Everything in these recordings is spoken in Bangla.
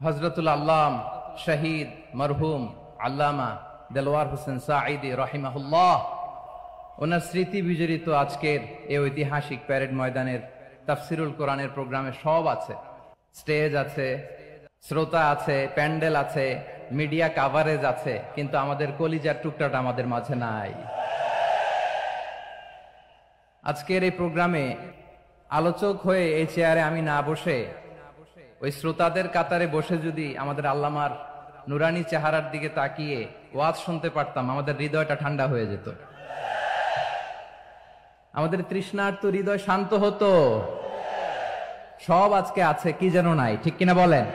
হযরতুল আল্লাম শহীদ মরহুম আল্লামা দেলওয়ার হোসেন সাঈদী রাহিমাহুল্লাহ ওনার স্মৃতি বিজড়িত আজকের এই ঐতিহাসিক প্যারেড ময়দানের তাফসিরুল কোরআনের প্রোগ্রামে সব আছে। স্টেজ আছে, শ্রোতা আছে, প্যান্ডেল আছে, মিডিয়া কাভারেজ আছে, কিন্তু আমাদের কলিজার টুকটাটা আমাদের মাঝে নাই। আজকের এই প্রোগ্রামে আলোচক হয়ে এই চেয়ারে আমি না বসে ওই শ্রোতাদের কাতারে বসে যদি আমাদের আল্লামার নুরানি চেহারার দিকে তাকিয়ে ওয়াজ শুনতে পারতাম, আমাদের হৃদয়টা ঠান্ডা হয়ে যেত, আমাদের তৃষ্ণার্ত হৃদয় শান্ত হতো। সব আজকে আছে, কি যেন নাই, ঠিক কিনা বলেন?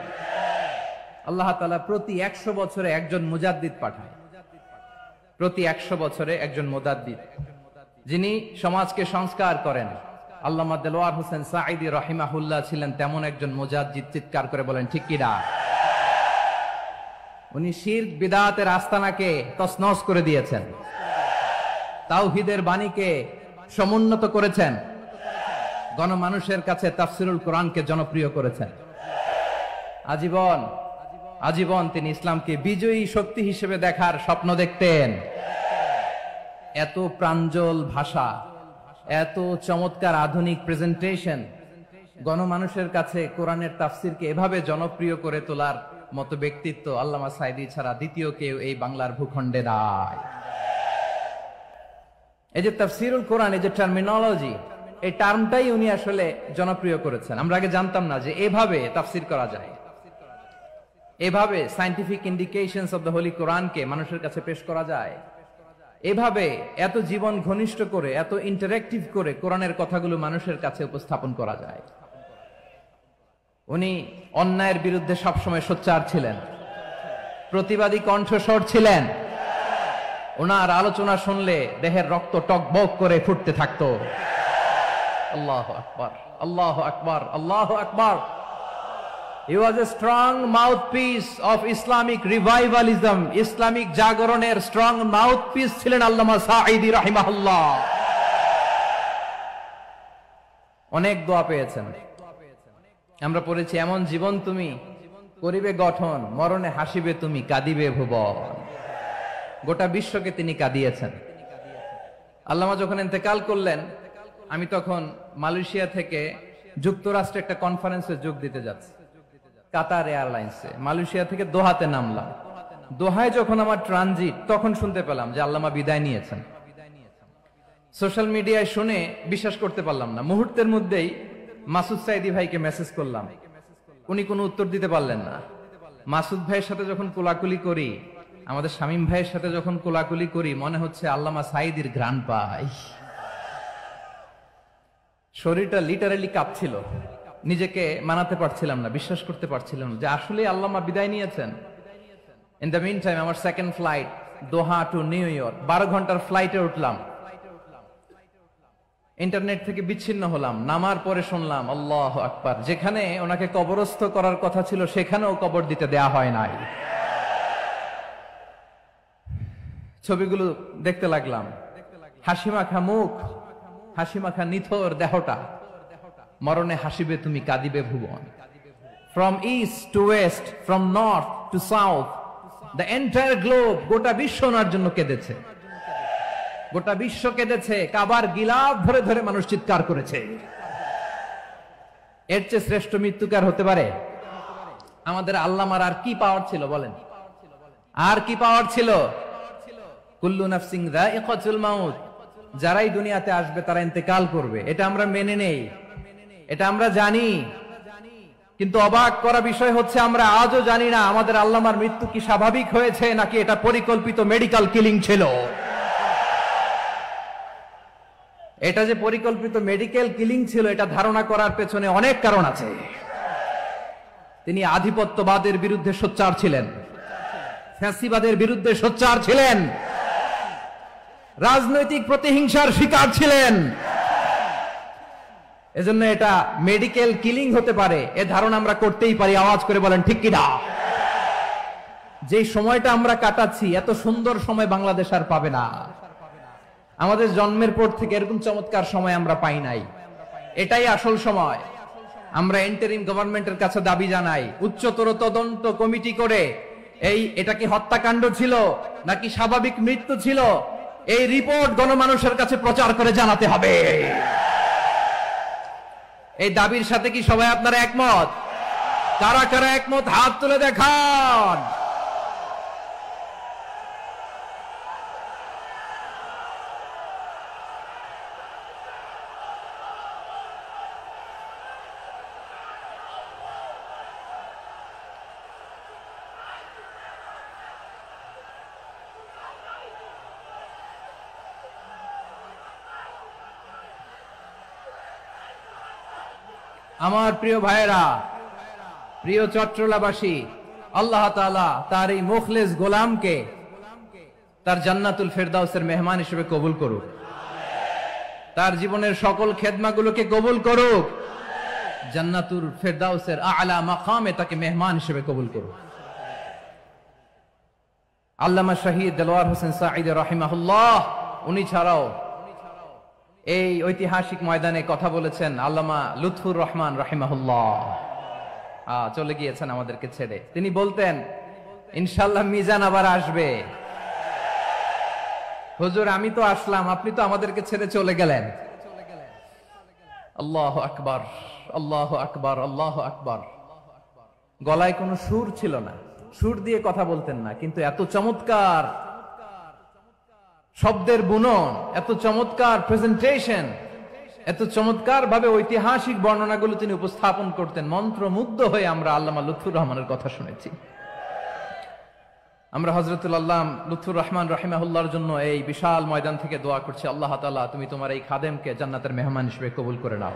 আল্লাহ তাআলা প্রতি 100 বছরে একজন মুজাদ্দিদ পাঠায়, প্রতি 100 বছরে একজন মুজাদ্দিদ, যিনি সমাজকে সংস্কার করেন। আল্লামা দেলওয়ার হোসেন সাঈদী রাহিমাহুল্লাহ ছিলেন তেমন একজন মুজাদ্দিদ। চিৎকার করে বলেন ঠিক কিনা? উনি শিরক বিদআতের আস্তানাকে তছনছ করে দিয়েছেন, তাওহীদের বাণীকে সমুন্নত করেছেন, গণমানুষের কাছে তাফসিরুল কোরআনকে জনপ্রিয় করেছেন। আজীবন আজীবন তিনি ইসলামকে বিজয়ী শক্তি হিসেবে দেখার স্বপ্ন দেখতেন। এত প্রাঞ্জল ভাষা, এত চমৎকার আধুনিক প্রেজেন্টেশন, গণমানুষের কাছে কোরআনের তাফসিরকে এভাবে জনপ্রিয় করে তোলার মতো ব্যক্তিত্ব আল্লামা সাঈদী ছাড়া দ্বিতীয় কেউ এই বাংলার ভূখণ্ডে নাই। এই যে তাফসিরুল কোরআন, এই যে টার্মিনোলজি, এই টার্মটাই উনি আসলে জনপ্রিয় করেছেন। আমরা আগে জানতাম না যে এভাবে তাফসির করা যায়, এভাবে scientific indications of the Holi কোরআনকে মানুষের কাছে পেশ করা যায়, এভাবে এত জীবন ঘনিষ্ঠ করে, এত ইন্টারেক্টিভ করে কোরআনের কথাগুলো মানুষের কাছে উপস্থাপন করা যায়। উনি অন্যায়ের বিরুদ্ধে সবসময় সোচ্চার ছিলেন, প্রতিবাদী কণ্ঠস্বর ছিলেন। ওনার আলোচনা শুনলে দেহের রক্ত টকবক করে ফুটতে থাকতো। আল্লাহু আকবার, আল্লাহু আকবার, আল্লাহু আকবার। He was a strong mouthpiece of Islamic revivalism. Islamic জাগরণের স্ট্রং মাউথপিস ছিলেন আল্লামা সাঈদী রাহিমাহুল্লাহ। অনেক দোয়া পেয়েছেন। আমরা পড়েছি, এমন জীবন তুমি করিবে গঠন, মরণে হাসিবে তুমি, কাঁদিবে ভুবন। গোটা বিশ্বকে তিনি কাঁদিয়েছেন। আল্লামা যখন ইন্তেকাল করলেন, আমি তখন মালয়েশিয়া থেকে যুক্তরাষ্ট্রে একটা কনফারেন্সে যোগ দিতে যাচ্ছি, কাতার এয়ারলাইন্সে। মালয়েশিয়া থেকে দোহাতে নামলাম। দোহায় যখন আমার ট্রানজিট, তখন শুনতে পেলাম যে আল্লামা বিদায় নিয়েছেন। সোশ্যাল মিডিয়ায় শুনে বিশ্বাস করতে পারলাম না। মুহূর্তের মধ্যেই মাসুদ সাঈদী ভাইকে মেসেজ করলাম, উনি কোনো উত্তর দিতে পারলেন না। মাসুদ ভাইয়ের সাথে যখন কোলাকুলি করি, আমাদের শামীম ভাইয়ের সাথে যখন কোলাকুলি করি, মনে হচ্ছে আল্লামা সাঈদীর ঘ্রাণ পাই। শরীরটা লিটারালি কাঁপছিল, নিজেকে মানাতে পারছিলাম না, বিশ্বাস করতে পারছিলাম না যে আসলে আল্লামা বিদায় নিয়েছেন। ইন দ্য মিন টাইম আমার সেকেন্ড ফ্লাইট দোহা টু নিউ ইয়র্ক, 12 ঘন্টার ফ্লাইটে উঠলাম। ইন্টারনেট থেকে বিচ্ছিন্ন হলাম। নামার পরে শুনলাম আল্লাহু আকবার, যেখানে ওনাকে কবরস্থ করার কথা ছিল সেখানেও কবর দিতে দেয়া হয় নাই। ছবিগুলো দেখতে লাগলাম, হাসিমাখা মুখ, হাসিমাখা নিথর দেহটা, মরণে হাসিবে তুমি, কাঁদিবে ভুবন। From east to west, from north to south, the entire globe, গোটা বিশ্ব ওনার জন্য কেঁদেছে, গোটা বিশ্ব কেঁদেছে। কাবার গিলাফ ধরে ধরে মানুষ চিৎকার করেছে। এর চেয়ে শ্রেষ্ঠ মৃত্যুকার হতে পারে? আমাদের আল্লামার আর কি পাওয়ার ছিল বলেন? আর কি পাওয়ার ছিল? কুল্লু নাফসিন যায়িকাতুল মাউত, যারাই দুনিয়াতে আসবে তারা ইন্তেকাল করবে, এটা আমরা মেনে নেই, এটা আমরা জানি। কিন্তু অবাক করা বিষয় হচ্ছে, আমরা আজও জানি না আমাদের আল্লামার মৃত্যু কি স্বাভাবিক হয়েছে নাকি এটা পরিকল্পিত মেডিকেল কিলিং ছিল। এটা যে পরিকল্পিত মেডিকেল কিলিং ছিল, এটা ধারণা করার পেছনে অনেক কারণ আছে। তিনি আধিপত্যবাদের বিরুদ্ধে সোচ্চার ছিলেন, ফ্যাসিবাদের বিরুদ্ধে সোচ্চার ছিলেন, রাজনৈতিক প্রতিহিংসার শিকার ছিলেন। এজন্য এটা মেডিকেল কিলিং হতে পারে এ ধারণা আমরা করতেই পারি। আওয়াজ করে বলেন ঠিক কিনা? যে সময়টা আমরা কাটাচ্ছি, এত সুন্দর সময় বাংলাদেশ আর পাবে না। আমাদের জন্মের পর থেকে এরকম চমৎকার সময় আমরা পাই নাই। এটাই আসল সময়। আমরা ইন্টারিম গভর্নমেন্টের কাছে দাবি জানাই, উচ্চতর তদন্ত কমিটি করে এটা কি হত্যাকাণ্ড ছিল নাকি স্বাভাবিক মৃত্যু ছিল, এই রিপোর্ট গণমানুষের কাছে প্রচার করে জানাতে হবে। এই দাবির সাথে কি সবাই আপনারা একমত? কারা কারা একমত হাত তুলে দেখান। আমার প্রিয় ভাইয়েরা, প্রিয় চট্টলাবাসী, আল্লাহ তাআলা তার এই মুখলেস গোলামকে তার জান্নাতুল ফেরদাউসের মেহমান হিসেবে কবুল করুক, তার জীবনের সকল খেদমাগুলোকে কবুল করুক, জান্নাতুল ফেরদাউসের আলা মাকামে তাকে মেহমান হিসেবে কবুল করুক। আল্লামা শহীদ দেলোয়ার হোসেন সাঈদী রাহিমাহুল্লাহ, উনি ছাড়াও এই ঐতিহাসিক ময়দানে কথা বলেছেন আল্লামা লুৎফুর রহমান রাহিমাহুল্লাহ। চলে গিয়েছেন আমাদেরকে ছেড়ে। তিনি বলতেন, ইনশাআল্লাহ মিজান আবার আসবে। হুজুর, আমি তো আসলাম, আপনি তো আমাদেরকে ছেড়ে চলে গেলেন। আল্লাহু আকবার, আল্লাহু আকবার, আল্লাহু আকবার। গলায় কোনো সুর ছিল না, সুর দিয়ে কথা বলতেন না, কিন্তু এত চমৎকার শব্দের বুনন, এত চমৎকার প্রেজেন্টেশন, এত চমৎকার ভাবে ঐতিহাসিক বর্ণনাগুলো তিনি উপস্থাপন করতেন। মন্ত্রমুগ্ধ হয়ে আমরা আল্লামা লুৎফুর রহমানের কথা শুনেছি। আমরা হযরতুল আল্লামা লুৎফুর রহমান রাহিমাহুল্লাহর জন্য এই বিশাল ময়দান থেকে দোয়া করছি, আল্লাহ তাআলা তুমি তোমার এই খাদেমকে জান্নাতের মেহমান হিসেবে কবুল করে নাও।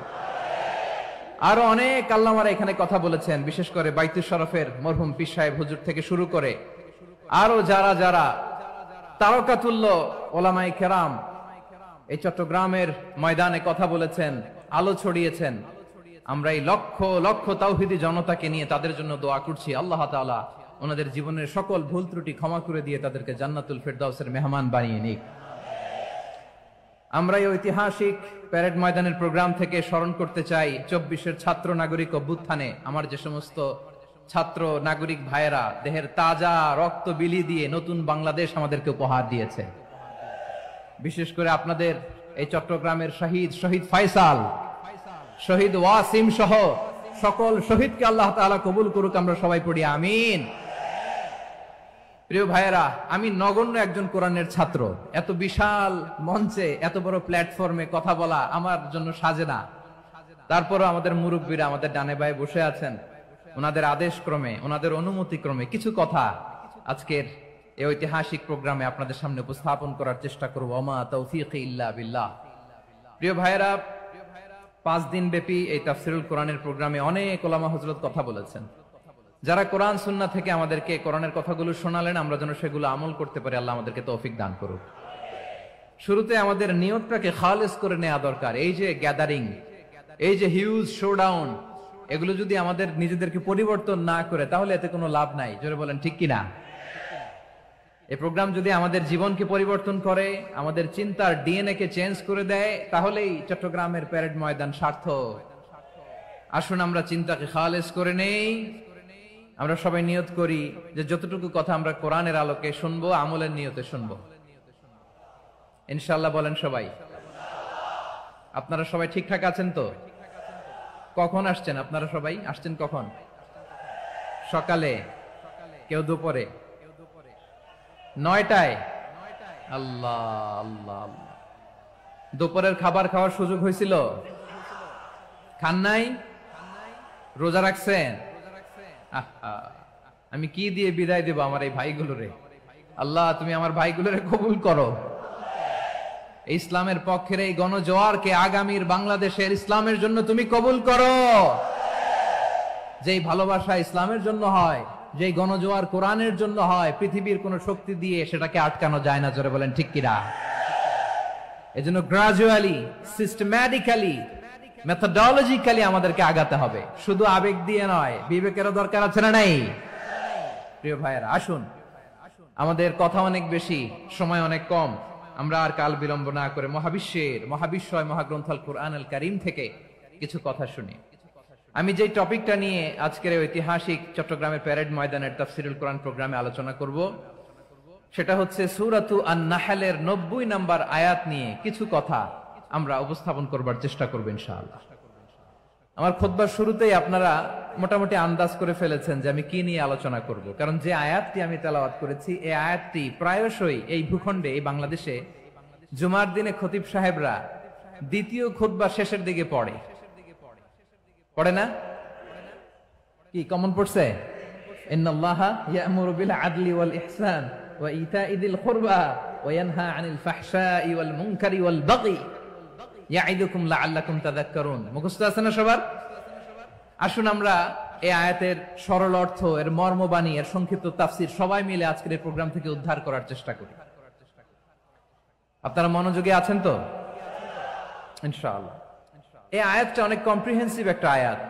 আরো অনেক আল্লামারা এখানে কথা বলেছেন, বিশেষ করে বাইতুল শরফের মরহুম পীর সাহেব হুজুর থেকে শুরু করে আরো যারা যারা তারকাতুল্য ওলামায়ে কেরাম এই চট্টগ্রামের ময়দানে কথা বলেছেন, আলো ছড়িয়েছেন। আমরা এই লক্ষ লক্ষ তাওহীদি জনতাকে নিয়ে তাদের জন্য দোয়া করছি, আল্লাহ তাআলা ওনাদের জীবনের সকল ভুল ত্রুটি ক্ষমা করে দিয়ে তাদেরকে জান্নাতুল ফেরদাউসের মেহমান বানিয়ে নিক। আমরা এই ঐতিহাসিক প্যারেড ময়দানের প্রোগ্রাম থেকে স্মরণ করতে চাই 24-এর ছাত্র নাগরিক অভ্যুত্থানে আমার যে সমস্ত ছাত্র নাগরিক ভাইয়েরা দেহের তাজা রক্ত বিলি দিয়ে নতুন বাংলাদেশ আমাদেরকে উপহার দিয়েছে। বিশেষ করে আপনাদের এই চট্টগ্রামের শহীদ ফাইসাল, শহীদ ওয়াসিম সহ সকল শহীদকে আল্লাহ তাআলা কবুল করুক। আমরা সবাই পড়ি আমিন। প্রিয় ভাইয়েরা, আমি নগণ্য একজন কোরআনের ছাত্র, এত বিশাল মঞ্চে এত বড় প্ল্যাটফর্মে কথা বলা আমার জন্য সাজে না। তারপরও আমাদের মুরব্বীরা আমাদের ডানে বায়ে বসে আছেন, ওনাদের আদেশ ক্রমে, ওনাদের অনুমতি ক্রমে কিছু কথা আজকের এই ঐতিহাসিক প্রোগ্রামে আপনাদের সামনে উপস্থাপন করার চেষ্টা করব। ওমা তৌফিক ইল্লা বিল্লাহ। প্রিয় ভাইয়েরা, 5 দিন ব্যাপী এই তাফসিরুল কোরআনের প্রোগ্রামে অনেক ওলামা হযরত কথা বলেছেন। যারা কোরআন সুন্নাহ থেকে আমাদেরকে কোরআনের কথাগুলো শোনালেন, আমরা যেন সেগুলো আমল করতে পারি, আল্লাহ আমাদেরকে তৌফিক দান করুক। শুরুতে আমাদের নিয়তটাকে খালেস করে নেওয়া দরকার। এই যে গ্যাদারিং, এই যে হিউজ শোডাউন, এগুলো যদি আমাদের নিজেদেরকে পরিবর্তন না করে তাহলে এতে কোনো লাভ নাই। জোরে বলেন ঠিক কিনা? এই প্রোগ্রাম যদি আমাদের জীবনকে পরিবর্তন করে, আমাদের চিন্তার ডিএনএ কে চেঞ্জ করে দেয়, তাহলেই চট্টগ্রামের প্যারেড ময়দান সার্থক। আসুন আমরা চিন্তাকে খালেস করে নেই। আমরা সবাই নিয়ত করি যে যতটুকু কথা আমরা কোরআনের আলোকে শুনবো, আমলের নিয়তে শুনবো ইনশাআল্লাহ। বলেন সবাই। আপনারা সবাই ঠিকঠাক আছেন তো? কখন আসছেন আপনারা? সবাই আসছেন কখন? সকালে, কেউ দুপুরে, 9টায়। আল্লাহ আল্লাহ আল্লাহ। দুপুরের খাবার খাওয়ার সুযোগ হয়েছিল? খান নাই? রোজা রাখছেন? আমি কি দিয়ে বিদায় দেব আমার এই ভাইগুলোরে? আল্লাহ তুমি আমার ভাইগুলোরে কবুল করো। ইসলামের পক্ষের এই গণজোয়ারকে আগামীর বাংলাদেশের ইসলামের জন্য তুমি কবুল করো। যেই ভালোবাসা ইসলামের জন্য হয়, যেই গণজোয়ার কোরআনের জন্য হয়, পৃথিবীর কোন শক্তি দিয়ে সেটাকে আটকানো যায় না। জোরে বলেন ঠিক কিনা? এজন্য গ্রাজুয়ালি, সিস্টেম্যাটিক্যালি, মেথোডোলজিক্যালি আমাদেরকে আগাতে হবে, শুধু আবেগ দিয়ে নয়। বিবেকেরও দরকার আছে না নাই? প্রিয় ভাইয়েরা, আসুন, আমাদের কথা অনেক বেশি, সময় অনেক কম। আমরা আর কাল বিলম্ব না করে মহাবিশ্বয় মহাগ্রন্থ আল কুরআন আল কারীম থেকে কিছু কথা শুনি। আমি যে টপিকটা নিয়ে আজকের ঐতিহাসিক চট্টগ্রামের প্যারেড ময়দানের তাফসিরুল কোরআন প্রোগ্রামে আলোচনা করব সেটা হচ্ছে সূরাতু আন-নাহলের 90 নম্বর আয়াত নিয়ে কিছু কথা আমরা উপস্থাপন করবার চেষ্টা করব ইনশাআল্লাহ। আমার খুতবার শুরুতেই আপনারা মোটামুটি আন্দাজ করে ফেলেছেন যে আমি কি নিয়ে আলোচনা করব, কারণ যে আয়াতটি আমি তেলাওয়াত করেছি এই আয়াতটি প্রায়শই এই ভূখণ্ডে, এই বাংলাদেশে জুমার দিনে খতিব সাহেবরা দ্বিতীয় খুতবা শেষের দিকে পড়ে না? কি কমন পড়ছে? ইন্নাল্লাহা ইয়া'মুরু বিল আদলি ওয়াল ইহসান ওয়া ইতা'i যিল কুরবা ওয়া ইয়ানহা আনিল ফাহশাই ওয়াল মুনকারি ওয়াল বাগি ইয়া'iদুকুম লাআল্লাকুম তাযাক্কারুন। মুখস্থ আছে না সবার? আসুন আমরা এই আয়াতের সরল অর্থ, এর মর্মবাণী, এর সংক্ষিপ্ত তাফসীর সবাই মিলে আজকের এই প্রোগ্রাম থেকে উদ্ধার করার চেষ্টা করি। আপনারা মনোযোগী আছেন তো? ইনশাআল্লাহ। এই আয়াতটা অনেক কম্প্রিহেন্সিভ একটা আয়াত।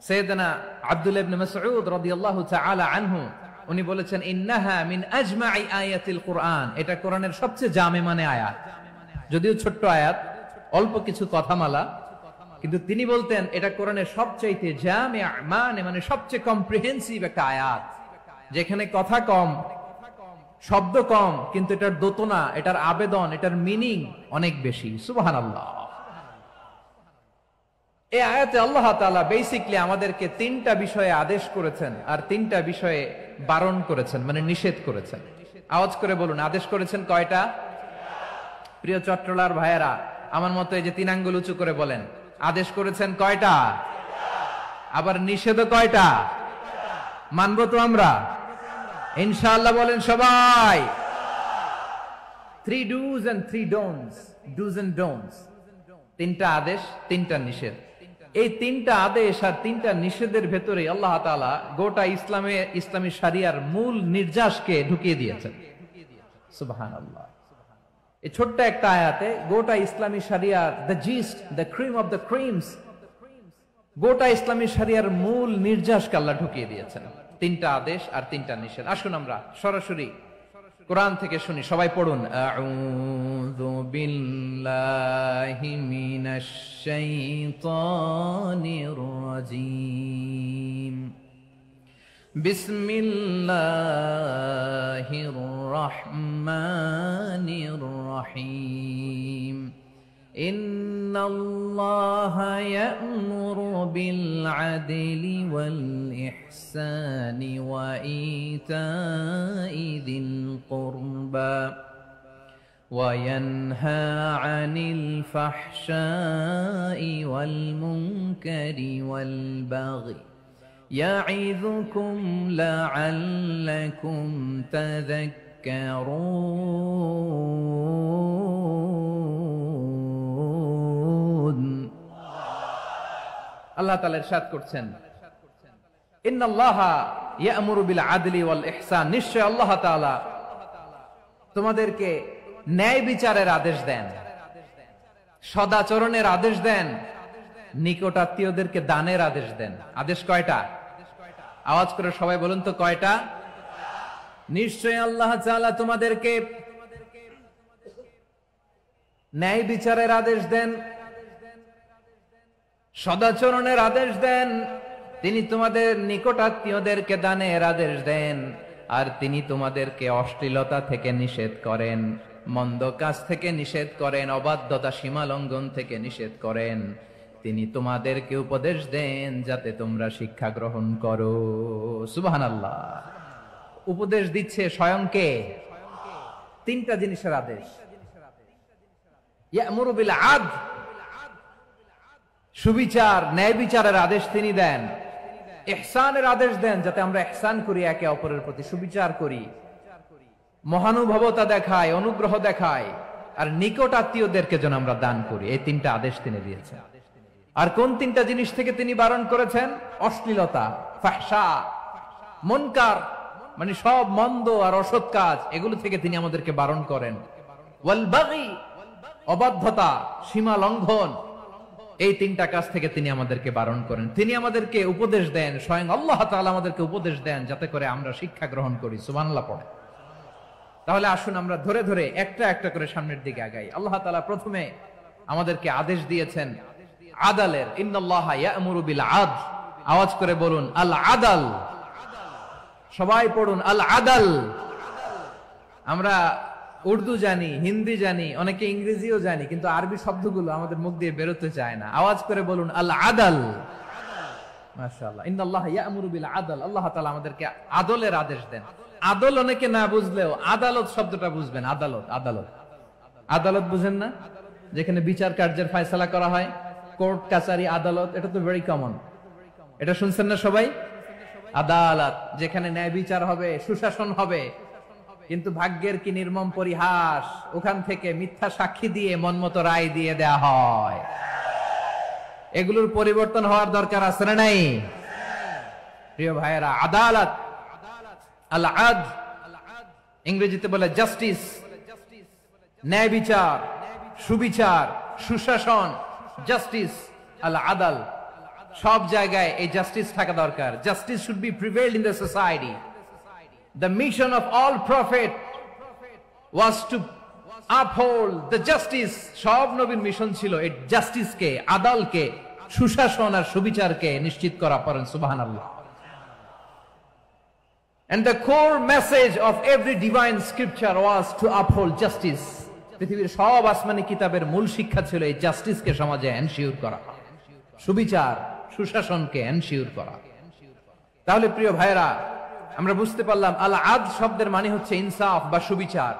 সাইয়েদনা আব্দুল্লাহ ইবনে মাসউদ রাদিয়াল্লাহু তাআলা আনহু উনি বলেছেন, ইন্নাহা মিন আজমাই আয়াতিল কুরআন, এটা কোরআনের সবচেয়ে জামে মানে আয়াত। যদিও ছোট্ট আয়াত, অল্প কিছু কথামালা, কিন্তু তিনি বলতেন এটা কোরআনের সবচাইতে জামে মানে সবচেয়ে কম্প্রিহেন্সিভ একটা আয়াত, যেখানে কথা কম, শব্দ কম, কিন্তু এটার দোতনা, এটার আবেদন, এটার মিনিং অনেক বেশি। সুবহানাল্লাহ। এই আয়াতে আল্লাহ তাআলা বেসিক্যালি আমাদেরকে তিনটা বিষয়ে আদেশ করেছেন আর তিনটা বিষয়ে বারণ করেছেন, মানে নিষেধ করেছেন। আওয়াজ করে বলুন, আদেশ করেছেন কয়টা? প্রিয় চট্টলার ভাইয়েরা, আমার মতো এই যে তিন আঙ্গুল উঁচু করে বলেন, আদেশ করেছেন কয়টা? আবার নিষেধও কয়টা? মানবো তো আমরা ইনশাআল্লাহ? বলেন সবাই। 3 do's and 3 don'ts, do's and don'ts, তিনটা আদেশ, তিনটা নিষেধ। এই তিনটা আদেশ আর তিনটা নিষেধের ভেতরে আল্লাহ তাআলা গোটা ইসলামী শরিয়ার মূল নির্যাসকে ঢুকিয়ে দিয়েছেন। সুবহানাল্লাহ। এই ছোট্ট একটা আয়াতে গোটা ইসলামী শরিয়ার, the gist, the cream of the creams, গোটা ইসলামী শরিয়ার মূল নির্যাসকে আল্লাহ ঢুকিয়ে দিয়েছেন। তিনটা আদেশ আর তিনটা নিষেধ। আসুন আমরা সরাসরি কোরআন থেকে শুনি, সবাই পড়ুন। আউযু বিল্লাহি মিনাশ শাইতানির রাজীম। বিসমিল্লাহির রহমানির রহিম। ইন্নাল্লাহা ইয়া'মুরু বিল আদলি ওয়াল ইহসানি ওয়া ইতা'i যিল কুরবা ওয়া ইয়ানহা আনিল ফাহশাই ওয়াল মুনকারি ওয়াল বাগি ইয়া'iযুকুম লা'আল্লাকুম তাযাক্কারুন। আল্লাহ তাআলা ইরশাদ করছেন, ইন্নাল্লাহা ইয়া'মুরু বিল আদলি ওয়াল ইহসান, নিশ্চয় আল্লাহ তাআলা তোমাদেরকে ন্যায় বিচারের আদেশ দেন, সদাচরণের আদেশ দেন, নিকট আত্মীয়দেরকে দানের আদেশ দেন। আদেশ কয়টা? আওয়াজ করে সবাই বলুন তো কয়টা? নিশ্চয় আল্লাহ তাআলা তোমাদেরকে ন্যায় বিচারের আদেশ দেন, সদাচরণের আদেশ দেন, তিনি তোমাদের নিকট আত্মীয়দেরকে দানের আদেশ দেন, আর তিনি তোমাদেরকে অশ্লীলতা থেকে নিষেধ করেন, মন্দ কাজ থেকে নিষেধ করেন, অবাধ্যতা সীমা লঙ্ঘন থেকে নিষেধ করেন। তিনি তোমাদেরকে উপদেশ দেন যাতে তোমরা শিক্ষা গ্রহণ করো। সুবহানাল্লাহ। উপদেশ দিচ্ছে স্বয়ং কে? তিনটা জিনিসের আদেশ। ইয়া'মুরু বিল আদল, সুবিচার, ন্যায় বিচারের আদেশ তিনি দেন। ইহসানের আদেশ দেন, যাতে আমরা ইহসান করি, একে অপরের প্রতি সুবিচার করি, মহানুভবতা দেখায়, অনুগ্রহ দেখায়, আর নিকট আত্মীয়দেরকে যেন আমরা দান করি। এই তিনটা আদেশ তিনি দিয়েছেন। আর কোন তিনটা জিনিস থেকে তিনি বারণ করেছেন? অশ্লীলতা, ফাহশা, মুনকার, মানে সব মন্দ আর অসৎ কাজ, এগুলো থেকে তিনি আমাদেরকে বারণ করেন। ওয়াল বাগি, অবাধ্যতা, সীমা লঙ্ঘন, এই তিনটা কাজ থেকে তিনি আমাদেরকে বারণ করেন। তিনি আমাদেরকে উপদেশ দেন, স্বয়ং আল্লাহ তাআলা আমাদেরকে উপদেশ দেন যাতে করে আমরা শিক্ষা গ্রহণ করি। সুবহানাল্লাহ পড়ে। তাহলে আসুন আমরা ধরে ধরে একটা একটা করে সামনের দিকে আগাই। আল্লাহ তাআলা প্রথমে আমাদেরকে আদেশ দিয়েছেন আদালের। ইন্নাল্লাহা ইয়া'মুরু বিল আদল, আওয়াজ করে বলুন আল আদাল। সবাই পড়ুন আল আদাল। আমরা উর্দু জানি, হিন্দি জানি, অনেকে ইংরেজিও জানি, কিন্তু আরবি শব্দগুলো আমাদের মুখ দিয়ে বেরোতে চায় না। আওয়াজ করে বলুন আল আদাল। মাশাআল্লাহ, ইন্নাল্লাহা ইয়া'মুরু বিল আদল। আল্লাহ তাআলা আমাদেরকে আদলের আদেশ দেন। আদল অনেকে না বুঝলেও আদালত শব্দটা বুঝবেন। আদালত, আদালত, আদালত বুঝেন না? যেখানে বিচার কার্যের ফয়সালা করা হয়, কোর্ট কাচারি আদালত, এটা তো ভেরি কমন। এটা শুনছেন না সবাই? আদালত, যেখানে ন্যায় বিচার হবে, সুশাসন হবে। কিন্তু ভাগ্যের কি নির্মম পরিহাস, ওখান থেকে মিথ্যা সাক্ষী দিয়ে মনমতো রায় দিয়ে দেয়া হয়। এগুলোর পরিবর্তন হওয়ার দরকার আছে না নাই? প্রিয় ভাইয়েরা, আদালত, আল আদল, ইংরেজিতে বলে জাস্টিস, ন্যায় বিচার, সুবিচার, সুশাসন, জাস্টিস, আল আদাল। সব জায়গায় এই জাস্টিস থাকা দরকার। Justice should be prevailed in the society. The mission of all prophet was to uphold the justice. সব নবীর মিশন ছিল এই জাস্টিসকে, আদালকে, সুশাসন আর সুবিচারকে নিশ্চিত করা। পড়েন সুবহানাল্লাহ। And the core message of every divine scripture was to uphold justice. পৃথিবীর সব আসমানি কিতাবের মূল শিক্ষা ছিল এই জাস্টিসকে সমাজে এনশিওর করা, সুবিচার, সুশাসনকে এনশিওর করা। তাহলে প্রিয় ভাইরা, আমরা বুঝতে পারলাম আল আদল শব্দের মানে হচ্ছে ইনসাফ বা সুবিচার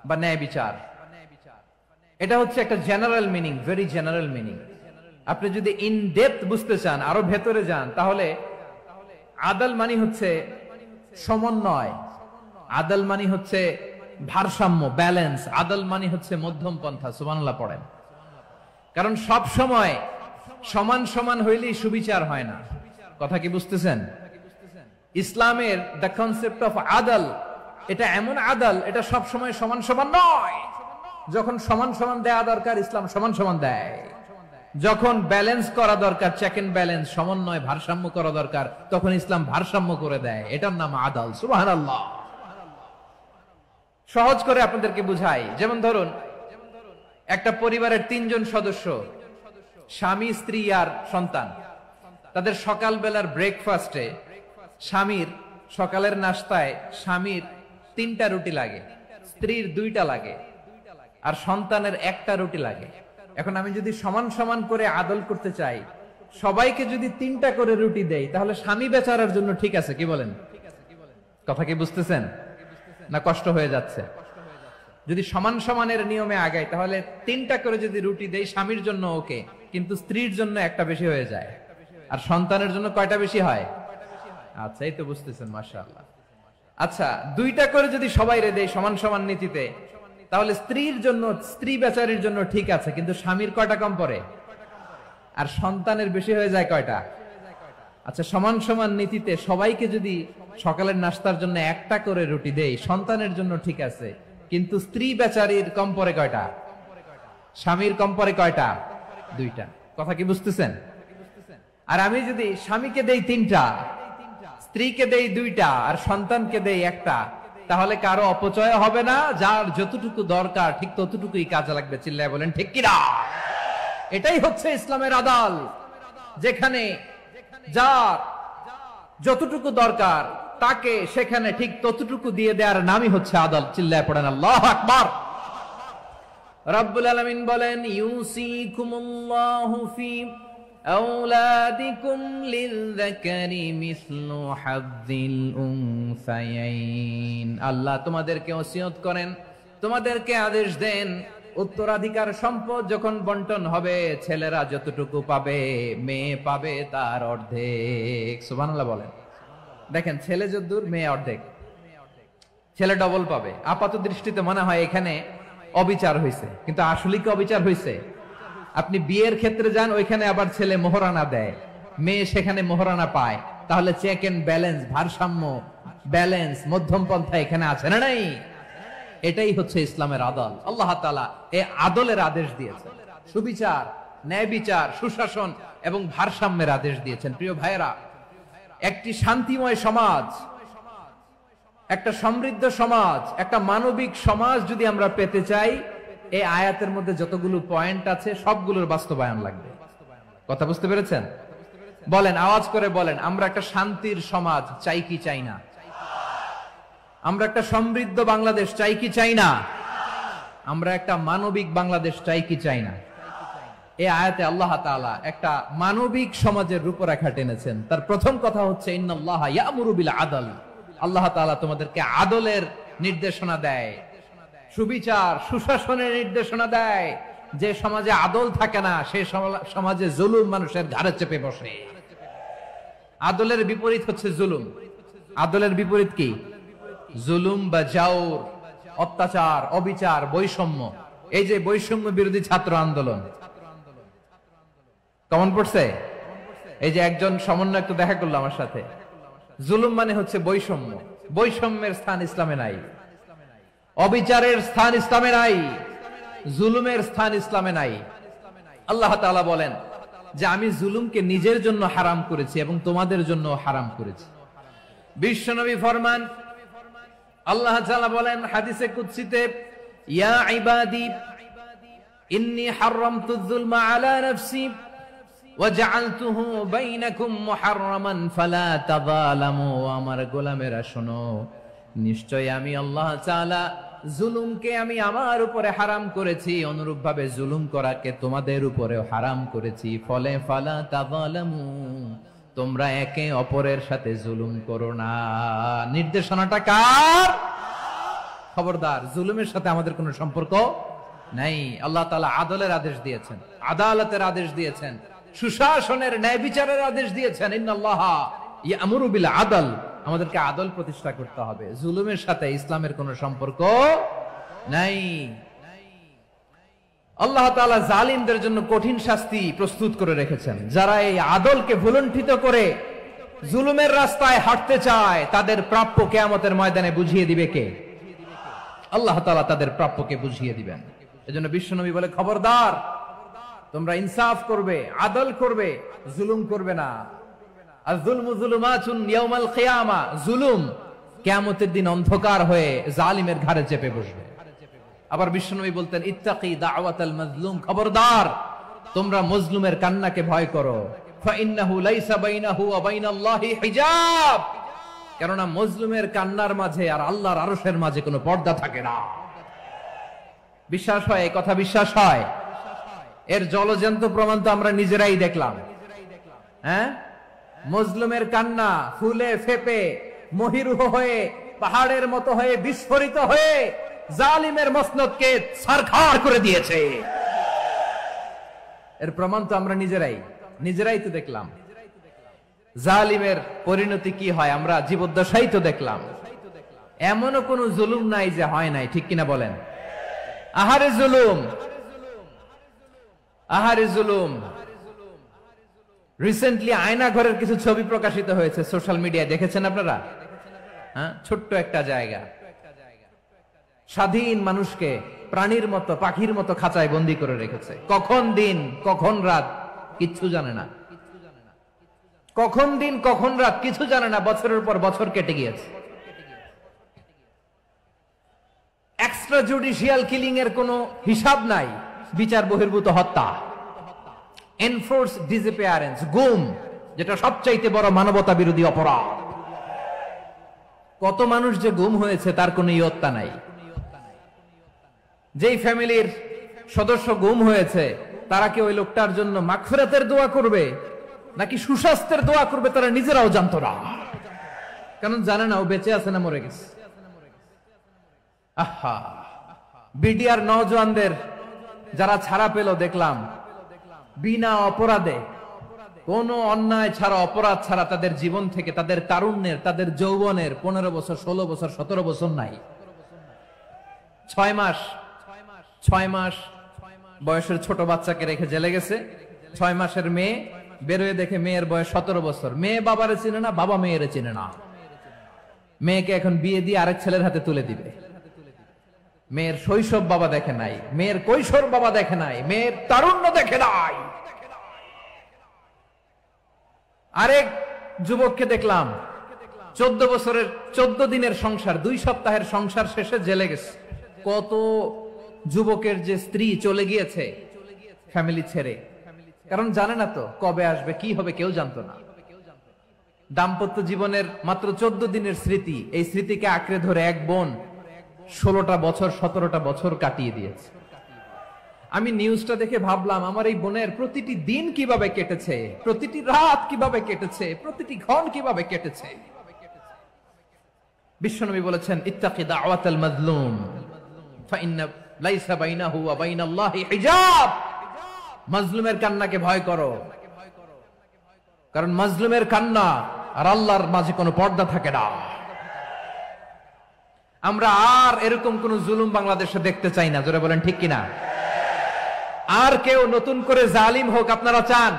বা ন্যায় বিচার। এটা হচ্ছে একটা general meaning, very general meaning. আপনি যদি ইন ডেপথ বুঝতে চান, আরো ভেতরে যান, তাহলে আদল মানে হচ্ছে সমন্বয়, আদল মানে হচ্ছে ভারসাম্য, ব্যালেন্স। আদল মানে হচ্ছে মধ্যম পন্থা। সুবহানাল্লাহ পড়েন। কারণ সব সময় সমান সমান হইলেই সুবিচার হয় না। কথা কি বুঝতেছেন? ইসলামের দ্য কনসেপ্ট অফ আদল, এটা এমন আদল, এটা সব সময় সমান সমান নয়। যখন সমান সমান দেয়া দরকার, ইসলাম সমান সমান দেয়। যখন ব্যালেন্স করা দরকার, চেক এন্ড ব্যালেন্স, সমন্বয়, ভারসাম্য করা দরকার, তখন ইসলাম ভারসাম্য করে দেয়। এটার নাম আদল। সুবহানাল্লাহ। সহজ করে আপনাদেরকে বুঝাই। যেমন ধরুন, একটা পরিবারের 3 জন সদস্য, স্বামী, স্ত্রী আর সন্তান। তাদের সকালবেলার ব্রেকফাস্টে, স্বামীর সকালের নাস্তায় স্বামীর 3টা রুটি লাগে, স্ত্রীর 2টা লাগে, আর সন্তানের 1টা রুটি লাগে। এখন আমি যদি সমান সমান করে আদল করতে চাই, সবাইকে যদি 3টা করে রুটি দেই, তাহলে স্বামী বেচারার জন্য ঠিক আছে? কি বলেন? কথা কি বুঝতেছেন না কষ্ট হয়ে যাচ্ছে? যদি সমান সমানের নিয়মে আগাই, তাহলে 3টা করে যদি রুটি দেই, স্বামীর জন্য ওকে, কিন্তু স্ত্রীর জন্য 1টা বেশি হয়ে যায়। আর সন্তানের জন্য কয়টা বেশি হয়? আচ্ছা, এই তো বুঝতেছেন, মাশাআল্লাহ। আচ্ছা, 2টা করে যদি সবাই রে দেয় সমান সমান নীতিতে, তাহলে স্ত্রীর জন্য, স্ত্রী বেচারির জন্য ঠিক আছে, কিন্তু স্বামীর কয়টা কম পড়ে? আর সন্তানের বেশি হয়ে যায় কয়টা? আচ্ছা, সমান সমান নীতিতে সবাইকে যদি সকালের নাস্তার জন্য 1টা করে রুটি দেই, সন্তানের জন্য ঠিক আছে, কিন্তু স্ত্রী বেচারির কম পড়ে কয়টা? স্বামীর কম পড়ে কয়টা? 2টা। কথা কি বুঝতেছেন? আর আমি যদি স্বামীকে দেই 3টা, স্ত্রীকে দেই 2টা, আর সন্তানকে দেই 1টা, তাহলে কারো অপচয় হবে না। যার যতটুকু দরকার ঠিক ততটুকুই কাজে লাগবে। চিল্লায় বলেন ঠিক কিনা? এটাই হচ্ছে ইসলামের আদল, যেখানে যার যতটুকু দরকার তাকে সেখানে ঠিক ততটুকু দিয়ে দেওয়ার নামই হচ্ছে আদল। চিল্লায় পড়েন আল্লাহু আকবার। রব্বুল আলামিন বলেন, ইউসিকুমুল্লাহু ফি আওলাদিকুম লিযযাকারি মিসলু হাযযিল উনসায়াইন। আল্লাহ তোমাদেরকে ওসিয়ত করেন, তোমাদেরকে আদেশ দেন, উত্তরাধিকার সম্পদ যখন বন্টন হবে, ছেলেরা যতটুকু পাবে, মেয়ে পাবে তার অর্ধেক। সুবহানাল্লাহ বলেন। দেখেন, ছেলে যদ্দূর, মেয়ে অর্ধেক। ছেলে ডবল পাবে। আপাত দৃষ্টিতে মনে হয় এখানে অবিচার হয়েছে, কিন্তু আসলে কি অবিচার হয়েছে? আপনি বিয়ের ক্ষেত্রে যান, ওইখানে আবার ছেলে মোহরানা দেয়, মেয়ে সেখানে মোহরানা পায়। তাহলে চেক এন্ড ব্যালেন্স, ভারসাম্য, ব্যালেন্স, মধ্যম পন্থা এখানে আছে না নাই? এটাই হচ্ছে ইসলামের আদল। আল্লাহ তাআলা এই আদলের আদেশ দিয়েছেন, সুবিচার, ন্যায় বিচার, সুশাসন এবং ভারসাম্যের আদেশ দিয়েছেন। প্রিয় ভাইয়েরা, একটি শান্তিময় সমাজ, একটা সমৃদ্ধ সমাজ, একটা মানবিক সমাজ যদি আমরা পেতে চাই, এই আয়াতের মধ্যে যতগুলো পয়েন্ট আছে সবগুলোর বাস্তবায়ন লাগবে। কথা বুঝতে পেরেছেন? বলেন, আওয়াজ করে বলেন, আমরা একটা শান্তির সমাজ চাই কি চাই না? আমরা একটা সমৃদ্ধ বাংলাদেশ চাই কি চাই না? আমরা একটা মানবিক বাংলাদেশ চাই কি চাই না? এই আয়াতে আল্লাহ তাআলা একটা মানবিক সমাজের রূপরেখা টেনেছেন। তার প্রথম কথা হচ্ছে ইন্নাল্লাহা ইয়ামুরু বিল আদল। আল্লাহ তাআলা তোমাদেরকে আদলের নির্দেশনা দেয়, সুবিচার সুশাসনের নির্দেশনা দেয়। যে সমাজে আদল থাকে না সেই সমাজে জুলুম মানুষের ঘাড়ে চেপে বসে। আদলের বিপরীত হচ্ছে জুলুম। আদলের বিপরীত কি? জুলুম বা জাওর, অত্যাচার, অবিচার, বৈষম্য। এই যে বৈষম্য বিরোধী ছাত্র আন্দোলন কেমন পড়ছে? এই যে একজন সমন্বয়ক তো দেখা করলো আমার সাথে। জুলুম মানে হচ্ছে বৈষম্য। বৈষম্যের স্থান ইসলামে নাই, অবিচারের স্থান ইসলামে নাই, জুলুমের স্থান ইসলামে নাই। আল্লাহ তাআলা বলেন যে আমি জুলুমকে নিজের জন্য হারাম করেছি এবং তোমাদের জন্য হারাম করেছি। বিশ্বনবী ফরমান, আল্লাহ তাআলা বলেন হাদিসে কুদসিতে, ইয়া ইবাদি ইন্নী হারামতুয যুলমা আলা নাফসি ওয়া জাআলতুহু বাইনাকুম মুহাররামান ফালা তাযালামু। আমার গোলামেরা শোনো, নিশ্চয় আমি আল্লাহ তাআলা জুলুমকে আমি আমার উপরে হারাম করেছি, অনুরূপ ভাবে জুলুম করাকে তোমাদের উপরেও হারাম করেছি। ফলে ফালা তাযালামু, তোমরা একে অপরের সাথে জুলুম করো না। নির্দেশনাটা কার? খবরদার, জুলুমের সাথে আমাদের কোনো সম্পর্ক নাই। আল্লাহ তাআলা আদলের আদেশ দিয়েছেন, আদালতের আদেশ দিয়েছেন, সুশাসনের ন্যায় বিচারের আদেশ দিয়েছেন। ইন্নাল্লাহা ইয়ামুরু বিল আদল। আমাদেরকে আদল প্রতিষ্ঠা করতে হবে। জুলুমের সাথে ইসলামের কোনো সম্পর্ক নাই। আল্লাহ তাআলা জালিমদের জন্য কঠিন শাস্তি প্রস্তুত করে রেখেছেন। যারা এই আদলকে ভুলুণ্ঠিত করে জুলুমের রাস্তায় হাঁটতে চায় তাদের প্রাপ্য কিয়ামতের ময়দানে বুঝিয়ে দিবে কে? আল্লাহ তাআলা তাদের প্রাপ্যকে বুঝিয়ে দিবেন। এজন্য বিশ্বনবী বলে, খবরদার, তোমরা ইনসাফ করবে, আদল করবে, জুলুম করবে না। আয-যুলমু যুলুমাতুন ইয়াউমাল কিয়ামা। জুলুম কিয়ামতের দিন অন্ধকার হয়ে জালিমের ঘাড়ে চেপে বসবে। আবার বিশ্বনবী বলতেন, ইত্তাকি দাওয়াতাল মাজলুম। খবরদার, তোমরা মজলুমের কান্নাকে ভয় করো। ফাইন্নাহু লাইসা বাইনাহু ওয়া বাইনাল্লাহি হিজাব। কেননা মজলুমের কান্নার মাঝে আর আল্লাহর আরশের মাঝে কোনো পর্দা থাকে না। বিশ্বাস হয়? এই কথা বিশ্বাস হয়? এর জলজ্যান্ত প্রমাণ তো আমরা নিজেরাই দেখলাম। হ্যাঁ, মজলুমের কান্না ফুলে ফেপে মহিরুহ হয়ে পাহাড়ের মতো হয়ে বিস্ফোরিত হয়ে জালিমের মসনদকে ছারখার করে দিয়েছে। এর প্রমাণ তো আমরা নিজেরাই তো দেখলাম। জালিমের পরিণতি কি হয় আমরা জীবদ্দশাই তো দেখলাম। এমনও কোন জুলুম নাই যে হয় নাই, ঠিক কিনা বলেন? আহারে জুলুম, আহারে জুলুম। রিসেন্টলি আয়না ঘরের কিছু ছবি প্রকাশিত হয়েছে সোশ্যাল মিডিয়ায়, দেখেছেন আপনারা? হ্যাঁ, ছোট্ট একটা জায়গা, স্বাধীন মানুষকে প্রাণীর মতো, পাখির মতো খাঁচায় বন্দি করে রেখেছে। কখন দিন কখন রাত কিচ্ছু জানে না, কখন দিন কখন রাত কিছু জানে না। বছরের পর বছর কেটে গিয়েছে। এক্সট্রা জুডিশিয়াল কিলিং এর কোনো হিসাব নাই। বিচার বহির্ভূত হত্যা, এনফোর্স ডিসঅ্যাপিয়ারেন্স, গুম, যেটা সবচাইতে বড় মানবতা বিরোধী অপরাধ। কত মানুষ যে গুম হয়েছে তার কোনো ইয়ত্তা নাই। যেই ফ্যামিলির সদস্য গুম হয়েছে তারা কি ওই লোকটার জন্য মাগফিরাতের দোয়া করবে নাকি সুস্বাস্থ্যের দোয়া করবে তারা নিজেরাও জানতো না। কারণ জানে না ও বেঁচে আছে না মরে গেছে। আহা, বিডিআর নওজওয়ানদের যারা ছাড়া পেল দেখলাম, বিনা অপরাধে, কোন অন্যায় ছাড়া, অপরাধ ছাড়া তাদের জীবন থেকে, তাদের তারুণ্যের, তাদের যৌবনের 15 বছর 16 বছর 17 বছর নাই, 6 মাস বয়সের ছোট বাচ্চাকে রেখে জেলে গেছে। 6 মাসের মেয়ে বেরোয় দেখে মেয়ের বয়স 17 বছর। মেয়ে বাবারে চিনে না, বাবা মেয়েরে চিনে না। মেয়েকে এখন বিয়ে দিয়ে আরেক ছেলের হাতে তুলে দিবে। মেয়ের শৈশব বাবা দেখে নাই, মেয়ের কৈশোর বাবা দেখে নাই, মেয়ের তারুণ্য দেখে নাই। আরেক যুবককে দেখলাম 14 বছরের 14 দিনের সংসার, 2 সপ্তাহের সংসার শেষে জেলে গেছে। কত যুবকের যে স্ত্রী চলে গিয়েছে ফ্যামিলি ছেড়ে, কারণ জানে না তো কবে আসবে, কি হবে, কেউ জানতো না। দাম্পত্য জীবনের মাত্র 14 দিনের স্মৃতি, এই স্মৃতিকে আঁকড়ে ধরে এক বোন 16টা বছর 17টা বছর কাটিয়ে দিয়েছে। আমি নিউজটা দেখে ভাবলাম, আমার এই বোনের প্রতিটি দিন কিভাবে কেটেছে, প্রতিটি রাত কিভাবে কেটেছে, প্রতিটি ক্ষণ কিভাবে কেটেছে। বিশ্বনবী বলেছেন, ইত্তাকি দাওয়াতাল মাজলুম ফাইন্না লাইসা বাইনাহু ওয়া বাইনাল্লাহি হিজাব। মাজলুমের কান্নাকে ভয় করো, কারণ মাজলুমের কান্না আর আল্লাহর মাঝে কোনো পর্দা থাকে না। আমরা আর এরকম কোন জুলুম বাংলাদেশে দেখতে চাই না, জোরে বলেন ঠিক কিনা? আর কেউ নতুন করে জালিম হোক আপনারা চান?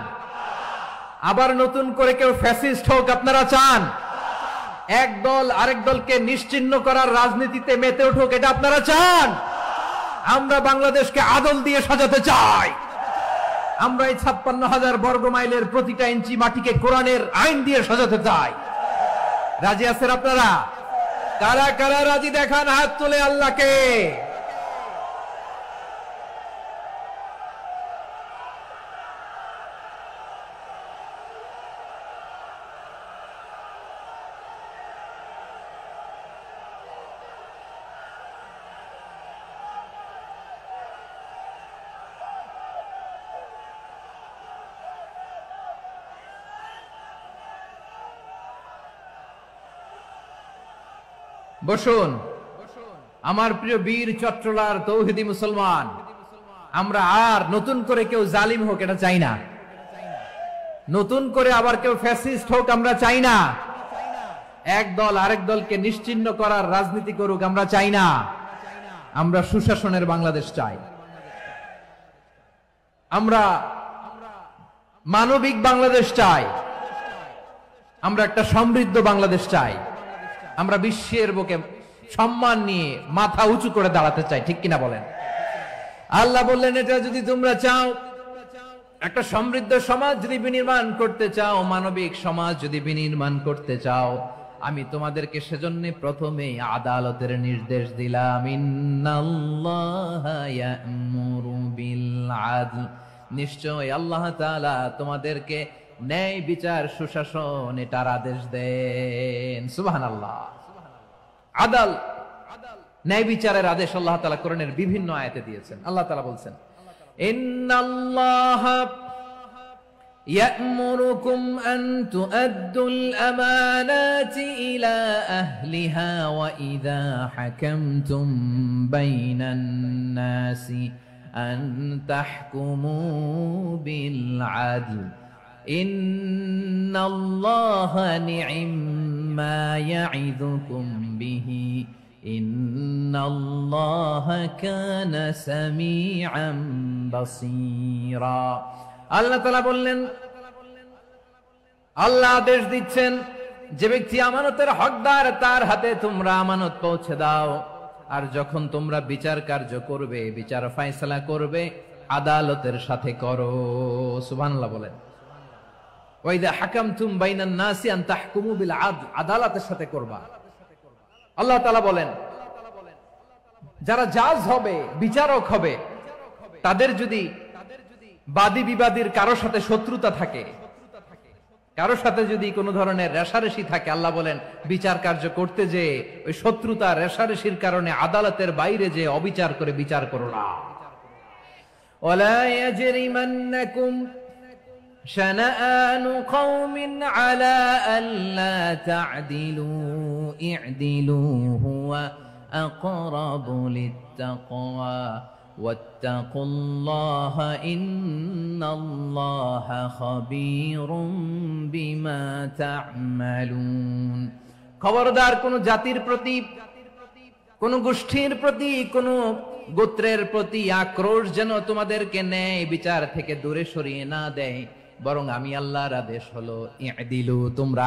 আবার নতুন করে কেউ ফ্যাসিস্ট হোক আপনারা চান? এক দল আরেক দলকে নিশ্চিহ্ন করার রাজনীতিতে মেতে উঠুক, এটা আপনারা চান? আমরা বাংলাদেশকে আদল দিয়ে সাজাতে চাই। আমরা এই 56,000 বর্গ মাইলের প্রতিটা ইঞ্চি মাটিকে কোরআনের আইন দিয়ে সাজাতে চাই। রাজি আছেন আপনারা? কারা কারা রাজি দেখান হাত তুলে আল্লাহকে। বসুন আমার প্রিয় বীর চট্টলার তৌহিদি মুসলমান, আমরা আর নতুন করে কেউ জালিম হোক এটা চাই না, নতুন করে আবার কেউ ফ্যাসিস্ট হোক আমরা চাই না, এক দল আরেক দলকে নিশ্চিহ্ন করার রাজনীতি করুক আমরা চাই না। আমরা সুশাসনের বাংলাদেশ চাই, আমরা মানবিক বাংলাদেশ চাই, আমরা একটা সমৃদ্ধ বাংলাদেশ চাই, আমরা বিশ্বের বুকে সম্মান নিয়ে মাথা উঁচু করে দাঁড়াতে চাই, ঠিক কিনা বলেন? আল্লাহ বললেন, এটা যদি তোমরা চাও, একটা সমৃদ্ধ সমাজ যদি বিনির্মাণ করতে চাও, মানবিক সমাজ যদি বিনির্মাণ করতে চাও, আমি তোমাদেরকে সেজন্য প্রথমে আদালতের নির্দেশ দিলাম। ইন্নাল্লাহা ইয়া'মুরু বিল আদল, নিশ্চয় আল্লাহ তাআলা তোমাদেরকে ন্যায় বিচার সুশাসন এটার আদেশ দেন। সুবহানাল্লাহ। আদাল, ন্যায় বিচারের আদেশ আল্লাহ তাআলা কোরআনের বিভিন্ন আয়াতে দিয়েছেন। আল্লাহ তাআলা বলছেন, ইন্নাল্লাহা ইয়া'মুরুকুম আন তুআদ্দুল আমানাতি ইলা আহলিহা ওয়া ইযা হাকামতুম বাইনান নাসি আন তাহকুমু বিল আদল ইন্নাল্লাহা নি'ম্মা ইয়া'iযুকুম বিহি ইন্নাল্লাহা কানা সামিআন বাসীরা। আল্লাহ তাআলা বললেন, আল্লাহ আদেশ দিচ্ছেন, যে ব্যক্তি আমানতের হকদার তার হাতে তোমরা আমানত পৌঁছে দাও, আর যখন তোমরা বিচার কার্য করবে, বিচার ফয়সালা করবে, আদালতের সাথে করো। সুবহানাল্লাহ বলেন। ওয়াইদা হাকামতুম বাইনান নাসি আন তাহকুমু বিল আদল, আদালতের সাথে করবা। আল্লাহ তাআলা বলেন, যারা জাজ হবে, বিচারক হবে, তাদের যদি বাদী বিবাদীর কারো সাথে শত্রুতা থাকে, কারো সাথে যদি কোনো ধরনের রেষারেষি থাকে, আল্লাহ বলেন বিচার কার্য করতে যে ওই শত্রুতা রেষারেষির কারণে আদালতের বাইরে যে অবিচার করে বিচার করো না। ওয়ালা ইয়াজরিমান্নাকুম শানাআনু কওমিন আলা আল্লা তা'দিলু ই'দিলু হুয়া আকরাবু লিত্তাকওয়া ওয়াত্তাকুল্লাহা ইন্নাল্লাহা খাবীরুম বিমা তা'মালুন। খবরদার কোন জাতির প্রতি, কোন গোষ্ঠীর প্রতি, কোন গোত্রের প্রতি আক্রোশ যেন তোমাদেরকে ন্যায় বিচার থেকে দূরে সরিয়ে না দেয়, বরং আমি আল্লাহর আদেশ হলো ই'দিলু, তোমরা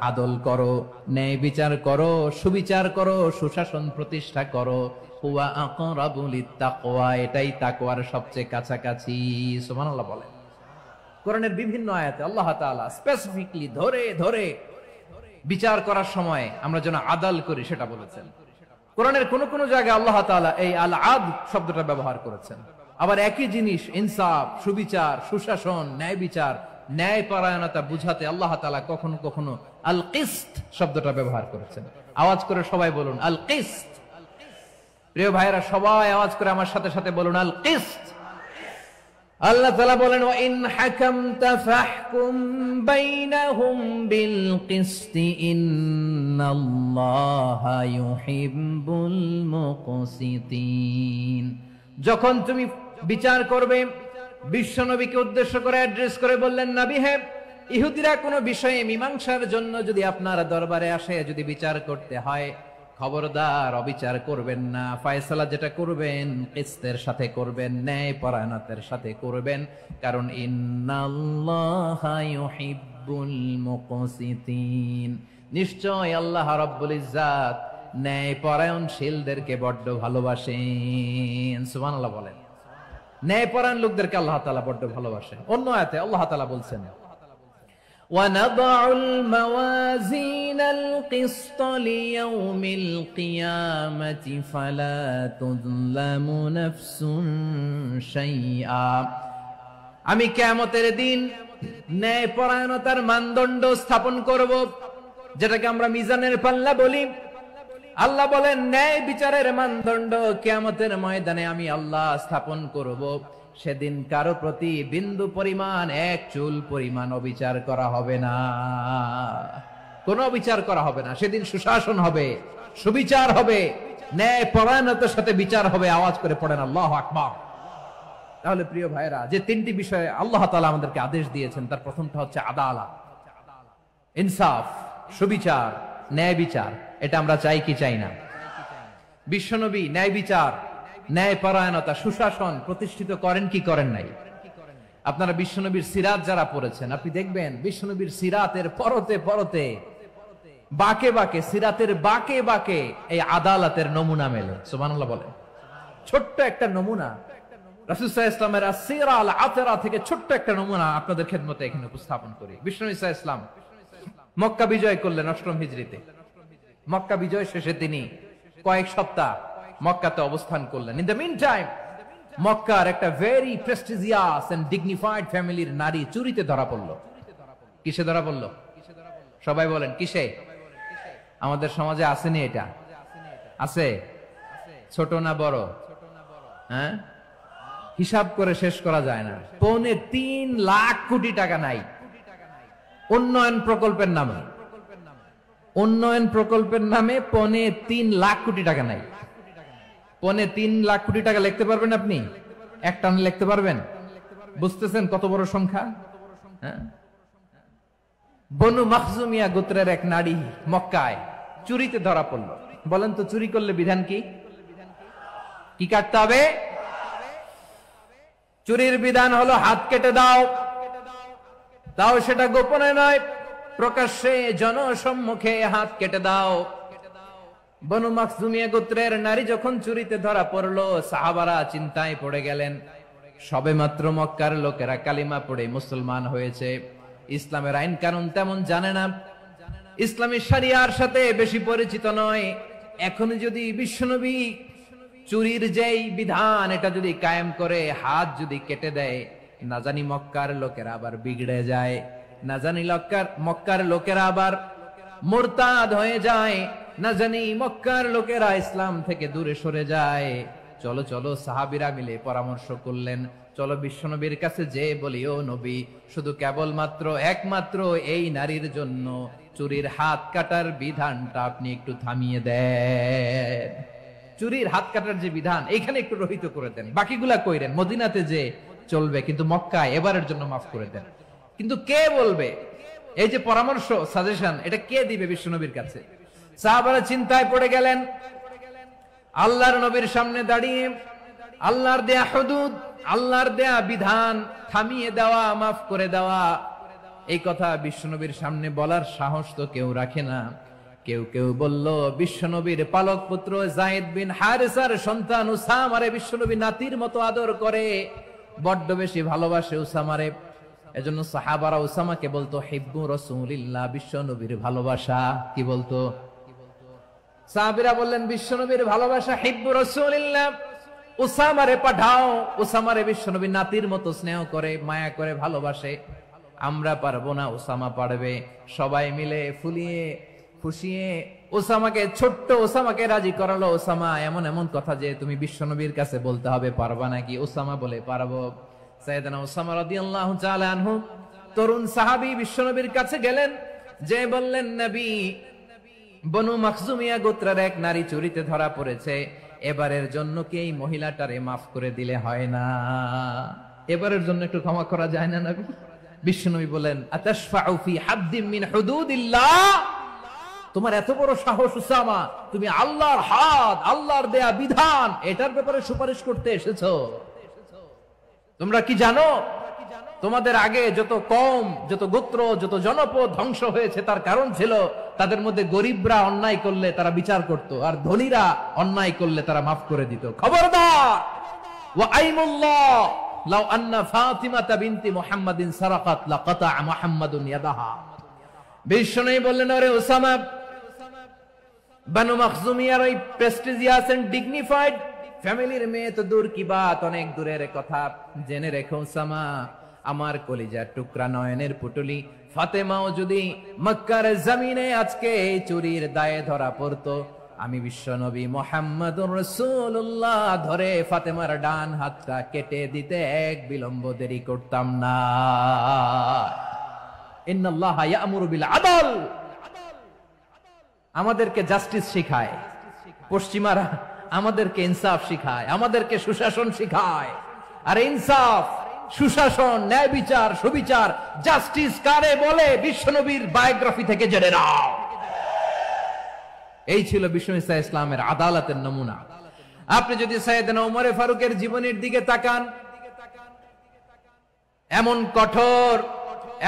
আদল করো, ন্যায় বিচার করো, সুবিচার করো, সুশাসন প্রতিষ্ঠা করো। হুয়া আকরাবু লিত্তাকওয়া, এটাই তাকওয়ার সবচেয়ে কাছাকাছি। সুবহানাল্লাহ বলেন। কোরআনের বিভিন্ন আয়াতে আল্লাহ তাআলা স্পেসিফিকলি ধরে ধরে বিচার করার সময় আমরা যেন আদাল করি সেটা বলেছেন। কোরআনের কোন কোন জায়গায় আল্লাহ তাআলা এই আল আদ শব্দটা ব্যবহার করেছেন। আবার একই জিনিস ইনসাফ, সুবিচার, সুশাসন, ন্যায় বিচার, ন্যায় পরায়ণতা বুঝাতে আল্লাহ তাআলা কখনো কখনো আল কিসত শব্দটা ব্যবহার করেছেন। আওয়াজ করে সবাই বলুন আল কিসত। প্রিয় ভাইরা, সবাই আওয়াজ করে আমার সাথে সাথে বলুন আল কিসত। আল্লাহ তাআলা বলেন ওয়া ইন হাকামতা ফাহকুম বাইনাহুম বিল কিসতি ইন্নাল্লাহা ইউহিব্বুল মুকসিতিন। যখন তুমি বিচার করবে, বিশ্বনবীকে উদ্দেশ্য করে অ্যাড্রেস করে বললেন, নবী হে, ইহুদিরা কোনো বিষয়ে মীমাংসার জন্য যদি আপনার দরবারে আসে, যদি বিচার করতে হয়, খবরদার অবিচার করবেন না। ফয়সালা যেটা করবেন কিসতের সাথে করবেন, ন্যায় পরায়ণতার সাথে করবেন, কারণ ইন্নাল্লাহা ইউহিব্বুল মুকসিতিন, নিশ্চয় আল্লাহ রাব্বুল ইজ্জাত ন্যায় পরায়ণশীলদেরকে বড্ড ভালোবাসেন। সুবহানাল্লাহ বলেন। ন্যায় পরায়ণ লোকদেরকে আল্লাহ তাআলা বড্ড ভালোবাসেন। অন্য আয়াতে আল্লাহ তাআলা বলছেন وَنَضَعُ الْمَوَازِينَ الْقِسْطَ لِيَوْمِ الْقِيَامَةِ فَلَا تُظْلَمُ نَفْسٌ شَيْئًا। আমি কিয়ামতের দিন ন্যায় পরায়ণতার মানদণ্ড স্থাপন করব, যেটাকে আমরা মিজানের পাল্লা বলি। আল্লাহ বলেন ন্যায় বিচারের মানদণ্ড কিয়ামতের ময়দানে আমি আল্লাহ স্থাপন করব। সেদিন কারো প্রতি বিন্দু পরিমাণ, এক চুল পরিমাণ অবিচার করা হবে না, কোনো অবিচার করা হবে না। সেদিন সুশাসন হবে, সুবিচার হবে, ন্যায় পরায়ণতার সাথে বিচার হবে। আওয়াজ করে পড়েন আল্লাহু আকবার। তাহলে প্রিয় ভাইরা, যে তিনটি বিষয়ে আল্লাহ তাআলা আমাদেরকে আদেশ দিয়েছেন, তার প্রথমটা হচ্ছে আদালত, ইনসাফ, সুবিচার, ন্যায় বিচার। এটা আমরা চাই কি চাই না? বিশ্বনবী ন্যায় বিচার, ন্যায় পরায়ণতা, সুশাসন প্রতিষ্ঠিত করেন কি করেন নাই? আপনারা বিশ্বনবীর সিরাত যারা পড়েছেন, আপনি দেখবেন বিশ্বনবীর সিরাতের পরতে পরতে, বাকে বাকে, সিরাতের বাকে বাকে এই আদালতের নমুনা মেলে। সুবহানাল্লাহ বলেন। ছোট্ট একটা নমুনা রাসূল সাল্লাল্লাহু আলাইহি ওয়াসাল্লামের আসসিরা আল আতরা থেকে ছোট্ট একটা নমুনা আপনাদের খেদমতে এখানে উপস্থাপন করি। বিশ্বনবী সাল্লাল্লাহু আলাইহি ওয়াসাল্লাম মক্কা বিজয় করলেন ৮ম হিজরিতে। মক্কা বিজয় শেষে তিনি কয়েক সপ্তাহ মক্কাতে অবস্থান করলেন। ইন দ্য মিন টাইম মক্কার একটা ভেরি প্রেস্টিজিয়াস এন্ড ডিগনিফাইড ফ্যামিলির নারী চুরিতে ধরা পড়ল। কিসে ধরা পড়ল? সবাই বলেন কিসে? আমাদের সমাজে আসেনি এটা? আছে? ছোট না বড়? হ্যাঁ, হিসাব করে শেষ করা যায় না। ৩.৫ লাখ কোটি টাকা নাই উন্নয়ন প্রকল্পের নামে। উন্নয়ন প্রকল্পের নামে ৩.৫ লাখ কোটি টাকা নাই। ৩.৫ লাখ কোটি টাকা লিখতে পারবেন আপনি? এক টানে লিখতে পারবেন? বুঝতেছেন কত বড় সংখ্যা? হ্যাঁ, বনু মাখজুমিয়া গোত্রের এক নারী মক্কায় চুরিতে ধরা পড়ল। বলেন তো চুরি করলে বিধান কি? কি কাটতে হবে? চুরির বিধান হলো হাত কেটে দাও। তাও সেটা গোপনে নয়, প্রকাশ্যে জনসম্মুখে হাত কেটে দাও। বনু মাখজুমিয়া গোত্রের নারী যখন চুরিতে ধরা পড়লো, সাহাবারা চিন্তায় পড়ে গেলেন। সবেমাত্র মক্কার লোকেরা কালিমা পড়ে মুসলমান হয়েছে, ইসলামের আইন কানুন তেমন জানে না, ইসলামী শরিয়ার সাথে বেশি পরিচিত নয়। এখন যদি বিশ্বনবী চুরির যেই বিধান এটা যদি কায়েম করে হাত যদি কেটে দেয়, না জানি মক্কার লোকেরা আবার বিগড়ে যায়, না জানি মক্কার লোকেরা আবার মুরতাদ হয়ে যায়, না জানি মক্কার লোকেরা ইসলাম থেকে দূরে সরে যায়। চলো চলো, সাহাবীরা মিলে পরামর্শ করলেন, চলো বিশ্বনবীর কাছে যে বলি, ও নবী, শুধু কেবলমাত্র একমাত্র এই নারীর জন্য চুরির হাত কাটার বিধানটা আপনি একটু থামিয়ে দেন। চুরির হাত কাটার যে বিধান এইখানে একটু রহিত করে দেন, বাকিগুলা কইরেন মদিনাতে যে চলবে, কিন্তু মক্কায় এবারের জন্য মাফ করে দেন। কিন্তু কে বলবে? এই যে পরামর্শ, সাজেশন, এটা কে দিবে বিশ্বনবীর কাছে? সাহাবারা চিন্তায় পড়ে গেলেন। আল্লাহর নবীর সামনে দাঁড়িয়ে আল্লাহর দেয়া হুদুদ, আল্লাহর দেয়া বিধান থামিয়ে দেওয়া, মাফ করে দেওয়া, এই কথা বিশ্বনবীর সামনে বলার সাহস তো কেউ রাখে না। কেউ কেউ বলল, বিশ্বনবীর পালক পুত্র যায়েদ বিন হারেসার সন্তান উসামারে বিশ্বনবী নাতির মতো আদর করে, বড্ড বেশি ভালোবাসে উসামারে। এজন্য সাহাবারা উসামাকে বলতো হিব্বু রাসূলিল্লাহ, বিশ্বনবীর ভালোবাসা। কি বলতো? সাহাবীরা বললেন বিশ্বনবীর ভালোবাসা হিব্বু রাসূলিল্লাহ। উসামারে পাঠাও। উসামারে বিশ্বনবী নাতির মতো স্নেহ করে, মায়া করে, ভালোবাসে। আমরা পারবো না, উসামা পারবে। সবাই মিলে ফুলিয়ে ফুসিয়ে ওসামাকে, ছোট্ট ওসামাকে রাজি করালো। ওসামা, এমন এমন কথা যে তুমি বিশ্বনবীর কাছে বলতে হবে, পারবা নাকি? ওসামা বলে, পারবো। সাইয়েদনা ওসামা রাদিয়াল্লাহু তাআলা আনহু তরুণ সাহাবী বিশ্বনবীর কাছে গেলেন, যে বললেন, নবী, বনু মাখজুমিয়া গোত্রের এক নারী চুরিতে ধরা পড়েছে, এবারের জন্য কি এই মহিলাটারে মাফ করে দিলে হয় না? এবারের জন্য একটু ক্ষমা করা যায় না নবী? বিশ্বনবী বলেন, আতাশফাউ ফি হাদ্দিম মিন হুদুদিল্লাহ, তোমার এত বড় সাহস উসামা, তুমি আল্লাহর হাদ, আল্লাহর দেয়া বিধান, এটার ব্যাপারে সুপারিশ করতে এসেছো? তোমরা কি জানো তোমাদের আগে যত কওম, যত গোত্র, যত জনপদ ধ্বংস হয়েছে তার কারণ ছিল তাদের মধ্যে গরিবরা অন্যায় করলে তারা বিচার করত, আর ধনীরা অন্যায় করলে তারা মাফ করে দিত। খবরদার! ওয়া আইমুল্লাহ লাউ আন্না ফাতিমাতা বিনতি মুহাম্মাদিন সারাকাত লাকাতা মুহাম্মাদুন ইয়াদাহা। বিশ্বনবী বললেন, আরে ওসামা, বানু মাখজুমিয়ার ওই প্রেস্টিজিয়াস এন্ড ডিগনিফাইড ফ্যামিলির মেয়ে তো দূর কি বাত, অনেক দূরের কথা। জেনে রেখো ওসামা, আমার কলিজার টুকরা, নয়নের পুটুলি ফাতেমাও যদি মক্কার জমিনে আজকে চুরির দায়ে ধরা পড়তো, আমি বিশ্বনবী মুহাম্মদুর রাসূলুল্লাহ ধরে ফাতেমার ডান হাতটা কেটে দিতে এক বিলম্ব দেরি করতাম না। ইন্নাল্লাহা ইয়া'মুরু বিল আদল, আমাদেরকে জাস্টিস শিখায়। পশ্চিমারা আমাদেরকে ইনসাফ শিখায়, আমাদেরকে সুশাসন শিখায়। আর ইনসাফ, সুশাসন, ন্যায় বিচার, সুবিচার, জাস্টিস কারে বলে বিশ্বনবীর বায়োগ্রাফি থেকে জেনে নাও। এই ছিল বিশ্বনবী সাল্লাল্লাহু আলাইহি ওয়াসাল্লামের আদালতের নমুনা। আপনি যদি সাইয়েদনা ওমর ফারুকের জীবনের দিকে তাকান, এমন কঠোর,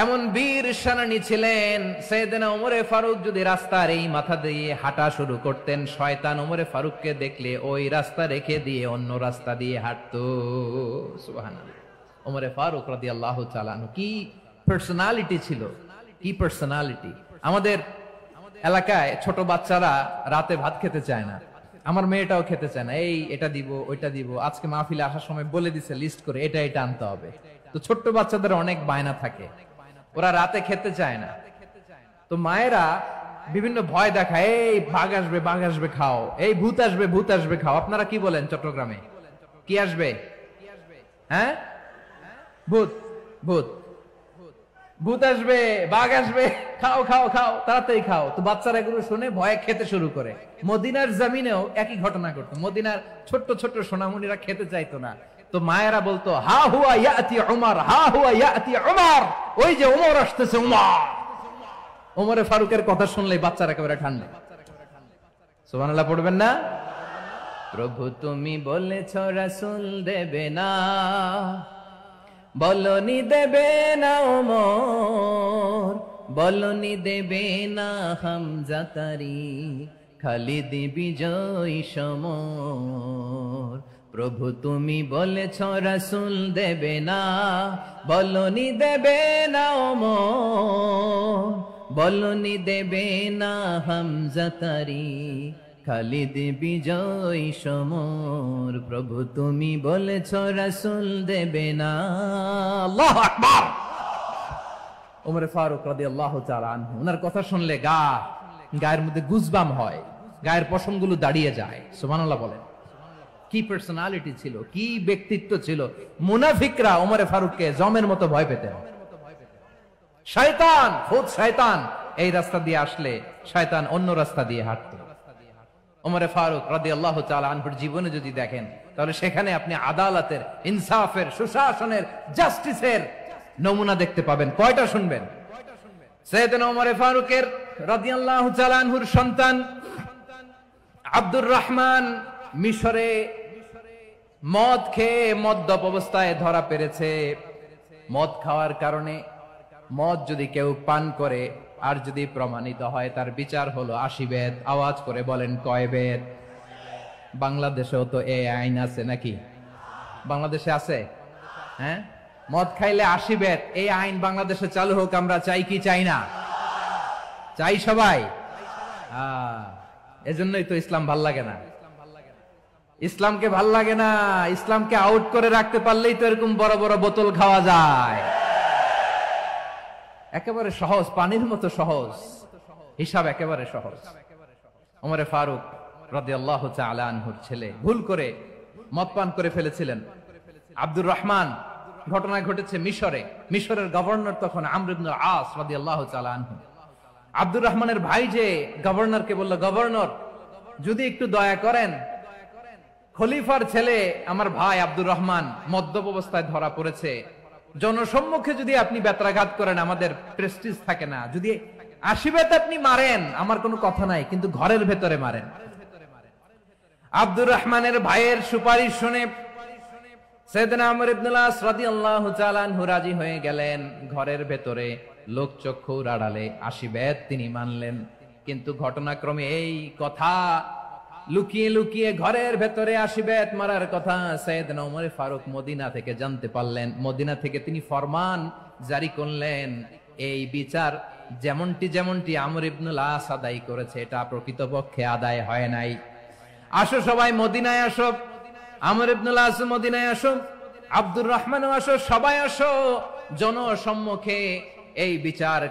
এমন বীর সেনানী ছিলেন। সাইয়েদনা ওমর ফারুক যদি রাস্তার এই মাথা দিয়ে হাঁটা শুরু করতেন, শয়তান ওমর ফারুককে দেখলে ওই রাস্তা রেখে দিয়ে অন্য রাস্তা দিয়ে হাঁটতো। সুবহানাল্লাহ। ওমর ফারুক রাদিয়াল্লাহু তাআলা আনহু কি পার্সোনালিটি ছিল, কি পার্সোনালিটি! আমাদের এলাকায় ছোট বাচ্চারা রাতে ভাত খেতে চায় না, আমার মেয়েটাও খেতে চায় না। এই এটা দিব, ওইটা দিব, আজকে মাহফিলে আসার সময় বলে দিছে লিস্ট করে এটা এটা আনতে হবে। তো ছোট্ট বাচ্চাদের অনেক বায়না থাকে, ওরা রাতে খেতে চায় না। তো মায়েরা বিভিন্ন ভয় দেখায়, এই বাঘ আসবে, বাঘ আসবে খাও, এই ভূত আসবে, ভূত আসবে খাও। আপনারা কি বলেন চট্টগ্রামে? কি আসবে? হ্যাঁ, ভূত, ভূত, ভূত আসবে, বাঘ আসবে, খাও খাও খাও, তাড়াতাড়ি খাও। তো বাচ্চারা এগুলো শুনে ভয়ে খেতে শুরু করে। মদিনার জমিনেও একই ঘটনা ঘটতো। মদিনার ছোট্ট ছোট্ট সোনামণিরা খেতে চাইতো না। তো মায়েরা বলতো, হা হুয়া ইয়াতি উমর, হা হুয়া ইয়াতি উমর, ওই যে ওমর আসতেছে, উমর। ওমরে ফারুকের কথা শুনলে বাচ্চারা একেবারে ঠান্ডা। সুবহানাল্লাহ পড়বেন না? প্রভু তুমি বলেছ রাসূল দেবে না, বলনি দেবে না ওমর, বলনি দেবে না হামজা তারি, খালিদ বিজয় সমর। প্রভু তুমি বলেছ রাসূল দেবে না, বলনি দেবে না ওমর, বলনি দেবে না হামজা তারি, খালিদ বিজয় সমর। প্রভু তুমি বলেছ রাসূল দেবে না। আল্লাহু আকবার। ওমর ফারুক রাদিয়াল্লাহু তাআলা আনহু, ওনার কথা শুনলে গায়ের মধ্যে গুজবাম হয়, গায়ের পশমগুলো দাঁড়িয়ে যায়। সুবহানাল্লাহ বলেন। কি পার্সোনালিটি ছিল, কি ব্যক্তিত্ব ছিল! মুনাফিকরা ওমর ফারুককে জমের মতো ভয় পেতেন। শয়তান, খুদ শয়তান এই রাস্তা দিয়ে আসলে শয়তান অন্য রাস্তা দিয়ে হাঁটতো। ওমর ফারুক রাদিয়াল্লাহু তাআলা আনহুর জীবনে যদি দেখেন, তাহলে সেখানে আপনি আদালতের, ইনসাফের, সুশাসনের, জাস্টিসের নমুনা দেখতে পাবেন। কয়টা শুনবেন? সাইয়েদনা ওমর ফারুকের রাদিয়াল্লাহু তাআলা আনহুর সন্তান আব্দুর রহমান মিশরে মদ খেয়ে মদ্যপ অবস্থায় ধরা পড়েছে। মদ খাওয়ার কারণে, মদ যদি কেউ পান করে আর যদি প্রমাণিত হয়, তার বিচার হলো 80 বেত। আওয়াজ করে বলেন কয় বেত? বাংলাদেশেও তো এই আইন আছে নাকি? বাংলাদেশে আছে? হ্যাঁ, মদ খাইলে 80 বেত, এই আইন বাংলাদেশে চালু হোক। আমরা চাই কি চাই না? চাই সবাই। এজন্যই তো ইসলাম ভাল লাগে না। ইসলামকে ভাল লাগে না, ইসলামকে আউট করে রাখতে পারলেই তো এরকম বড় বড় বোতল খাওয়া যায়। একেবারে সহজ, পানির মতো সহজ হিসাব, একেবারে সহজ। ওমরে ফারুক রাদিয়াল্লাহু তাআলা আনহুর ছেলে ভুল করে মদ পান করে ফেলেছিলেন। আব্দুর রহমান, ঘটনা ঘটেছে মিশরে। মিশরের গভর্নর তখন আমর ইবনে আস রাদিয়াল্লাহু তাআলা আনহু। আব্দুর রহমানের ভাই যে গভর্নরকে বলল, গভর্নর যদি একটু দয়া করেন, খলিফার ছেলে আমার ভাই আব্দুর রহমান মদ্যপ অবস্থায় ধরা পড়েছে, জনসম্মুখে যদি আপনি বেত্রাঘাত করেন আমাদের প্রেস্টিজ থাকে না, যদি আশীর্বাদ আপনি মারেন আমার কোনো কথা নাই, কিন্তু ঘরের ভেতরে মারেন। আব্দুর রহমানের ভাইয়ের সুপারিশ শুনে সাইয়েদনা আমর ইবনে আস রাদিয়াল্লাহু তাআলা আনহু রাজি হয়ে গেলেন। ঘরের ভেতরে লোকচক্ষুর আড়ালে আশীর্বাদ তিনি মানলেন। কিন্তু ঘটনাক্রমে এই কথা লুকিয়ে লুকিয়ে ঘরের ভেতরে আশীর্বাদ মারার কথা সাইয়েদনা ওমর ফারুক মদিনা থেকে জানতে পারলেন। মদিনা থেকে তিনি ফরমান জারি করলেন, এই বিচার যেমনটি আমর ইবনে আস আদায় করেছে এটা প্রকৃতপক্ষে আদায় হয় নাই। আসো সবাই মদিনায় আসো, আমর ইবনে আস মদিনায় আসো, আব্দুর রহমানও আসো, সবাই আসো, জনসম্মুখে এই বিচার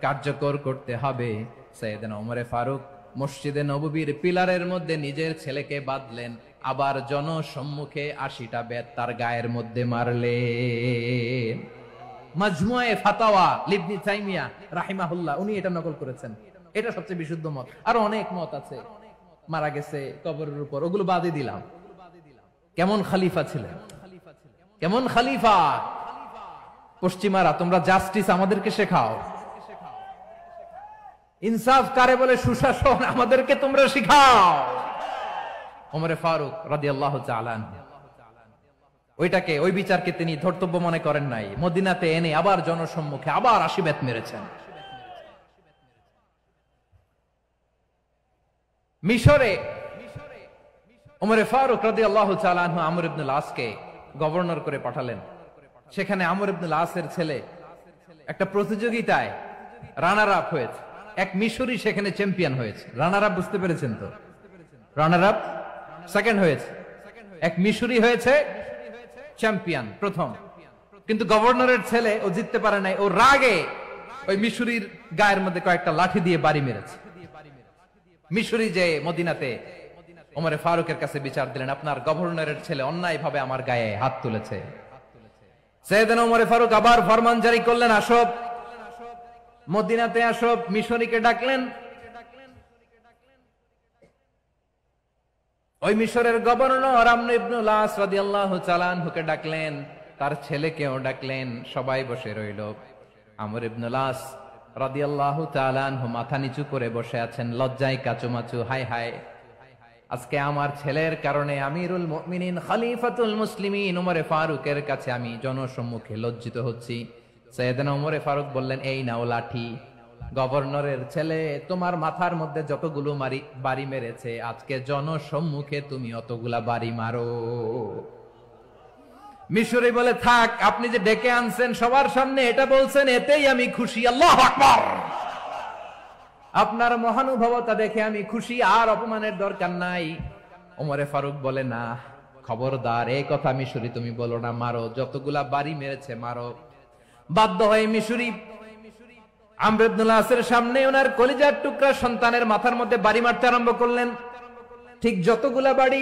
কার্যকর করতে হবে। সাইয়েদনা ওমর ফারুক মসজিদে নববীর পিলারের মধ্যে নিজের ছেলেকে বাঁধলেন, আবার জনসম্মুখে ৮০টা বেত তার গায়ের মধ্যে মারলেন। মাজমুয়ে ফাতাওয়া ইবনে তাইমিয়া রাহিমাহুল্লাহ উনি এটা নকল করেছেন। এটা সবচেয়ে বিশুদ্ধ মত, আরো অনেক মত আছে। মারা গেছে কবরের উপর, ওগুলো বাদে দিলাম। কেমন খলিফা ছিলেন, কেমন খলিফা! পশ্চিমারা তোমরা জাস্টিস আমাদেরকে শেখাও, ইনসাফ কারে বলে সুশাসন আমাদেরকে তোমরা শিখাও। ওমর ফারুক রাদিয়াল্লাহু তাআলা ওই বিচারকে তিনি ধর্তব্য মনে করেন নাই। মদিনাতে এনে আবার জনসম্মুখে আবার ৮০ বেত মেরেছেন। মিশরে ওমর ফারুক রাদিয়াল্লাহু তাআলা আনহু আমর ইবনে আসকে গভর্নর করে পাঠালেন। সেখানে আমর ইবনে আসের ছেলে একটা প্রতিযোগিতায় রানার আপ হয়েছে। এক মিশরি সেখানে চ্যাম্পিয়ন হয়েছে। রানার আপ বুঝতে পেরেছেন তো? রানার আপ সেকেন্ড হয়েছে, এক মিশরি হয়েছে চ্যাম্পিয়ন প্রথম। কিন্তু গভর্নরের ছেলে ও জিততে পারে নাই, ও রাগে ওই মিশরির গায়ের মধ্যে কয়েকটা লাঠি দিয়ে বাড়ি মেরেছে। মিশরি যে মদিনাতে ওমর ফারুকের কাছে বিচার দিলেন, আপনার গভর্নরের ছেলে অন্যায় ভাবে আমার গায়ে হাত তুলেছে। সাইয়েদনা ওমর ফারুক আবার ফরমান জারি করলেন, আসো মদিনাতে আসো। মিশরীকে ডাকলেন। ওই মিশরের গভর্নর আমর ইবনে আস রাদিয়াল্লাহু তাআলা আনহুকে ডাকলেন, তার ছেলেকেও ডাকলেন। সবাই বসে রইল। আমর ইবনে আস রাদিয়াল্লাহু তাআলা আনহু মাথা নিচু করে বসে আছেন, লজ্জায় কাচুমাচু। হায় হায়, আজকে আমার ছেলের কারণে আমিরুল মুমিনিন খলিফাতুল মুসলিমিন ওমর ফারুকের কাছে আমি জনসম্মুখে লজ্জিত হচ্ছি। সাইয়েদনা ওমর ফারুক বললেন, এই নাও লাঠি, গভর্নরের ছেলে তোমার মাথার মধ্যে যতগুলো বাড়ি মেরেছে আজকে জনসম্মুখে তুমি অতগুলা বাড়ি মারো। মিশরি বলে, থাক, আপনি যে ডেকে আনছেন সবার সামনে এটা বলছেন, এতেই আমি খুশি। আল্লাহু আকবার! আপনার মহানুভবতা দেখে আমি খুশি, আর অপমানের দরকার নাই। ওমর ফারুক বলে, না, খবরদার, এই কথা মিশরি তুমি বলো না, মারো, যতগুলা বাড়ি মেরেছে মারো। বাধ্য হয়ে মিশরি আমর ইবনে আসের সামনে ওনার কলিজার টুকরা সন্তানের মাথার মধ্যে বাড়ি মারতে আরম্ভ করলেন। ঠিক যতগুলা বাড়ি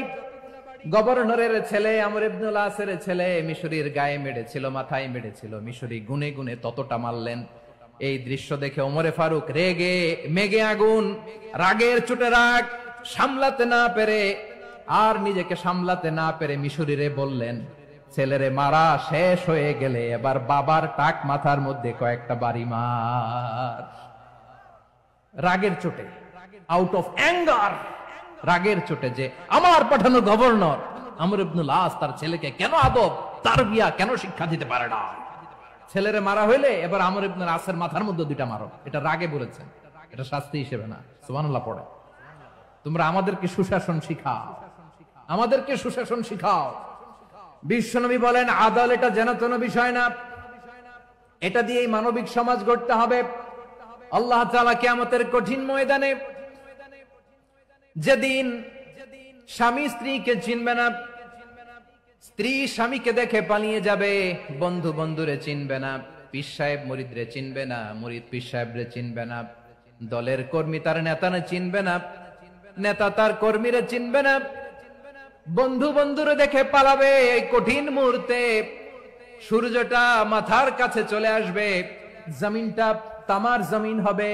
গভর্নরের ছেলে আমর ইবনে আসের ছেলে মিশরির গায়ে মেরেছিল, মাথায় মেরেছিল, মিশরি গুনে গুনে ততটা মারলেন। এই দৃশ্য দেখে ওমর ফারুক রেগে মেগে আগুন, রাগের চোটে রাগ সামলাতে না পেরে আর নিজেকে সামলাতে না পেরে মিশরিরে বললেন, ছেলেরে মারা শেষ হয়ে গেলে এবার বাবার টাক মাথার মধ্যে কয়েকটা বাড়ি মার। রাগের চোটে, আউট অফ অ্যাঙ্গার, রাগের চোটে, যে আমার পাঠানো গভর্নর আমর ইবনে আস তার ছেলেকে কেন আদব তারবিয়া কেন শিক্ষা দিতে পারে না। ছেলেরে মারা হইলে এবার আমর ইবনে আসের মাথার মধ্যে দুইটা মারো। এটা রাগে বলেছেন, এটা শাস্তি হিসেবে না। সুবহানাল্লাহ পড়ো। তোমরা আমাদেরকে সুশাসন শিখাও, আমাদেরকে সুশাসন শিখাও। বিশ্বনবী বলেন, আদালত এটা যেন তেন বিষয় না, এটা দিয়েই মানবিক সমাজ গড়তে হবে। আল্লাহ তাআলা কিয়ামতের কঠিন ময়দানে যেদিন স্বামী স্ত্রীকে চিনবে না, স্ত্রী স্বামীকে দেখে পালিয়ে যাবে, বন্ধু বন্ধুরে চিনবে না, পীর সাহেব মুরিদরে চিনবে না, মুরিদ পীর সাহেবরে চিনবে না, দলের কর্মী তার নেতারে চিনবে না, নেতা তার কর্মীরে চিনবে না, বন্ধু বন্ধুরে দেখে পালাবে। এই কঠিন মুহূর্তে সূর্যটা মাথার কাছে চলে আসবে, জমিনটা তামার জমিন হবে।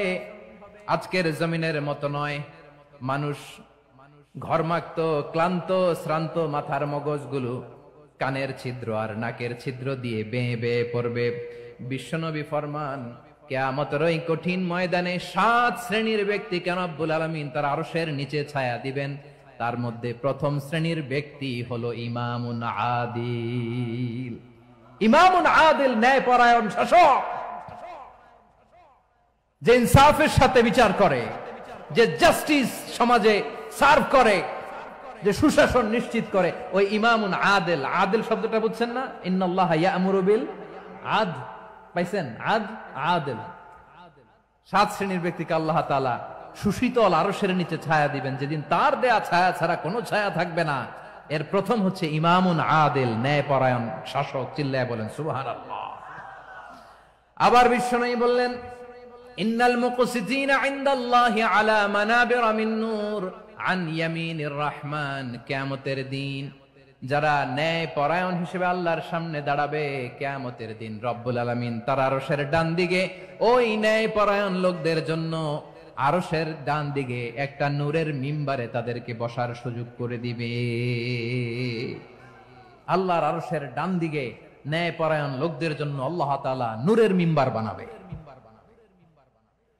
আজকের জমিনের মতো নয়, মানুষ ঘর্মাক্ত, ক্লান্ত, শ্রান্ত মাথার মগজগুলো কানের ছিদ্র আর নাকের ছিদ্র দিয়ে বেয়ে বেয়ে পড়বে। বিশ্বনবী ফরমান, কিয়ামতের ওই কঠিন ময়দানে 7 শ্রেণীর ব্যক্তিকে রব্বুল আলামিন তার আরশের নিচে ছায়া দিবেন। তার মধ্যে প্রথম শ্রেণীর ব্যক্তি হলো ইমামুন আদিল। ইমামুন আদিল, ন্যায়পরায়ণ শাসক, যে ইনসাফের সাথে বিচার করে, যে জাস্টিস সমাজে সার্ভ করে, যে সুশাসন নিশ্চিত করে, ওই ইমামুন আদিল। আদিল শব্দটা বুঝছেন না? ইন্নাল্লাহা ইয়া'মুরু বিল আদল, পাইছেন? আদিল। 7 শ্রেণীর ব্যক্তিকে আল্লাহ তাআলা সুশীতল আরশের নিচে ছায়া দিবেন, যেদিন তার দেয়া ছায়া ছাড়া কোনো ছায়া থাকবে না। এর প্রথম হচ্ছে ইমামুন আদিল, ন্যায়পরায়ণ শাসক। চিল্লায় বলেন সুবহানাল্লাহ। আবার বিশ্বনবী বললেন, ইন্নাল মুকসিতিনা ইনদাল্লাহি আলা মানাবির মিন নূর আন ইয়ামিনির রহমান। কিয়ামতের দিন যারা ন্যায়পরায়ণ হিসেবে আল্লাহর সামনে দাঁড়াবে, কিয়ামতের দিন রব্বুল আলামিন তার আরশের ডান দিকে ওই ন্যায়পরায়ণ লোকদের জন্য আরশের ডান দিকে একটা নূরের মিম্বারে তাদেরকে বসার সুযোগ করে দিবে। আল্লাহর আরশের ডান দিকে ন্যায়পরায়ণ লোকদের জন্য আল্লাহ তাআলা নূরের মিম্বার বানাবে।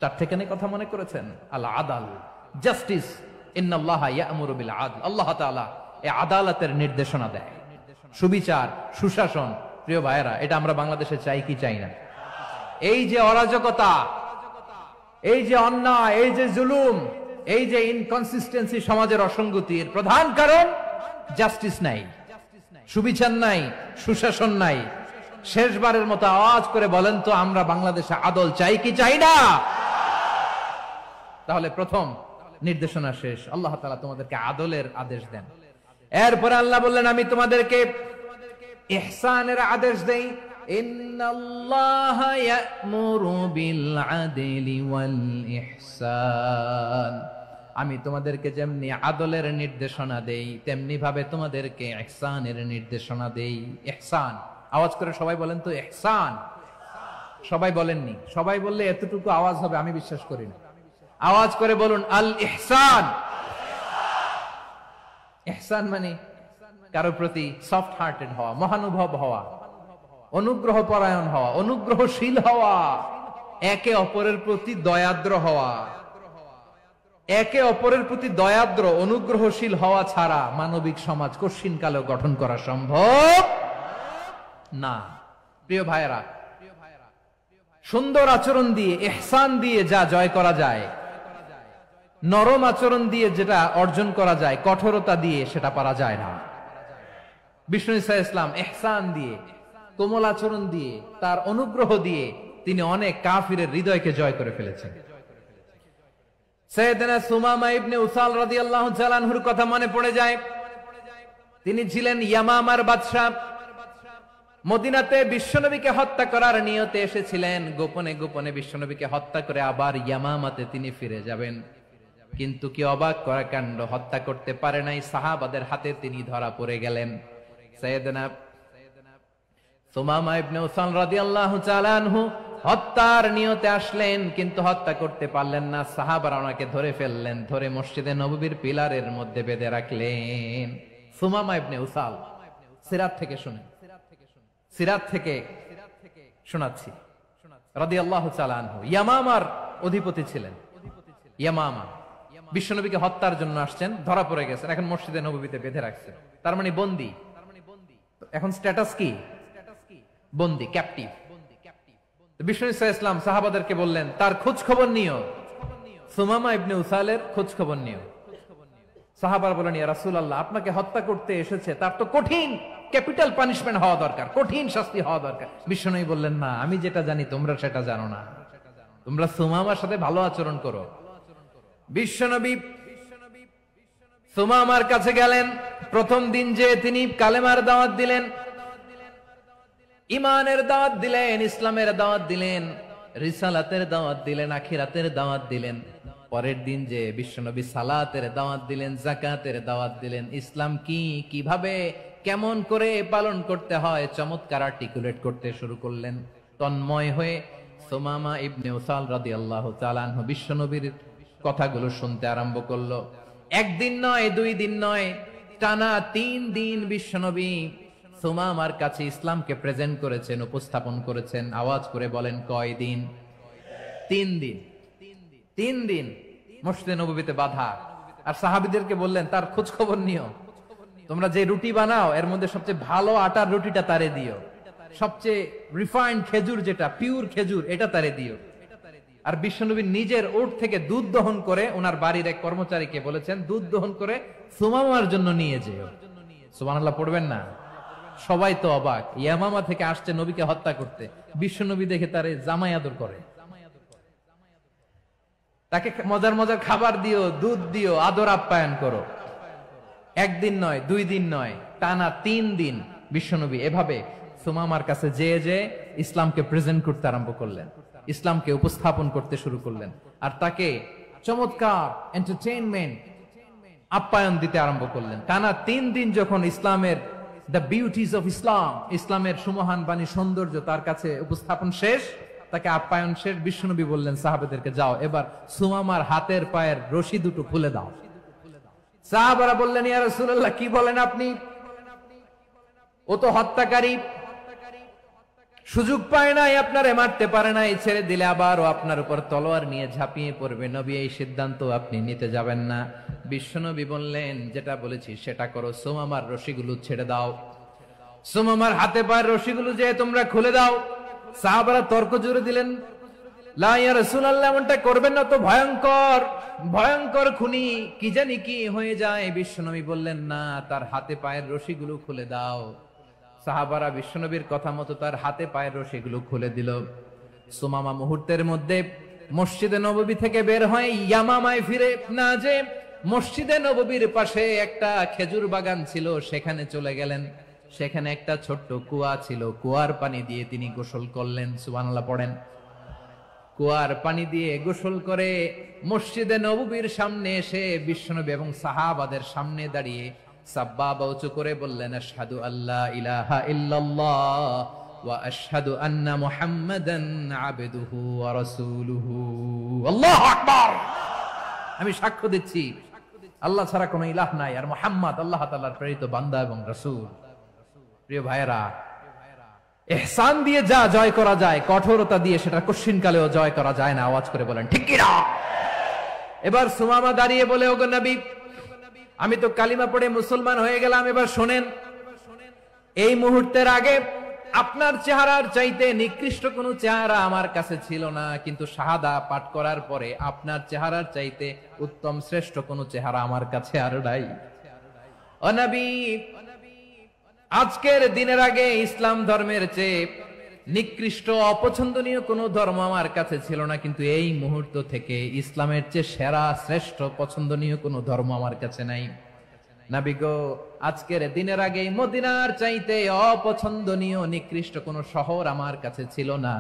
4 ঠিকানে কথা মনে করেছেন? আল আদাল, জাস্টিস। ইন্নাল্লাহা ইয়া'মুরু বিল আদল। আল্লাহ তাআলা এই আদালতের নির্দেশনা দেয়, সুবিচার, সুশাসন। প্রিয় ভাইয়েরা, এটা আমরা বাংলাদেশে চাই কি চাই না? এই যে অরাজকতা, এই যে অন্যায়, এই যে জুলুম, এই যে ইনকনসিস্টেন্সি সমাজের অসঙ্গতির প্রধান কারণ জাস্টিস নাই, সুবিচার নাই, সুশাসন নাই। শেষবারের মতো আওয়াজ করে বলেন তো, আমরা বাংলাদেশে আদল চাই কি চাই না? তাহলে প্রথম নির্দেশনা শেষ, আল্লাহ তাআলা তোমাদেরকে আদলের আদেশ দেন। এরপরে আল্লাহ বললেন, আমি তোমাদেরকে ইহসানের আদেশ দেই। ইন্নাল্লাহা ইয়া'মুরু বিল আদলি ওয়াল ইহসান। আমি তোমাদেরকে যেমনি আদলের নির্দেশনা দেই, তেমনি ভাবে তোমাদেরকে ইহসানের নির্দেশনা দেই। ইহসান, আওয়াজ করে সবাই বলেন তো ইহসান। সবাই বলেননি, সবাই বললে এতটুকু আওয়াজ হবে আমি বিশ্বাস করি না। আওয়াজ করে বলুন আল ইহসান। ইহসান মানে কারো প্রতি সফট হার্টেড হওয়া, মহানুভব হওয়া, অনুগ্রহ পরায়ণ হওয়া, অনুগ্রহশীল হওয়া, একে অপরের প্রতি দয়াদ্র হওয়া। একে অপরের প্রতি দয়াদ্র, অনুগ্রহশীল হওয়া ছাড়া মানবিক সমাজ কঠিন কালেও গঠন করা সম্ভব না। প্রিয় ভাইয়েরা, সুন্দর আচরণ দিয়ে, ইহসান দিয়ে যা জয় করা যায়, নরম আচরণ দিয়ে যেটা অর্জন করা যায়, কঠোরতা দিয়ে সেটা পারা যায় না। বিষ্ণু ঈসা ইসলাম ইহসান দিয়ে, কোমল আচরণ দিয়ে, তার অনুগ্রহ দিয়ে তিনি অনেক কাফিরের হৃদয়কে জয় করে ফেলেছেন। সাইয়েদনা সুমামা ইবনে উসাল রাদিয়াল্লাহু তাআলা আনহুর কথা মনে পড়ে যায়। তিনি ছিলেন ইয়ামামার বাদশা। মদিনাতে বিশ্বনবীকে হত্যা করার নিয়তে এসেছিলেন। গোপনে গোপনে বিশ্বনবীকে হত্যা করে আবার ইয়ামামাতে তিনি ফিরে যাবেন। কিন্তু কি অবাক করা কাণ্ড, হত্যা করতে পারে নাই, সাহাবাদের হাতে তিনি ধরা পড়ে গেলেন। সাইয়েদনা সুমামা ইবনে উসাল রাদিয়াল্লাহু তাআলা আনহু হত্যার নিয়তে আসলেন, কিন্তু হত্যা করতে পারলেন না। সাহাবারা ওনাকে ধরে ফেললেন, ধরে মসজিদে নববীর পিলারের মধ্যে বেঁধে রাখলেন। সুমামা ইবনে উসাল, সিরাত থেকে শুনেন, সিরাত থেকে শোনাচ্ছি। রাদিয়াল্লাহু তাআলা আনহু ইয়ামামার অধিপতি ছিলেন। ইয়ামামা বিশ্বনবীকে হত্যার জন্য আসছেন, ধরা পড়ে গেছেন, এখন মসজিদে নববীতে বেঁধে রাখছেন। তার মানে বন্দী। এখন স্ট্যাটাস কি? বন্দী, ক্যাপটিভ। বিষ্ণু ঈসা ইসলাম সাহাবাদেরকে বললেন, তার খোঁজ খবর নিও, সুমামা ইবনে উসালের খোঁজ খবর নিও। সাহাবারা বলেন, ইয়া রাসূলুল্লাহ, আপনাকে হত্যা করতে এসেছে, তার তো কঠিন ক্যাপিটাল পানিশমেন্ট হওয়া দরকার, কঠিন শাস্তি হওয়া দরকার। বিশ্বনবী বললেন, না, আমি যেটা জানি তোমরা সেটা জানো না, তোমরা সুমামার সাথে ভালো আচরণ করো। বিশ্বনবী সুমামার কাছে গেলেন। প্রথম দিন যে তিনি কালেমার দাওয়াত দিলেন, ইমানের দাওয়াত দিলেন, ইসলামের দাওয়াত দিলেন, রিসালাতের দাওয়াত দিলেন, আখিরাতের দাওয়াত দিলেন। পরের দিন যে বিশ্বনবী সালাতের দাওয়াত দিলেন, যাকাতের দাওয়াত দিলেন, ইসলাম কি, কিভাবে, কেমন করে পালন করতে হয় চমৎকার আর্টিকুলেট করতে শুরু করলেন। তন্ময় হয়ে সুমামা ইবনে উসাল রাদিয়াল্লাহু তাআলা আনহু বিশ্বনবীর কথাগুলো শুনতে আরম্ভ করলো। একদিন নয়, 2 দিন নয়, টানা 3 দিন বিশ্বনবী সুমামার কাছে ইসলামকে প্রেজেন্ট করেছেন, উপস্থাপন করেছেন। আওয়াজ করে বলেন, কয় দিন? 3 দিন। 3 দিন মসজিদে নববীতে বাধা। আর সাহাবীদেরকে বললেন, তার খোঁজ খবর নিও, তোমরা যে রুটি বানাও এর মধ্যে সবচেয়ে ভালো আটার রুটিটা তারে দিও, সবচেয়ে রিফাইন্ড খেজুর, যেটা পিওর খেজুর, এটা তারে দিও। আর বিশ্বনবী নিজের ওট থেকে দুধ দহন করে ওনার বাড়ির এক কর্মচারীকে বলেছেন, দুধ দহন করে সুমামার জন্য নিয়ে যেও। সুবহানাল্লাহ পড়বেন না? সবাই তো অবাক, ইয়ামামা থেকে আসছে নবীকে হত্যা করতে, বিশ্বনবী দেখে তারে জামাই আদর করে, তাকে মজার মজার খাবার দিও, দুধ দিও, আদর আপ্যায়ন করো। একদিন নয়, 2 দিন নয়, টানা 3 দিন বিশ্বনবী এভাবে সুমামার কাছে যে ইসলামকে প্রেজেন্ট করতে আরম্ভ করলেন, ইসলামকে উপস্থাপন করতে শুরু করলেন। আর তাকে চমৎকার এন্টারটেইনমেন্ট, আপ্যায়ন দিতে আরম্ভ করলেন। টানা 3 দিন যখন ইসলামের দ্য বিউটিজ অফ ইসলাম, ইসলামের সুমহান বাণী, সৌন্দর্য তার কাছে উপস্থাপন শেষ, তাকে আপ্যায়ন শেষ, বিশ্বনবী বললেন সাহাবাদেরকে, যাও এবার সুমামার হাতের পায়ের রশি দুটো খুলে দাও। সাহাবারা বললেন, ইয়া রাসূলুল্লাহ, কি বলেন আপনি? ও তো হত্যাকারী, সুযোগ পায় নাই, আপনারে মারতে পারে নাই, ছেড়ে দিলে আবার ও আপনার উপর তলোয়ার নিয়ে ঝাঁপিয়ে পড়বে। নবী, এই সিদ্ধান্ত আপনি নিতে যাবেন না। বিশ্বনবী বললেন, যেটা বলেছি সেটা করো, সুমামার রশিগুলো ছেড়ে দাও, সুমামার হাতে পায়ের রশিগুলো যে তোমরা খুলে দাও। সাহাবারা তর্ক জুড়ে দিলেন, লা ইয়া রাসূলুল্লাহ, এমনটা করবেন না, তো ভয়ঙ্কর, ভয়ঙ্কর খুনি, কি জানি কি হয়ে যায়। বিশ্বনবী বললেন, না, তার হাতে পায়ের রশিগুলো খুলে দাও। সাহাবারা বিশ্বনবীর কথা মতো তার হাতে পায়ের রশিগুলো খুলে দিল। সুমামা মুহূর্তের মধ্যে মসজিদে নববী থেকে বের হয়, ইয়ামামায় ফিরে না যে মসজিদে নববীর পাশে একটা খেজুর বাগান ছিল, সেখানে চলে গেলেন। সেখানে একটা ছোট্ট কুয়া ছিল, কুয়ার পানি দিয়ে তিনি গোসল করলেন। সুবহানাল্লাহ পড়েন। কুয়ার পানি দিয়ে গোসল করে মসজিদে নববীর সামনে এসে বিশ্বনবী এবং সাহাবাদের সামনে দাঁড়িয়ে সাব্বাবা উঁচু করে বললেন, আশহাদু আল্লা ইলাহা ইল্লাল্লাহ ওয়া আশহাদু আন্না মুহাম্মাদান আবদুহু ওয়া রাসূলুহু। আল্লাহু আকবার। আমি সাক্ষ্য দিচ্ছি আল্লাহ ছাড়া কোনো ইলাহ নাই, আর মুহাম্মদ আল্লাহ তাআলার প্রেরিত বান্দা এবং রাসূল। প্রিয় ভাইরা, ইহসান দিয়ে যা জয় করা যায়, কঠোরতা দিয়ে সেটা কঠিনকালেও জয় করা যায় না। আওয়াজ করে বলেন, ঠিক কি না? এবার সুমামা দাঁড়িয়ে বলে, ওগো নবী, আমি তো কালিমা পড়ে মুসলমান হয়ে গেলাম, এবার শোনেন, এই মুহূর্তের আগে আপনার চেহারার চাইতে নিকৃষ্ট কোনো চেহারা আমার কাছে ছিল না, কিন্তু শাহাদা পাঠ করার পরে আপনার চেহারার চাইতে উত্তম শ্রেষ্ঠ কোনো চেহারা আমার কাছে আর নাই। ও নবী, আজকের দিনের আগে ইসলাম ধর্মের চেয়ে নিকৃষ্ট অপছন্দনীয় কোনো ধর্ম আমার কাছে ছিল না, কিন্তু এই মুহূর্ত থেকে ইসলামের চেয়ে সেরা শ্রেষ্ঠ পছন্দনীয় কোনো ধর্ম আমার কাছে নাই। নবী গো, আজকের দিনের আগে মদিনার চাইতে অপছন্দনীয় নিকৃষ্ট কোনো শহর আমার কাছে ছিল না,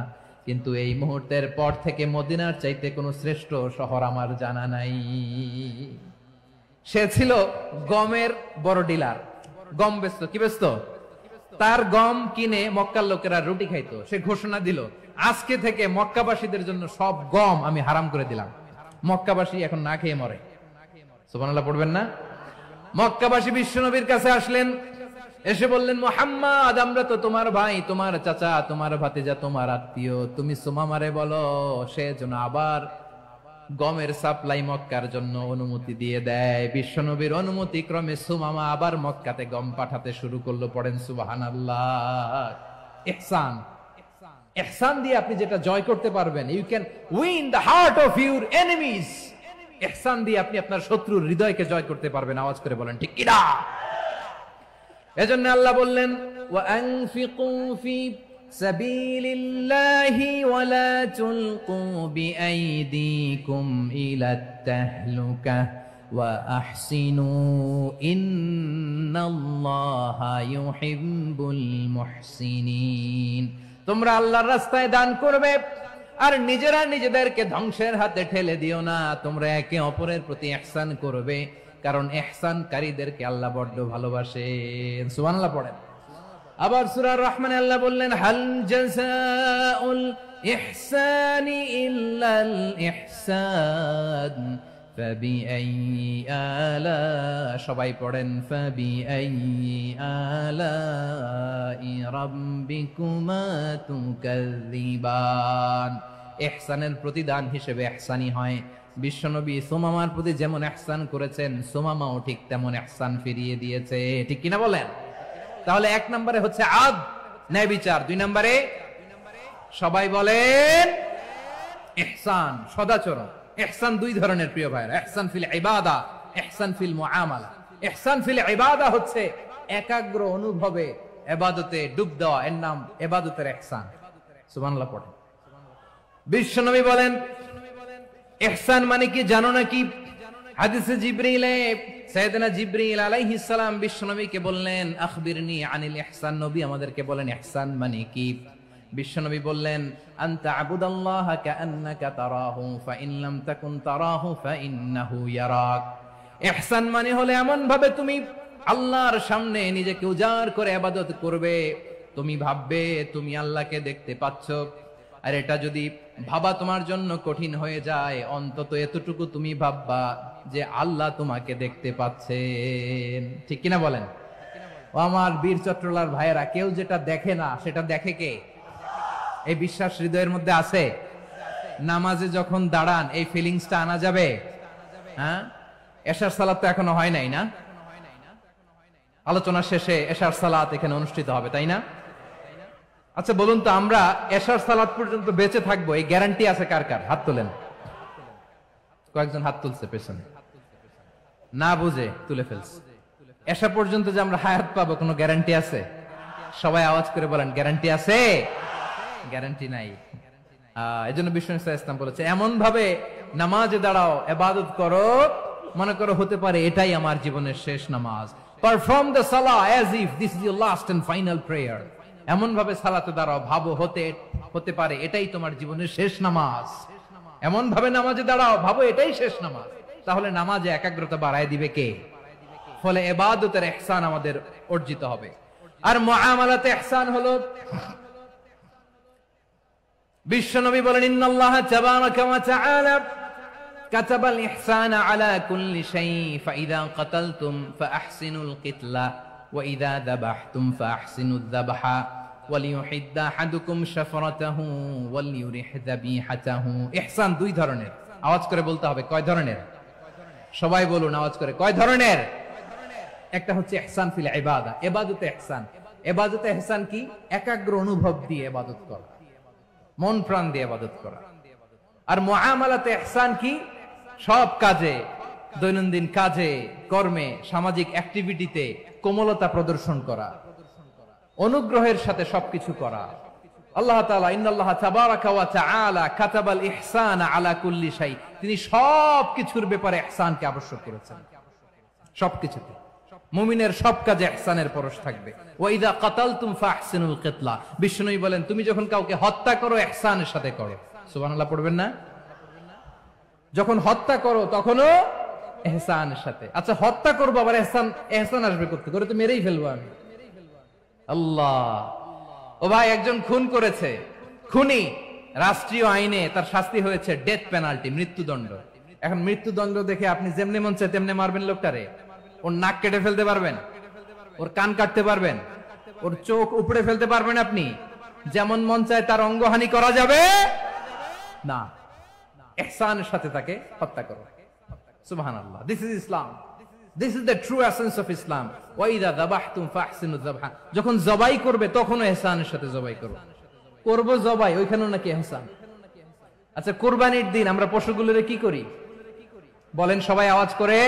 কিন্তু এই মুহূর্তের পর থেকে মদিনার চাইতে কোনো শ্রেষ্ঠ শহর আমার জানা নাই। সে ছিল গমের বড় ডিলার, গম বেচতো। কি বেচতো? তার গম কিনে মক্কার লোকেরা রুটি খাইতো। সে ঘোষণা দিল, আজকে থেকে মক্কাবাসীদের জন্য সব গম আমি হারাম করে দিলাম, মক্কাবাসী এখন না খেয়ে মরে। সুবহানাল্লাহ পড়বেন না? মক্কাবাসী বিশ্বনবীর কাছে আসলেন, এসে বললেন, মুহাম্মদ, আমরা তো তোমার ভাই, তোমার চাচা, তোমার ভাতিজা, তোমার আত্মীয়, তুমি সুমামারে বলো সে যেন আবার গমের সাপ্লাই মক্কার জন্য অনুমতি দিয়ে দেয়। বিশ্বনবীর অনুমতি ক্রমে সুমামা আবার মক্কাতে গম পাঠাতে শুরু করলো। পড়েন সুবহানাল্লাহ। ইহসান, ইহসান দিয়ে আপনি যেটা জয় করতে পারবেন, you can win the heart of your enemies. ইহসান দিয়ে আপনি আপনার শত্রুর হৃদয়কে জয় করতে পারবেন। আওয়াজ করে বলেন, ঠিক কি না? এজন্য আল্লাহ বললেন, ওয়া আনফিকু ফি সাবিলিল্লাহি ওয়া লা তুলকু বিআইদিকুম ইলাত তাহলুকা ওয়া আহসিনু ইন্নাল্লাহা ইউহিব্বুল মুহসিনিন। তোমরা আল্লাহর রাস্তায় দান করবে আর নিজেরা নিজেদেরকে ধ্বংসের হাতে ঠেলে দিও না। তোমরা একে অপরের প্রতি ইহসান করবে, কারণ ইহসানকারীদেরকে আল্লাহ বড্ড ভালোবাসেন। সুবহানাল্লাহ পড়েন। আবার সূরা রহমানে আল্লাহ বললেন, হাল জাযাউল ইহসানি ইল্লাল ইহসান ফাবিআইয়ি আলা, সবাই পড়েন, ফাবিআইয়ি আলাই রাব্বিকুমা তুকাযযিবান। ইহসানের প্রতিদান হিসেবে ইহসানি হয়। বিশ্বনবী সুমামার প্রতি যেমন ইহসান করেছেন, সুমামাও ঠিক তেমন ইহসান ফিরিয়ে দিয়েছে। ঠিক কিনা বলেন? তাহলে এক নম্বরে হচ্ছে আদ, ন্যায় বিচার। দুই নম্বরে সবাই বলেন ইহসান, সদাচরণ। ইহসান দুই ধরনের প্রিয় ভাইরা, ইহসান ফিল ইবাদা, ইহসান ফিল মুআমালা। ইহসান ফিল ইবাদা হচ্ছে একাগ্র অনুভবে ইবাদতে ডুব দেওয়া, এর নাম ইবাদতের ইহসান। সুবহানাল্লাহ পড়েন। বিশ্বনবী বলেন ইহসান মানে কি জানো নাকি? হাদিসে জিবরিলে সাইয়েদনা জিবরিল আলাইহিস সালাম বিশ্বনবীকে বললেন, আখবিরনি আনিল ইহসান। নবী আমাদেরকে বলেন ইহসান মানে কি? বিশ্বনবী বললেন, আনতা আবুদাল্লাহা কাআন্নাকা তারাহু ফাইন লাম তাকুন তারাহু ফাইন্নাহু ইয়ারাক। ইহসান মানে হলো এমন ভাবে তুমি আল্লাহর সামনে নিজেকে উজাড় করে ইবাদত করবে, তুমি ভাববে তুমি আল্লাহকে দেখতে পাচ্ছ। আর এটা যদি ভাবা তোমার জন্য কঠিন হয়ে যায়, অন্তত এতটুকু তুমি ভাববা যে আল্লাহ তোমাকে দেখতে পাচ্ছেন। ঠিক কিনা বলেন? ও আমার বীর চট্টলার ভাইয়েরা, কেউ যেটা দেখে না সেটা দেখে কে? এই বিশ্বাস হৃদয়ের মধ্যে আছে? নামাজে যখন দাঁড়ান এই ফিলিংসটা আনা যাবে? হ্যাঁ, এশার সালাত তো এখনো হয় নাই না? আলোচনা শেষে এশার সালাত এখানে অনুষ্ঠিত হবে, তাই না? আচ্ছা বলুন তো, আমরা এশার সালাত পর্যন্ত বেঁচে থাকবো এই গ্যারান্টি আছে কার কার? হাত তোলেন। কয়েকজন হাত তুলছে পেছনে, না বুঝে তুলে ফেলছে। এশা পর্যন্ত যে আমরা হায়াত পাবো কোনো গ্যারান্টি আছে? সবাই আওয়াজ করে বলেন, গ্যারান্টি আছে? গ্যারান্টি নাই। এজন্য বিষ্ণু ইসলাম বলেছে এমন ভাবে নামাজে দাঁড়াও, ইবাদত করো, মনে করো হতে পারে এটাই আমার জীবনের শেষ নামাজ। পারফর্ম দ্য সালাহ as if this is your last and final prayer. এমন ভাবে সালাতে দাঁড়াও, ভাবো হতে পারে এটাই তোমার জীবনের শেষ নামাজ। এমন ভাবে নামাজে দাঁড়াও, ভাবো এটাই শেষ নামাজ। তাহলে নামাজে একাগ্রতা বাড়ায় দিবে কে? ফলে ইবাদতের ইহসান আমাদের অর্জিত হবে। আর মুআমালাতে ইহসান হলো, বিশ্বনবী বলেন, ইন্নাল্লাহা তাবারাকা ওয়া তাআলা কাতাবাল ইহসানা আলা কুল্লি শাই ফাইযা কাতালতুম ফাআহসিনুল কিতলা ওয়া ইযা যাবাহতুম ফাআহসিনুয যাবহা ওয়ালিয়ুহিদ্দা আহাদুকুম শাফরাতাহু ওয়ালিয়ুরিহ যাবিহাতাহু। ইহসান দুই ধরনের। আওয়াজ করে বলতে হবে, কয় ধরনের? সবাই বলুন আওয়াজ করে, কয় ধরনের? একটা হচ্ছে ইহসান ফিল ইবাদা, ইবাদতে ইহসান। ইবাদতে ইহসান কি? একাগ্র অনুভব দিয়ে ইবাদত করা, মন প্রাণ দিয়ে ইবাদত করা। আর মুআমালাতে ইহসান কি? সব কাজে, দৈনন্দিন কাজে, কর্মে, সামাজিক অ্যাক্টিভিটিতে কোমলতা প্রদর্শন করা, অনুগ্রহের সাথে সবকিছু করা। আল্লাহ তাআলা ইন্নাল্লাহা তাবারাকা ওয়া তাআলা কাতাবাল ইহসানা আলা কুল্লি শাই, তিনি সবকিছুর ব্যাপারে ইহসানকে আবশ্যক করেছেন। সবকিছুতে মুমিনের সব কাজে ইহসানের পরশ থাকবে। ওয়া ইযা কাতালতুম ফাহসিনুল কিতলা, বিষ্ণুই বলেন তুমি যখন কাউকে হত্যা করো ইহসানের সাথে করো। সুবহানাল্লাহ পড়বেন না? যখন হত্যা করো তখনও ইহসানের সাথে। আচ্ছা হত্যা করবো আবার ইহসান আসবে করতে করে, তো মেরেই ফেলবো আমি। আল্লাহ, ও ভাই একজন খুন করেছে, খুনি, রাষ্ট্রীয় আইনে তার শাস্তি হয়েছে ডেথ পেনাল্টি, মৃত্যুদণ্ড। এখন মৃত্যুদণ্ড দেখে আপনি যেমনি মন চায় তেমনি মারবেন লোকটারে? ওর নাক কেটে ফেলতে পারবেন? ওর কান কাটতে পারবেন? ওর চোখ উপড়ে ফেলতে পারবেন আপনি? যেমন মন চায় তার অঙ্গহানি করা যাবে না। ইহসানের সাথে তাকে হত্যা করো। সুবহানাল্লাহ, this is Islam, this is the true essence of Islam. ওয়া ইযা যাবাহতুম ফাহসিনুয যাবহা, যখন জবাই করবে তখনও ইহসানের সাথে জবাই করো। করব জবাই, ওইখানেও নাকি ইহসান? আচ্ছা কুরবানির দিন আমরা পশুগুলোরে কি করি বলেন সবাই আওয়াজ করে?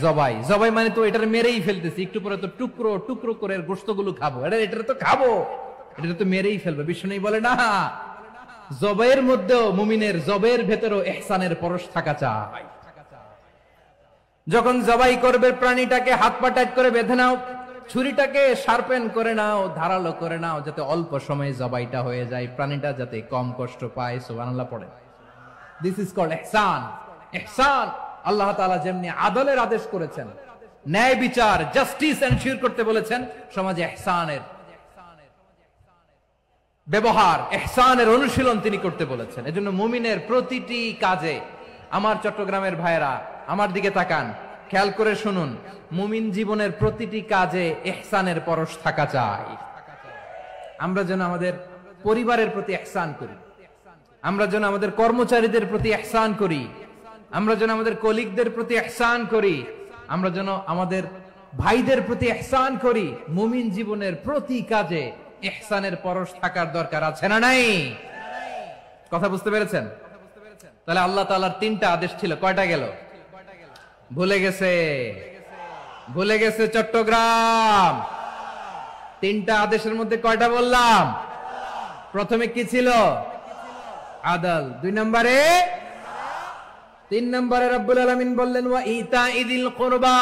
জবাই। জবাই মানে তো এটার মেরেই ফেলতেছি, একটু পরে তো টুকরো টুকরো করে গোশতগুলো খাবো, এটা তো খাবো, এটা তো মেরেই ফেলবে। বিষ্ণু বলে না, জবাইয়ের মধ্যেও মুমিনের জবের ভেতরেও ইহসানের পরশ থাকা চাই। যখন জবাই করবে প্রাণীটাকে হাত পা টাইট করে বেঁধে নাও, ছুরিটাকে শার্পেন করে নাও, ধারালো করে নাও, যাতে অল্প সময়ে জবাইটা হয়ে যায়, প্রাণীটা যাতে কম কষ্ট পায়। সুবহানাল্লাহ পড়ে। দিস ইজ কল্ড ইহসান। ইহসান আল্লাহ তাআলা যেমনি আদলের আদেশ করেছেন, ন্যায় বিচার, জাস্টিস এনশিওর করতে বলেছেন, সমাজে ইহসানের ব্যবহার, ইহসানের অনুশীলন তিনি করতে বলেছেন। এজন্য মুমিনের প্রতিটি কাজে, আমার চট্টগ্রামের ভাইয়েরা আমার দিকে তাকান, খেয়াল করে শুনুন, মুমিন জীবনের প্রতিটি কাজে ইহসানের পরশ থাকা চাই। আমরা যেন আমাদের পরিবারের প্রতি ইহসান করি, আমরা যেন আমাদের কর্মচারীদের প্রতি ইহসান করি, আমরা যেন আমাদের কলিগদের প্রতি ইহসান করি, আমরা যেন আমাদের ভাইদের প্রতি ইহসান করি। মুমিন জীবনের প্রতি কাজে ইহসানের পরশ থাকার দরকার আছে না নাই? কথা বুঝতে পেরেছেন? তাহলে আল্লাহ তাআলার তিনটা আদেশ ছিল, কয়টা গেল? ভুলে গেছে, ভুলে গেছে চট্টগ্রাম। তিনটা আদেশের মধ্যে কয়টা বললাম? প্রথমে কি ছিল? আদল। 2 নম্বরে, 3 নম্বরে রব্বুল আলামিন বললেন ওয়া ইতাইদিল কুরবা,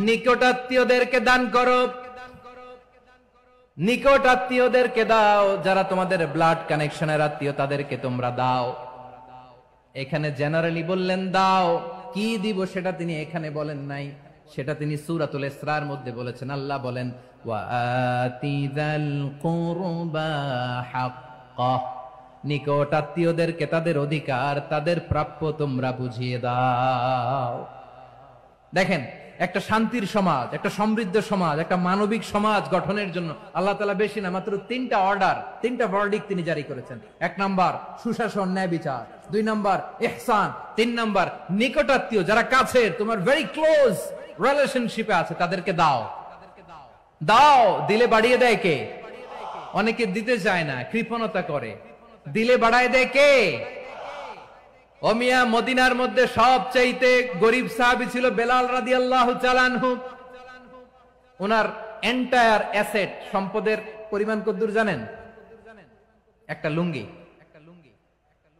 নিকটাত্মীয়দেরকে দান করো, নিকট আত্মীয়দেরকে দাও, যারা তোমাদের ব্লাড কানেকশনের আত্মীয় তাদেরকে তোমরা দাও। এখানে জেনারেলি বললেন দাও, কি দিব সেটা তিনি এখানে বলেন নাই, সেটা তিনি সূরাতুল ইসরার মধ্যে বলেছেন। আল্লাহ বলেন ওয়া আতিযাল কুরবা হাক্কা, নিকট আত্মীয়দেরকে তাদের অধিকার, তাদের প্রাপ্য তোমরা বুঝিয়ে দাও। দেখেন, একটা শান্তির সমাজ, একটা সমৃদ্ধ সমাজ, একটা মানবিক সমাজ গঠনের জন্য আল্লাহ তাআলা বেশি না, মাত্র 3টা অর্ডার, 3টা ভার্ডিক্ট তিনি জারি করেছেন। 1 নাম্বার সুশাসন, ন্যায় বিচার। 2 নাম্বার ইহসান। 3 নাম্বার নিকটাত্মীয়, যারা কাছের, তোমার ভেরি ক্লোজ রিলেশনশিপে আছে, তাদেরকে দাও। দাও, দিলে বাড়িয়ে দেয় কে? অনেকে দিতে চায় না, কৃপণতা করে। দিলে বাড়ায় দেয় কে? ও মিয়া, মদিনার মধ্যে সবচাইতে গরিব সাহাবী ছিল বেলাল রাদিয়াল্লাহু তাআলা আনহু। ওনার এন্টায়ার অ্যাসেট, সম্পদের পরিমাণ কতদূর জানেন? একটা লুঙ্গি।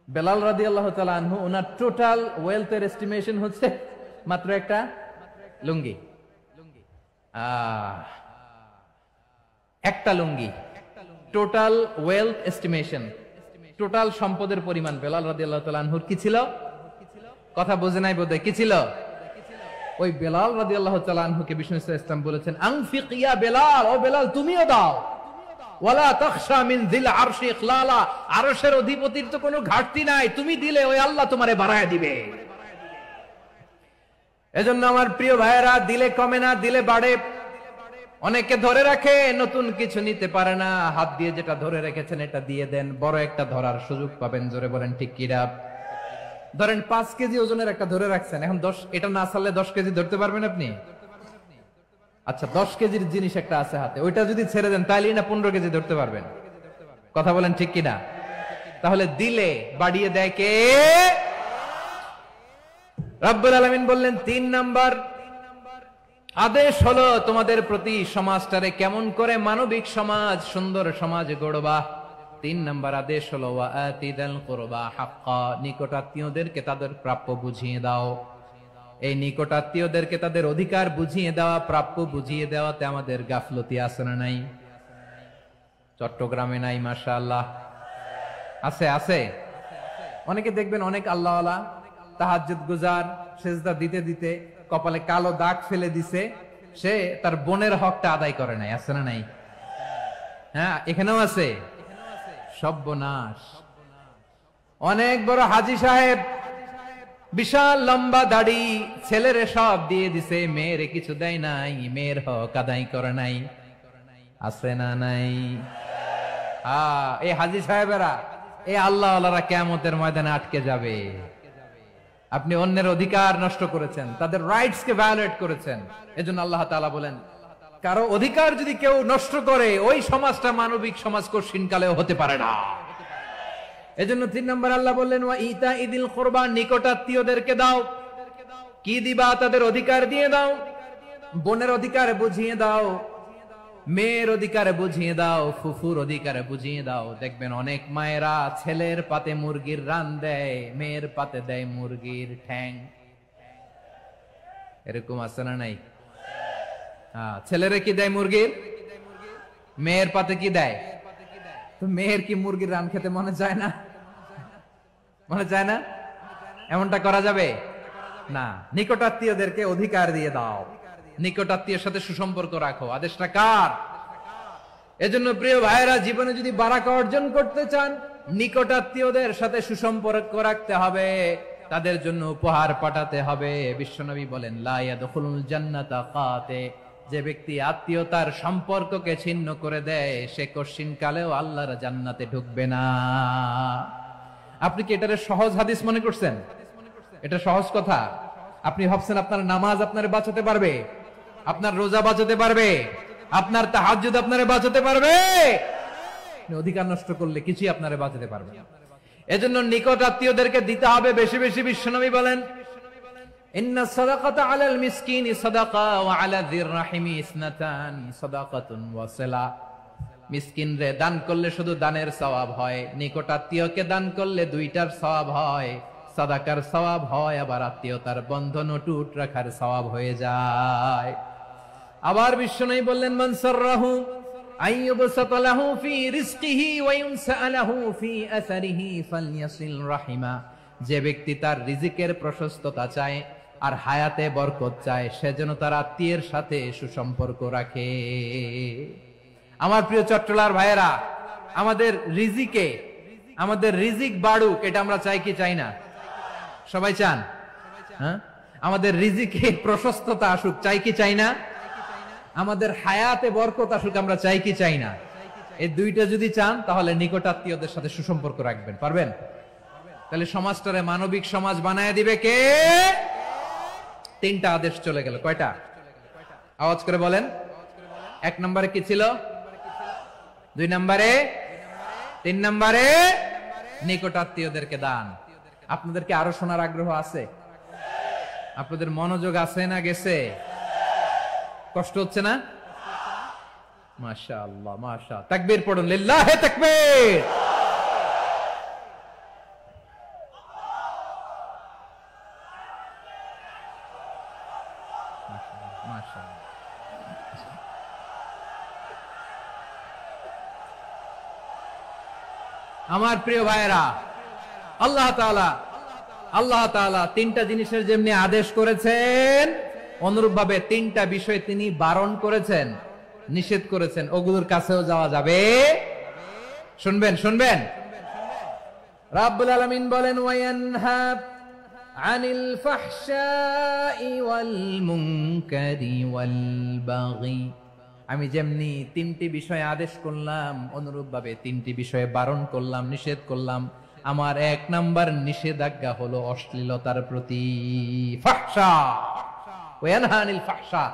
বেলাল রাদিয়াল্লাহু তাআলা আনহু, ওনার টোটাল ওয়েলথের এস্টিমেশন হচ্ছে মাত্র একটা লুঙ্গি। একটা লুঙ্গি, টোটাল ওয়েলথ এস্টিমেশন, টোটাল সম্পদের পরিমাণ বেলাল রাদিয়াল্লাহু তাআলা আনহুর কি ছিল? কথা বোঝে নাই বোধহয়। কি ছিল? ওই বেলাল রাদিয়াল্লাহু তাআলা আনহুকে বিষ্ণু ইসলাম বলেছেন, আনফিক ইয়া বেলাল, ও বেলাল তুমিও দাও। ওয়ালা তাখশা মিন যিল আরশি ইখলালা, আরশের অধিপতির তো কোনো ঘাটতি নাই, তুমি দিলে ওই আল্লাহ তোমারে বাড়ায় দিবে। এজন্য আমার প্রিয় ভাইয়েরা, দিলে কমে না, দিলে বাড়ে। অনেকে ধরে রাখে, নতুন কিছু নিতে পারে না, হাত দিয়ে যেটা ধরে রেখেছেন এটা দিয়ে দেন, বড় একটা ধরার সুযোগ পাবেন। জোরে বলেন ঠিক কিনা? ধরেন 5 কেজি ওজনের একটা ধরে রাখছেন, এখন 10, এটা না ছাড়লে 10 কেজি ধরতে পারবেন আপনি? আচ্ছা, 10 কেজির জিনিস একটা আছে হাতে, ওইটা যদি ছেড়ে দেন তাহলে না 15 কেজি ধরতে পারবেন। কথা বলেন ঠিক কিনা? তাহলে দিলে বাড়িয়ে দেয় কে? রব্বুল আলামিন বললেন 3 নাম্বার আদেশ হলো তোমাদের প্রতি সমাজটারে কেমন করে মানবিক সমাজ, সুন্দর সমাজ গড়বা। 3 নাম্বার আদেশ হলো ওয়া আতিদাল কুরবা হাক্কা, নিকটাত্মীয়দেরকে তাদের প্রাপ্য বুঝিয়ে দাও। এই নিকটাত্মীয়দেরকে তাদের অধিকার বুঝিয়ে দেওয়া, প্রাপ্য বুঝিয়ে দেওয়াতে আমাদের গাফলতি আছে না নাই? চট্টগ্রামে নাই? মাশাআল্লাহ আছে, আছে। অনেকে দেখবেন অনেক আল্লাহওয়ালা, তাহাজ্জুদ গুজার, সেজদা দিতে দিতে কপালে কালো দাগ ফেলে দিছে, সে তার বোনের হকটা আদায় করে নাই। আছে না নাই? হ্যাঁ, এখানেও আছে। সর্বনাশ। অনেক বড় হাজী সাহেব, বিশাল লম্বা দাড়ি, ছেলেরে সব দিয়ে দিছে, মেয়েরে কিছু দেয় নাই, মেয়ের হক আদায় করে নাই। আছে না নাই? এই হাজী সাহেবেরা, এই আল্লাহওয়ালারা কিয়ামতের ময়দানে আটকে যাবে। আপনি অন্যের অধিকার নষ্ট করেছেন, তাদের রাইটস কে ভায়োলেট করেছেন। এজন্য আল্লাহ তাআলা বলেন, কারো অধিকার যদি কেউ নষ্ট করে, ওই সমাজটা মানবিক সমাজ কঠিনকালেও হতে পারে না। এজন্য 3 নম্বর আল্লাহ বললেন ওয়া ইতাইদিল কুরবা, নিকটাত্মীয়দেরকে দাও। কি দিবা? তাদের অধিকার দিয়ে দাও। বোনের অধিকার বুঝিয়ে দাও, মেয়ের অধিকার বুঝিয়ে দাও, ফুফুর অধিকার বুঝিয়ে দাও। দেখবেন অনেক মায়েরা ছেলের পাতে মুরগির রান দেয়, মেয়ের পাতে দেয় মুরগির ঠ্যাং। এরকম আছে না নাই? ছেলেরে কি দেয় মুরগির, মেয়ের পাতে কি দেয়? তো মেয়ের কি মুরগির রান খেতে মনে চায় না? মনে চায় না? এমনটা করা যাবে না। নিকটাত্মীয়দেরকে অধিকার দিয়ে দাও, নিকটাত্মীয়ের সাথে সুসম্পর্ক রাখো। আদেশটা কার? এজন্য প্রিয় ভাইয়েরা, জীবনে যদি বারাকা অর্জন করতে চান, নিকটাত্মীয়দের সাথে সুসম্পর্ক রাখতে হবে, তাদের জন্য উপহার পাঠাতে হবে। বিশ্বনবী বলেন, লা ইয়াদখুলুল জান্নাতা কাতে, যে ব্যক্তি আত্মীয়তার সম্পর্ককে ছিন্ন করে দেয়, সে কশিন কালেও আল্লাহর জান্নাতে ঢুকবে না। আপনি কি এটারে সহজ হাদিস মনে করছেন? এটা সহজ কথা। আপনি ভাবছেন আপনার নামাজ আপনারে বাঁচাতে পারবে, আপনার রোজা বাঁচাতে পারবে, আপনার তাহাজ্জুদ আপনারে বাঁচাতে পারবে? অধিকার নষ্ট করলে কিছুই আপনারে বাঁচাতে পারবে না। এজন্য নিকট আত্মীয়দেরকে দিতে হবে বেশি বেশি। বিশ্বনবী বলেন, ইন্না সাদাকাতা আলাল মিসকিনি সাদাকা ওয়া আলা যির রাহিমি ইসনাতান সাদাকাতুন ওয়া সিলা। মিসকিনরে দান করলে শুধু দানের সওয়াব হয়, নিকট আত্মীয়কে দান করলে দুইটার সওয়াব হয়, সাদাকার সওয়াব হয়, আবার আত্মীয়তার বন্ধন অটুট রাখার সওয়াব হয়ে যায়। আবার বিশ্বনবী বললেন, মান সাররাহু আইয়ুবসাতা লাহু ফি রিজকিহি ওয়া ইউনসা লাহু ফি আসারিহি ফালইয়াসিল রাহিমা। যে ব্যক্তি তার রিজিকের প্রশস্ততা চায় আর হায়াতে বরকত চায়, সে যেন তার আত্মীয়ের সাথে সুসম্পর্ক রাখে। আমার প্রিয় চট্টলার ভাইয়েরা, আমাদের রিজিক বাড়ুক, এটা আমরা চাই কি চাই না? সবাই চান? হ্যাঁ, আমাদের রিজিকে প্রশস্ততা আসুক, চাই কি চাই না? আমাদের হায়াতে বরকত আসুক, আমরা চাই কি চাই না? এই দুইটা যদি চান, তাহলে নিকট আত্মীয়দের সাথে সুসম্পর্ক রাখবেন। পারবেন? তাহলে সমাজটারে মানবিক সমাজ বানায় দিবে কে? তিনটা আদেশ চলে গেল। কয়টা? আওয়াজ করে বলেন। 1 নম্বরে কি ছিল? 2 নম্বরে, 3 নম্বরে নিকট আত্মীয়দেরকে দান। আপনাদেরকে আরো শোনার আগ্রহ আছে? আপনাদের মনোযোগ আছে না গেছে? কষ্ট হচ্ছে না? মাশাআল্লাহ, মাশাআল্লাহ। তাকবীর পড়ুন, লিল্লাহি তাকবীর। আমার প্রিয় ভাইয়েরা, আল্লাহ তাআলা তিনটা জিনিসের যেমনি আদেশ করেছেন, অনুরূপভাবে তিনটা বিষয় তিনি বারণ করেছেন, নিষেধ করেছেন। ওগুলোর কাছেও যাওয়া যাবে। শুনবেন। রাব্বুল আলামিন বলেন, ওয়ায়ানহা আনিল ফাহশাই ওয়াল মুনকারি ওয়াল বাগি। আমি যেমনি তিনটি বিষয়ে আদেশ করলাম, অনুরূপভাবে তিনটি বিষয়ে বারণ করলাম, নিষেধ করলাম। আমার 1 নাম্বার নিষেধাজ্ঞা হলো অশ্লীলতার প্রতি। ফাহশা, ওয়ায়ানহা আনিল ফাহশা।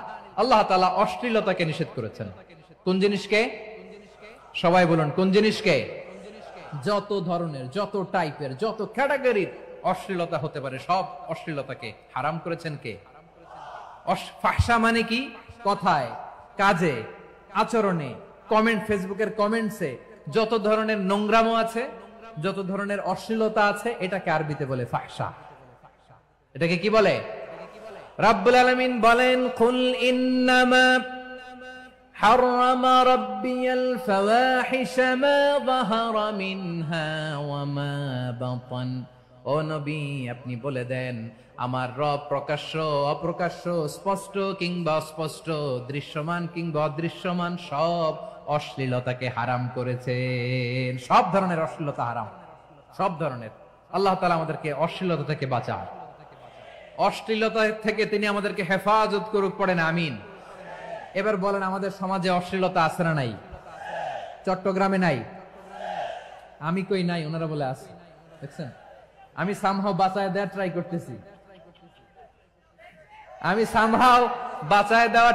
আল্লাহ তাআলা অশ্লীলতাকে নিষেধ করেছেন। কোন জিনিসকে? সবাই বলুন, কোন জিনিসকে? যত ধরনের, যত টাইপের, যত ক্যাটাগরির অশ্লীলতা হতে পারে, সব অশ্লীলতাকে হারাম করেছেন কে? ফাহশা মানে কি? কথায়, কাজে, আচরণে, কমেন্ট, ফেসবুকের কমেন্টসে যত ধরনের নোংরামো আছে, যত ধরনের অশ্লীলতা আছে, এটাকে আরবিতে বলে ফাহশা। এটাকে কি বলে? রাব্বুল আলামিন বলেন, কুল ইন্নামা হারামা রাব্বিয়াল ফাওয়াহিশা মা যাহারা মিনহা ওয়া মা বাতান। ও নবী, আপনি বলে দেন, আমার রব প্রকাশ্য, অপ্রকাশ্য, স্পষ্ট কিংবা অস্পষ্ট, দৃশ্যমান কিংবা অদৃশ্যমান সব অশ্লীলতাকে হারাম করেছেন। সব ধরনের অশ্লীলতা হারাম, সব ধরনের। আল্লাহ তাআলা আমাদেরকে অশ্লীলতা থেকে বাঁচান, অশ্লীলতা থেকে তিনি আমাদেরকে হেফাজত করুক। পড়েন আমিন। এবার বলেন, আমাদের সমাজে অশ্লীলতা আছে না নাই? চট্টগ্রামে নাই? আমি কই নাই, ওনারা বলে আছে। দেখছেন, আমি সামহাও বাঁচায় দেওয়ার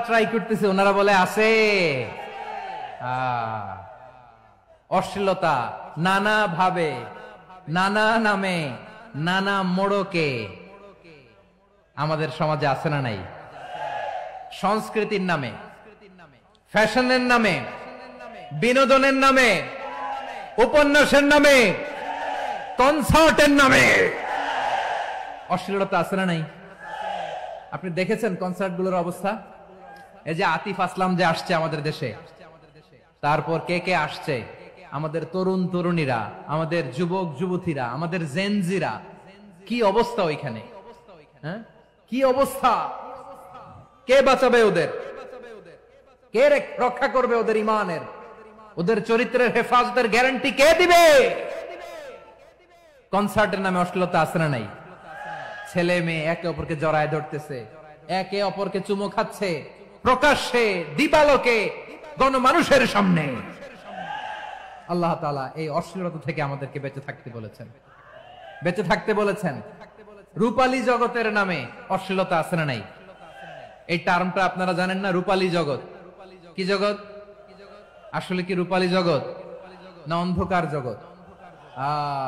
ট্রাই করতেছি, ওনারা বলে আছে। অশ্লীলতা নানা ভাবে, নানা নামে, নানা মোড়কে আমাদের সমাজে আছে না নাই? সংস্কৃতির নামে, ফ্যাশনের নামে, বিনোদনের নামে, উপন্যাসের নামে, কনসার্টের নামে অশ্লীলতা আছে না নাই? আপনি দেখেছেন কনসার্ট গুলোর অবস্থা? এই যে আতিফ আসলাম যে আসছে আমাদের দেশে, তারপর কে কে আসছে, আমাদের তরুণ তরুণীরা, আমাদের যুবক যুবতীরা, আমাদের জেনজিরা, কি অবস্থা ওইখানে? হ্যাঁ, কি অবস্থা? কে বাঁচাবে ওদের? কে রক্ষা করবে ওদের ইমানের, ওদের চরিত্রের হেফাজতের গ্যারান্টি কে দিবে? কনসার্টের নামে অশ্লীলতা আছে না নাই? ছেলে মেয়ে একে অপরকে জড়ায় ধরতেছে, একে অপরকে চুমো খাচ্ছে প্রকাশ্যে, দিবালোকে, গণমানুষের সামনে। আল্লাহ তাআলা এই অশ্লীলতা থেকে আমাদেরকে বেঁচে থাকতে বলেছেন, বেঁচে থাকতে বলেছেন। রূপালী জগতের নামে অশ্লীলতা আছে না নাই? এই টার্মটা আপনারা জানেন না? রূপালী জগৎ কি জগৎ? আসলে কি রূপালী জগৎ না অন্ধকার জগৎ?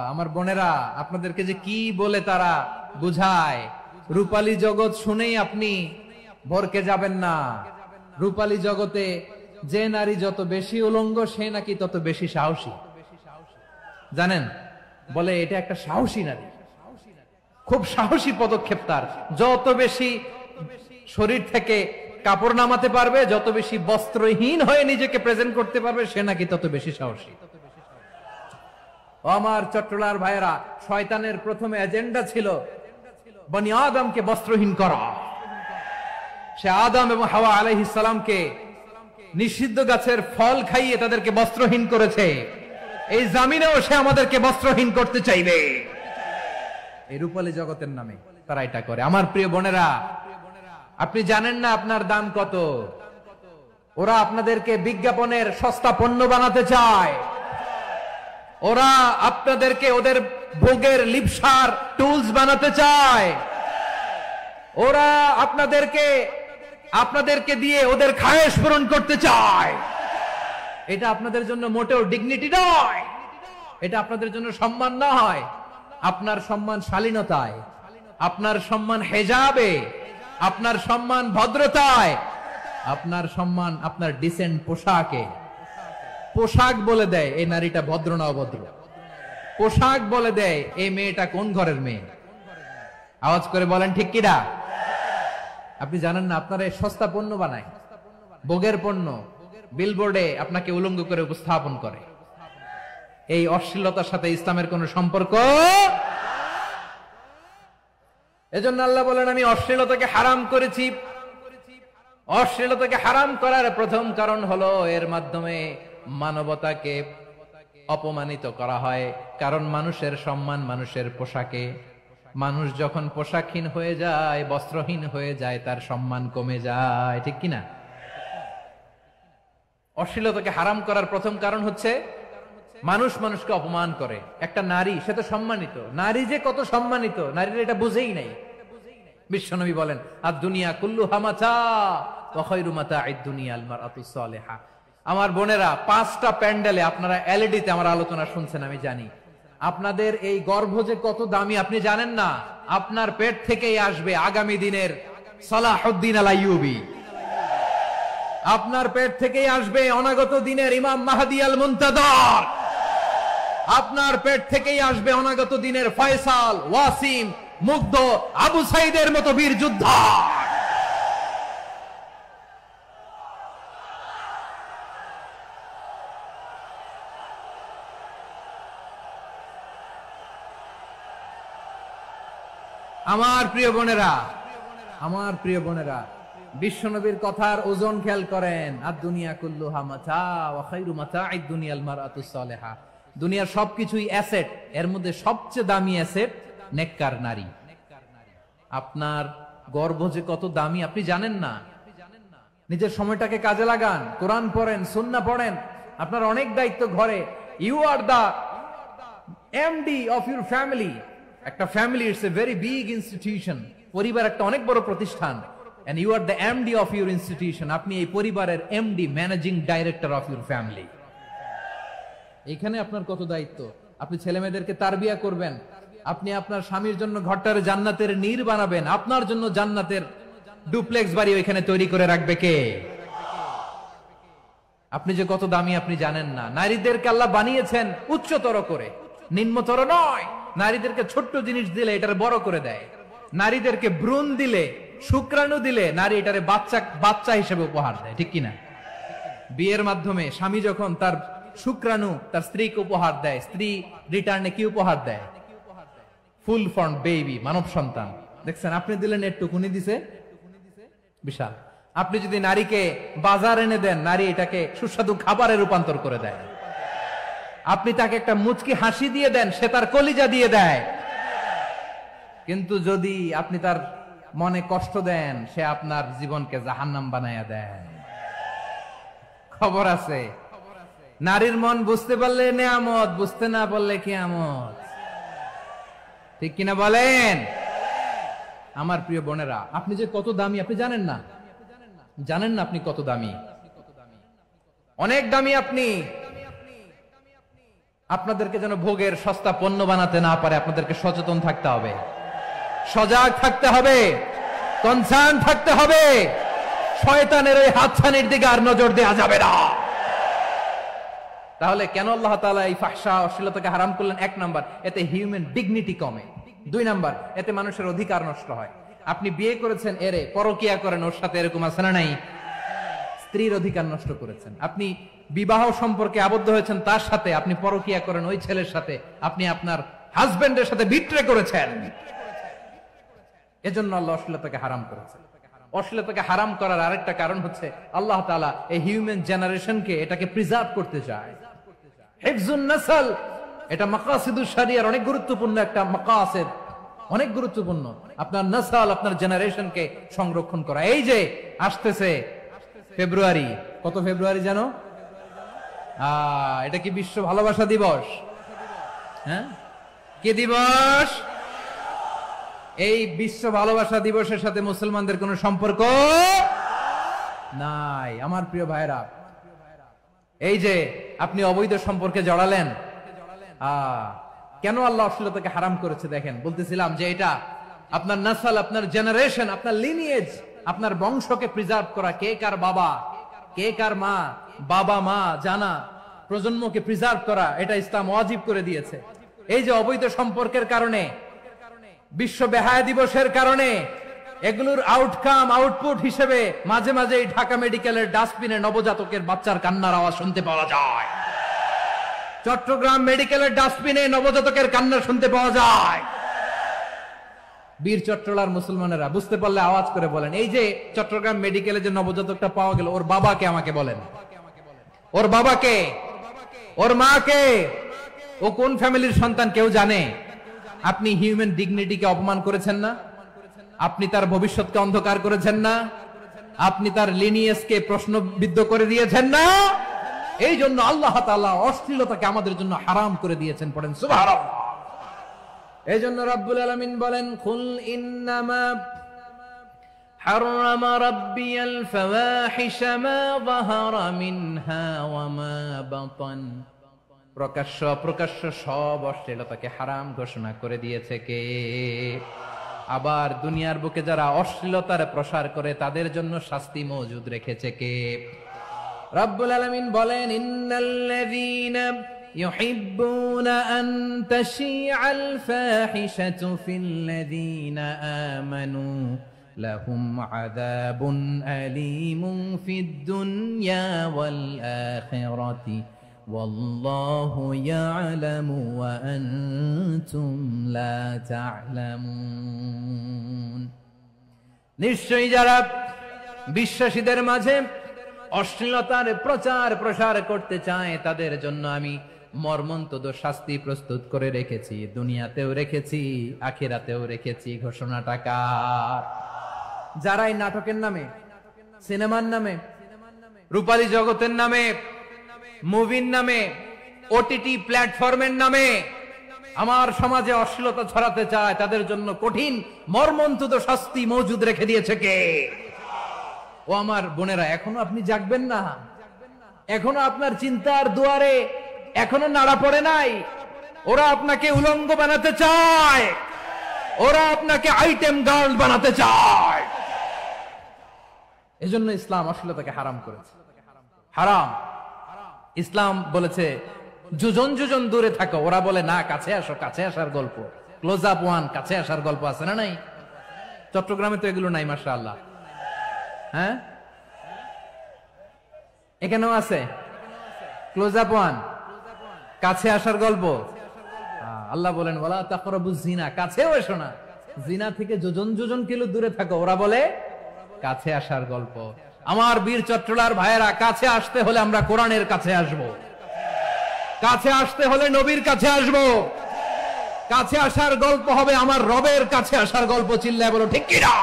আমার বোনেরা, আপনাদেরকে যে কি বলে তারা বুঝায়, রূপালী জগৎ শুনেই আপনি ভরকে যাবেন না। রূপালী জগতে যে নারী যত বেশি উলঙ্গ, সে নাকি তত বেশি সাহসী। জানেন, বলে এটা একটা সাহসী নারী, খুব সাহসী পদক্ষেপ তার। যত বেশি শরীর থেকে কাপড় নামাতে পারবে, যত বেশি বস্ত্রহীন হয়ে নিজেকে প্রেজেন্ট করতে পারবে, সে নাকি তত বেশি সাহসী। আমার চট্টলার ভাইয়েরা, শয়তানের প্রথমে এজেন্ডা ছিল বনি আদমকে বস্ত্রহীন করা। সে আদম এবং হাওয়া আলাইহিস সালামকে নিষিদ্ধ গাছের ফল খাইয়ে তাদেরকে বস্ত্রহীন করেছে। এই জামিনেও সে আমাদেরকে বস্ত্রহীন করতে চাইবে। এই রূপালী জগতের নামে তারা এটা করে। আমার প্রিয় বোনেরা, আপনি জানেন না আপনার দাম কত? ওরা আপনাদেরকে বিজ্ঞাপনের সস্তা পণ্য বানাতে চায়। ওরা আপনাদেরকে ওদের ভোগের লিপসার টুলস বানাতে চায়। ওরা আপনাদেরকে দিয়ে ওদের খায়েশ পূরণ করতে চায়। এটা আপনাদের জন্য মোটেও ডিগনিটি নয়, এটা আপনাদের জন্য সম্মান নয়। আপনার সম্মান শালীনতায়, আপনার সম্মান হেজাবে, আপনার সম্মান ভদ্রতায়, আপনার সম্মান আপনার ডিসেন্ট পোশাকে। পোশাক বলে দেয় এই নারীটা ভদ্র না অভদ্র। পোশাক বলে দেয় এই মেয়েটা কোন ঘরের মেয়ে। আওয়াজ করে বলেন ঠিক কিনা? আপনি জানেন না আপনারা সস্তা পণ্য বানায়, ভোগের পণ্য, বিলবোর্ডে আপনাকে উলঙ্গ করে উপস্থাপন করে। এই অশ্লীলতার সাথে ইসলামের কোন সম্পর্ক। এজন্য আল্লাহ বলেন, আমি অশ্লীলতাকে হারাম করেছি। অশ্লীলতাকে হারাম করার প্রথম কারণ হলো এর মাধ্যমে মানবতাকে অপমানিত করা হয়। কারণ মানুষের সম্মান মানুষের পোশাকে। মানুষ যখন পোশাকহীন হয়ে যায়, বস্ত্রহীন হয়ে যায়, তার সম্মান কমে যায়। ঠিক কিনা? অশ্লীলতাকে হারাম করার প্রথম কারণ হচ্ছে মানুষ মানুষকে অপমান করে। একটা নারী, সে তো সম্মানিত। নারী যে কত সম্মানিত, নারীরা এটা বুঝেই নাই। বিশ্বনবী বলেন, আদ-দুনিয়া কুল্লুহা মাতা ওয়া খায়রু মাতা'আদ দুনিয়া আল মারআতুস সালিহা। আমার বোনেরা, 5টা প্যান্ডেলে আপনারা এলইডিতে আমার আলোচনা শুনছেন, আমি জানি। আপনাদের এই গর্ভ যে কত দামি আপনি জানেন না। আপনার পেট থেকেই আসবে আগামী দিনের সালাহুদ্দিন আল আইয়ুবী। আপনার পেট থেকেই আসবে অনাগত দিনের ইমাম মাহদী আল মুনতাযর। আপনার পেট থেকেই আসবে অনাগত দিনের ফয়সাল, ওয়াসিম, মুগ্ধ, আবু সাইদের মতো বীর যোদ্ধা। আমার প্রিয় বোনেরা, আমার প্রিয় বোনেরা, বিশ্বনবীর কথার ওজন খেয়াল করেন। আদ-দুনিয়া কুল্লুহা মাতা ওয়া খায়রু মাতা'আদ দুনিয়া আল মারআতুস সালিহা। দুনিয়ার সবকিছুই অ্যাসেট, এর মধ্যে সবচেয়ে দামি অ্যাসেট নেককার নারী। আপনার গর্ভ যে কত দামি আপনি জানেন না। নিজের সময়টাকে কাজে লাগান, কোরআন পড়েন, সুন্নাহ পড়েন। আপনার অনেক দায়িত্ব ঘরে। You are the MD of your family. একটা family it's a very big institution. পরিবার একটা অনেক বড় প্রতিষ্ঠান। and you are the MD of your institution. আপনি এই পরিবারের MD, managing director of your family. এখানে আপনার কত দায়িত্ব। আপনি ছেলে মেয়েদেরকে তারবিয়া করবেন। আপনি আপনার স্বামীর জন্য ঘরটারে জান্নাতের নীর বানাবেন। আপনার জন্য জান্নাতের ডুপ্লেক্স বাড়ি ওইখানে তৈরি করে রাখবে কে? আপনি যে কত দামি আপনি জানেন না। নারীদেরকে আল্লাহ বানিয়েছেন উচ্চতর করে, নিম্নতর নয়। নারীদেরকে ছোট্ট জিনিস দিলে এটার বড় করে দেয়। নারীদেরকে ভ্রূণ দিলে শুক্রাণু দিলে নারী এটারে বাচ্চা বাচ্চা হিসেবে উপহার দেয়, ঠিক কিনা? বিয়ের মাধ্যমে স্বামী যখন তার শুক্রাণু তার স্ত্রীকে উপহার দেয়, স্ত্রী রিটার্নে কি উপহার দেয়? ফুল ফর্ম বেবি, মানব সন্তান। দেখছেন, আপনি দিলেন একটুকুনি, দিছে বিশাল। আপনি যদি নারীকে বাজার এনে দেন, নারী এটাকে সুস্বাদু খাবারে রূপান্তর করে দেয়। আপনি তাকে একটা মুচকি হাসি দিয়ে দেন, সে তার কলিজা দিয়ে দেয়। কিন্তু যদি আপনি তার মনে কষ্ট দেন, সে আপনার জীবনকে জাহান্নাম বানায়া দেয়। খবর আছে, নারীর মন বুঝতে পারলে নেয়ামত, বুঝতে না পারলে কিয়ামত, ঠিক কিনা বলেন? আমার প্রিয় বোনেরা, আপনি যে কত দামি আপনি জানেন না, জানেন না আপনি কত দামি, অনেক দামি আপনি। আপনাদেরকে যেন ভোগের সস্তা পণ্য বানাতে না পারে, আপনাদেরকে সচেতন থাকতে হবে, সজাগ থাকতে হবে, কনসার্ন থাকতে হবে। শয়তানের ওই হাতছানির দিকে আর নজর দেওয়া যাবে না। তাহলে কেন আল্লাহ তাআলা এই ফাহশা অশ্লীলতাকে হারাম করলেন? এক নাম্বার, এতে হিউম্যান ডিগনিটি কমে। দুই নাম্বার, এতে মানুষের অধিকার নষ্ট হয়। আপনি বিয়ে করেছেন এরে, পরকিয়া করেন ওর সাথে, এরকম আছে না নাই? স্ত্রীর অধিকার নষ্ট করেছেন। আপনি বিবাহ সম্পর্কে আবদ্ধ হয়েছেন তার সাথে, আপনি পরকিয়া করেন ওই ছেলের সাথে, আপনি আপনার হাজবেন্ডের সাথে বিট্রে করেছেন। এজন্য আল্লাহ অশ্লীলতাকে হারাম করেছেন। অশ্লীলতাকে হারাম করার আরেকটা কারণ হচ্ছে আল্লাহ তাআলা এই হিউম্যান জেনারেশনকে এটাকে প্রিজার্ভ করতে চায়। হিফজুন নাসল, এটা মাকাসিদুশ শরিয়ার অনেক গুরুত্বপূর্ণ একটা মাকাসিদ, অনেক গুরুত্বপূর্ণ। আপনার নাসল, আপনার জেনারেশনকে সংরক্ষণ করা। এই যে আসতেছে ফেব্রুয়ারি, কত ফেব্রুয়ারি জানো? এটা কি বিশ্ব ভালোবাসা দিবস? হ্যাঁ, কি দিবস? এই বিশ্ব ভালোবাসা দিবসের সাথে মুসলমানদের কোনো সম্পর্ক নাই। আমার প্রিয় ভাইরা, এই যে আপনি অবৈধ সম্পর্কে জড়ালেন, কেন আল্লাহ অশ্লীলতাকে হারাম করেছে দেখেন। বলতেছিলাম যে এটা আপনার নাসল, আপনার জেনারেশন, আপনার লিনিয়েজ, আপনার বংশকে প্রিজার্ভ করা। কে কার বাবা, কে কার মা, বাবা মা জানা, প্রজন্মকে প্রিজার্ভ করা, এটা ইসলাম ওয়াজিব করে দিয়েছে। এই যে অবৈধ সম্পর্কের কারণে, বিশ্ব বেহায়া দিবসের কারণে, এগুলোর আউটকাম, আউটপুট হিসেবে মাঝে মাঝে ঢাকা মেডিকেলের ডাস্টবিনে নবজাতকের বাচ্চার কান্নার আওয়াজ শুনতে পাওয়া যায়। চট্টগ্রাম মেডিকেলের ডাস্টবিনে নবজাতকের কান্না শুনতে পাওয়া যায়। বীর চট্টলার মুসলমানেরা বুঝতে পারলে আওয়াজ করে বলেন, এই যে চট্টগ্রাম মেডিকেলে যে নবজাতকটা পাওয়া গেল, ওর বাবাকে আমাকে বলেন, ওর বাবাকে, ওর মাকে, ও কোন ফ্যামিলির সন্তান কেউ জানে? আপনি হিউম্যান ডিগনিটিকে অপমান করেছেন না? আপনি তার ভবিষ্যৎকে অন্ধকার করেছেন না? আপনি তার লিনিয়েজকে প্রশ্নবিদ্ধ করে দিয়েছেন না? এই জন্য আল্লাহ তাআলা অশ্লীলতাকে আমাদের জন্য হারাম করে দিয়েছেন। পড়েন সুবহানাল্লাহ। এই জন্য রাব্বুল আলামিন বলেন, কুল ইন্নামা হারামা রাব্বিয়াল ফাওয়াহিশা মা যাহারা মিনহা ওয়া মা বাতান। প্রকাশ্য অপ্রকাশ্য সব অশ্লীলতাকে হারাম ঘোষণা করে দিয়েছে কে? আবার দুনিয়ার বুকে যারা অশ্লীলতার প্রসার করে তাদের জন্য শাস্তি মজুদ রেখেছে কে? রব্বুল আলামিন বলেন, ইন্নাল্লাযীনা ইউহিব্বুনা আন তাশিআল ফাহিশাতু ফিল্লাযীনা আমানু লাহুম আযাবুন আলীমুন ফিদ দুনিয়া ওয়াল আখিরাতি ওয়াল্লাহু ইয়ালামু ওয়া আনতুম লা তা'লামুন। নিশ্চয়ই যারা বিশ্বাসীদের মাঝে অশ্লীলতার প্রচার প্রসার করতে চায় তাদের জন্য আমি মর্মন্তুদ শাস্তি প্রস্তুত করে রেখেছি, দুনিয়াতেও রেখেছি, আখিরাতেও রেখেছি। ঘোষণাটা কার? যারাই নাটকের নামে, সিনেমার নামে, রূপালী জগতের নামে, মুভির নামে, ওটিটি প্ল্যাটফর্মের নামে আমার সমাজে অশ্লীলতা ছড়াতে চায় তাদের জন্য কঠিন মর্মন্তুদ শাস্তি মজুদ রেখে দিয়েছে কে? ও আমার বোনেরা, এখনো আপনি জাগবেন না? এখনো আপনার চিন্তার দুয়ারে এখনো নাড়া পড়ে নাই? ওরা আপনাকে উলঙ্গ বানাতে চায়, ওরা আপনাকে আইটেম গার্ল বানাতে চায়। এজন্য ইসলাম অশ্লীলতাকে হারাম করেছে। হারাম। ইসলাম বলেছে যোজন যোজন দূরে থাকো, ওরা বলে না কাছে আসো, কাছে আসার গল্প, ক্লোজ আপ ওয়ান, কাছে আসার গল্প আছে না নাই? চট্টগ্রামে তো এগুলো নাই মাশাআল্লাহ। হ্যাঁ, এখানেও আছে ক্লোজ আপ ওয়ান, কাছে আসার গল্প। আল্লাহ বলেন ওয়ালা তাকরাবুজ জিনা, কাছেও এসো না, জিনা থেকে যোজন যোজন কিলো দূরে থাকো। ওরা বলে কাছে আসার গল্প। আমার বীর চট্টলার ভাইয়েরা, কাছে আসতে হলে আমরা কোরআনের কাছে আসব, কাছে আসতে হলে নবীর কাছে আসব, কাছে আসার গল্প হবে আমার রবের কাছে আসার গল্প। চিল্লায় বলো ঠিক কিনা?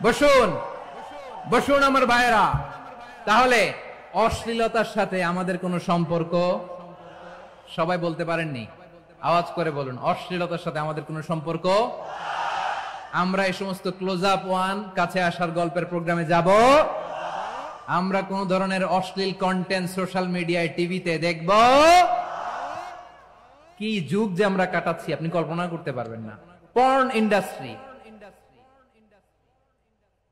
বসুন বসুন আমার ভাইয়েরা। তাহলে অশ্লীলতার সাথে আমাদের কোনো সম্পর্ক? সবাই বলতে পারেননি, আওয়াজ করে বলুন, অশ্লীলতার সাথে আমাদের কোনো সম্পর্ক? আমরা এই সমস্ত ক্লোজ আপ ওয়ান, কাছে আসার গল্পের প্রোগ্রামে যাব? আমরা কোন ধরনের অশ্লীল কন্টেন্ট সোশ্যাল মিডিয়ায়, টিভিতে দেখব? কি যুগ যে আমরা কাটাচ্ছি আপনি কল্পনা করতে পারবেন না। পর্ন ইন্ডাস্ট্রি,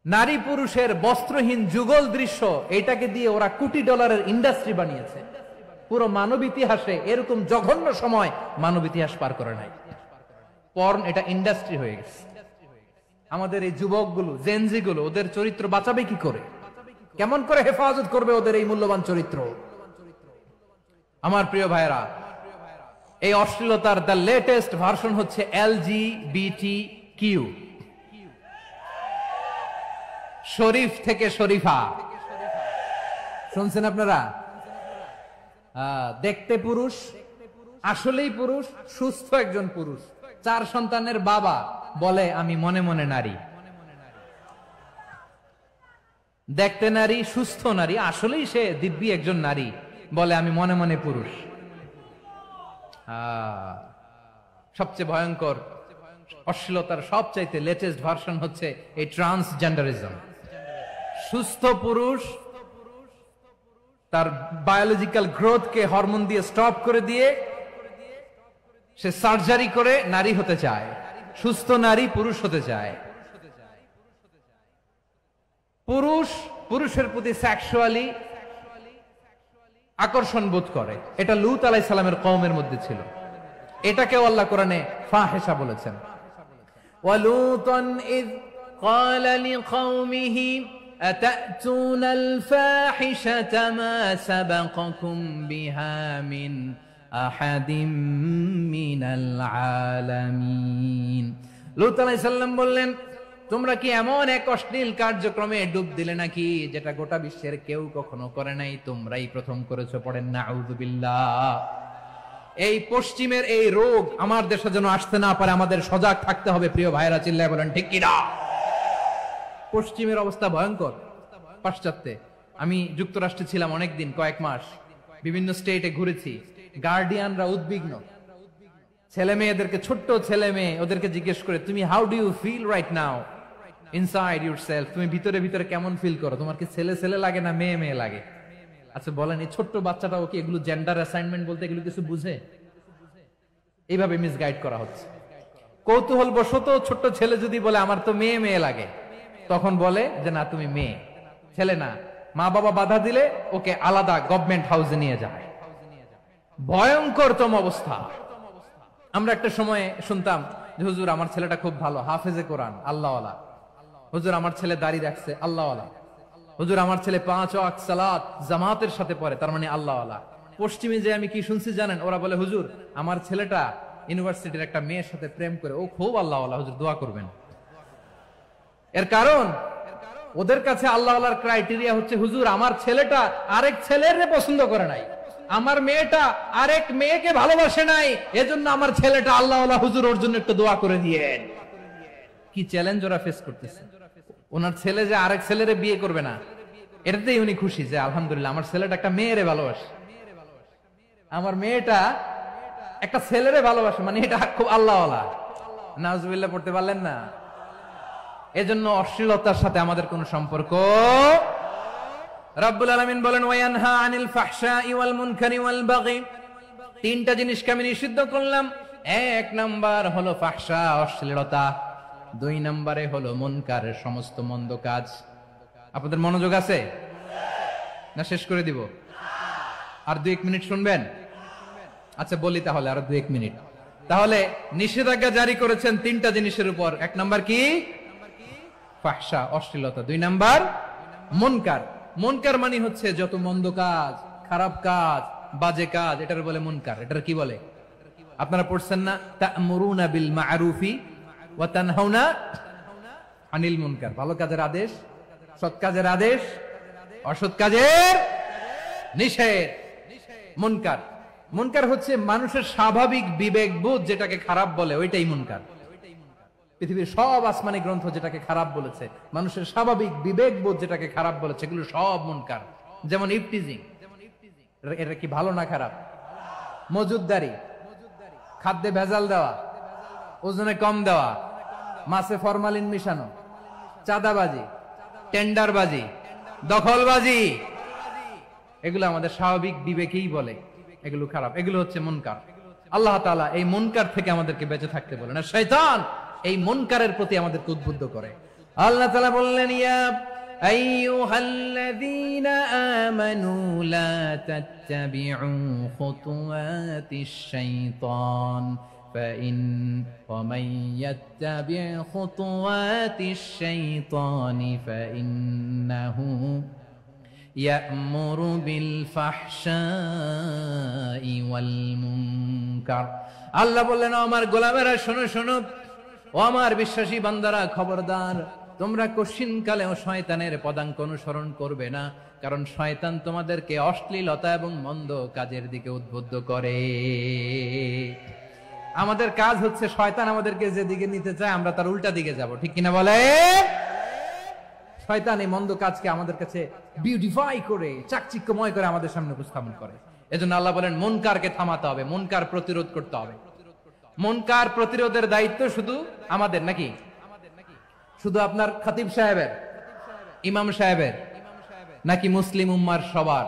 নারী পুরুষের বস্ত্রহীন যুগল দৃশ্য, এটাকে দিয়ে ওরা কোটি ডলারের ইন্ডাস্ট্রি বানিয়েছে। পুরো মানব ইতিহাসে এরকম জঘন্য সময় মানব ইতিহাস পার করে নাই। পর্ন এটা ইন্ডাস্ট্রি হয়ে গেছে। আমাদের এই যুবকগুলো, জেনজি গুলো, ওদের চরিত্র বাঁচাবে কি করে? কেমন করে হেফাজত করবে ওদের এই মূল্যবান চরিত্র? আমার প্রিয় ভাইরা, এই অশ্লীলতার দ্য লেটেস্ট ভার্সন হচ্ছে LGBT-Q, শরীফ থেকে শরীফা। শুনছেন আপনারা? দেখতে পুরুষ, আসলেই পুরুষ, সুস্থ একজন পুরুষ, 4 সন্তানের বাবা, বলে আমি মনে মনে নারী। দেখতে নারী, সুস্থ নারী, আসলেই সে দিব্যি একজন নারী, বলে আমি মনে মনে পুরুষ। সবচেয়ে ভয়ঙ্কর অশ্লীলতার সবচাইতে লেটেস্ট ভার্সন হচ্ছে এই ট্রান্সজেন্ডারিজম। সুস্থ পুরুষ তার বায়োলজিক্যাল গ্রোথকে হরমোন দিয়ে স্টপ করে দিয়ে সে সার্জারি করে নারী হতে চায়, সুস্থ নারী পুরুষ হতে চায়। পুরুষ পুরুষের প্রতি সেক্সুয়ালি আকর্ষণ বোধ করে। এটা লূত আলাইহিস সালামের কওমের মধ্যে ছিল। এটাকেও আল্লাহ কোরআনে ফাহিশা বলেছেন। ওয়ালুতান ইয ক্বালা লিকাওমিহি আতাতুনাল ফাহিশাতা মা সাবাকাকুম বিহা মিন আহাদিম মিনাল আলামিন। লূত আলাইহিস সালাম বললেন, তোমরা কি এমন এক অশ্লীল কার্যক্রমে ডুব দিলে নাকি যেটা গোটা বিশ্বের কেউ কখনো করে নাই, তোমরাই প্রথম করেছো? পড়েন নাউযুবিল্লাহ। এই পশ্চিমের এই রোগ আমার দেশে যেন আসতে না পারে, আমাদের সজাগ থাকতে হবে। প্রিয় ভাইরা, চিল্লায় বলেন ঠিক কিনা? পশ্চিমের অবস্থা ভয়ঙ্কর। পাশ্চাত্যে আমি যুক্তরাষ্ট্রে ছিলাম অনেকদিন, কয়েক মাস, বিভিন্ন স্টেটে ঘুরেছি। গার্ডিয়ানরা উদ্বিগ্ন, ছেলে মেয়েদেরকে, ছোট্ট ছেলে মেয়ে, ওদেরকে জিজ্ঞেস করে, তুমি how do you feel right now inside yourself? তুমি ভিতরে ভিতরে কেমন ফিল করো? তোমার কি ছেলে ছেলে লাগে না মেয়ে মেয়ে লাগে? আচ্ছা বলেন, এই ছোট্ট বাচ্চাটাও কি এগুলো জেন্ডার অ্যাসাইনমেন্ট বলতে এগুলো কিছু বুঝে? এইভাবে মিসগাইড করা হচ্ছে। কৌতূহল বশত ছোট্ট ছেলে যদি বলে আমার তো মেয়ে মেয়ে লাগে, তখন বলে যে না তুমি মেয়ে, ছেলে না। মা বাবা বাধা দিলে ওকে আলাদা গভর্নমেন্ট হাউসে নিয়ে যায়। ভয়ঙ্করতম অবস্থা। আমরা একটা সময়ে শুনতাম যে হুজুর আমার ছেলেটা খুব ভালো, হাফেজে কোরআন, আল্লাহওয়ালা। হুজুর আমার ছেলে দাড়ি রাখছে, আল্লাহওয়ালা। হুজুর আমার ছেলে 5 ওয়াক্ত সালাত জামাতের সাথে পড়ে, তার মানে আল্লাহওয়ালা। পশ্চিমে যে আমি কি শুনছি জানেন? ওরা বলে হুজুর আমার ছেলেটা ইউনিভার্সিটির একটা মেয়ের সাথে প্রেম করে, ও খুব আল্লাহওয়ালা, হুজুর দোয়া করবেন। এর কারণ ওদের কাছে আল্লাহওয়ালার ক্রাইটেরিয়া হচ্ছে হুজুর আমার ছেলেটা আরেক ছেলের পছন্দ করে নাই, আমার মেয়েটা আরেক মেয়েকে ভালোবাসে নাই, এজন্য আমার ছেলেটা আল্লাহওয়ালা, হুজুর ওর জন্য একটু দোয়া করে দিয়েন। কি চ্যালেঞ্জ ওরা ফেস করতেছে। ওনার ছেলে যে আরেক ছেলেরে বিয়ে করবে না, এটাতেই উনি খুশি যে আলহামদুলিল্লাহ আমার ছেলেটা একটা মেয়েরে ভালোবাসে, আমার মেয়েটা একটা ছেলেরে ভালোবাসে, মানে এটা খুব আল্লাহওয়ালা। নাউজুবিল্লাহ পড়তে পারলেন না? এজন্য অশ্লীলতার সাথে আমাদের কোন সম্পর্ক। রাব্বুল আলামিন বলেন ওয়ায়ানহা আনিল ফাহশাই ওয়াল মুনকারি ওয়াল বাগি। 3টা জিনিসকে আমি নিষিদ্ধ করলাম। 1 নাম্বার হলো ফাহশা, অশ্লীলতা। দুই নম্বরে হলো মুনকারের সমস্ত মন্দ কাজ। আপনাদের মনোযোগ আছে না? শেষ করে দিব? আর 2-1 মিনিট শুনবেন? আচ্ছা বলি তাহলে, আর 2-1 মিনিট। তাহলে নিষেধাজ্ঞা জারি করেছেন 3টা জিনিসের উপর। 1 নাম্বার কি? ফাহশা, অশ্লীলতা। 2 নাম্বার মুনকার। মুনকার মানে হচ্ছে যত মন্দ কাজ, খারাপ কাজ, বাজে কাজ, এটার বলে মুনকার। এটার কি বলে? আপনারা পড়ছেন না, তা'মুরুনা বিল মা'রুফি ওয়া তানহাউনা আনিল মুনকার। ভালো কাজের আদেশ, সৎ কাজের আদেশ, অসৎ কাজের নিষেধ। মুনকার, মুনকার হচ্ছে মানুষের স্বাভাবিক বিবেকবোধ যেটাকে খারাপ বলে, ওইটাই মুনকার। পৃথিবীর সব আসমানি গ্রন্থ যেটাকে খারাপ বলেছে, মানুষের স্বাভাবিক বিবেকবোধ যেটাকে খারাপ বলেছে, এগুলো সব মুনকার। যেমন ইফটিজিং, এটা কি ভালো না খারাপ? মজুদদারি, খাদ্যে ভেজাল দেওয়া, ওজনে কম দেওয়া, মাছে ফরমালিন মিশানো, চাঁদাবাজি, টেন্ডারবাজি, দখলবাজি, এগুলো আমাদের স্বাভাবিক বিবেকেই বলে এগুলো খারাপ, এগুলো হচ্ছে মুনকার। আল্লাহ তাআলা এই মুনকার থেকে আমাদেরকে বেঁচে থাকতে বলেন, আর শয়তান এই মুনকারের প্রতি আমাদেরকে উদ্বুদ্ধ করে। আল্লাহ তাআলা বললেন, ইয়া আইয়ুহাল্লাযীনা আমানু লা তাত্তাবিউ খুতুওয়াতিশ শাইতান ফাইন ওয়া মান ইয়াত্তাবি' খুতুওয়াতিশ শাইতানি ফাইন্নাহু ইয়া'মুরু বিল ফাহশাই ওয়াল মুনকার। আল্লাহ বললেন, আমার গোলামেরা শোনো শোনো, ও আমার বিশ্বাসী বান্দারা খবরদার, তোমরা কশিনকালেও শয়তানের পদাঙ্ক অনুসরণ করবে না, কারণ শয়তান তোমাদেরকে অশ্লীলতা এবং মন্দ কাজের দিকে উদ্বুদ্ধ করে। আমাদের কাজ হচ্ছে শয়তান আমাদেরকে যেদিকে নিতে চায় আমরা তার উল্টা দিকে যাব, ঠিক কিনা বলে? শয়তান এই মন্দ কাজকে আমাদের কাছে বিউটিফাই করে, চাকচিক্যময় করে আমাদের সামনে উপস্থাপন করে। এজন্য আল্লাহ বলেন মুনকারকে থামাতে হবে, মুনকার প্রতিরোধ করতে হবে। মুনকার প্রতিরোধের দায়িত্ব শুধু আমাদের নাকি? শুধু আপনার খতিব সাহেবের, ইমাম সাহেবের, নাকি মুসলিম উম্মার সবার?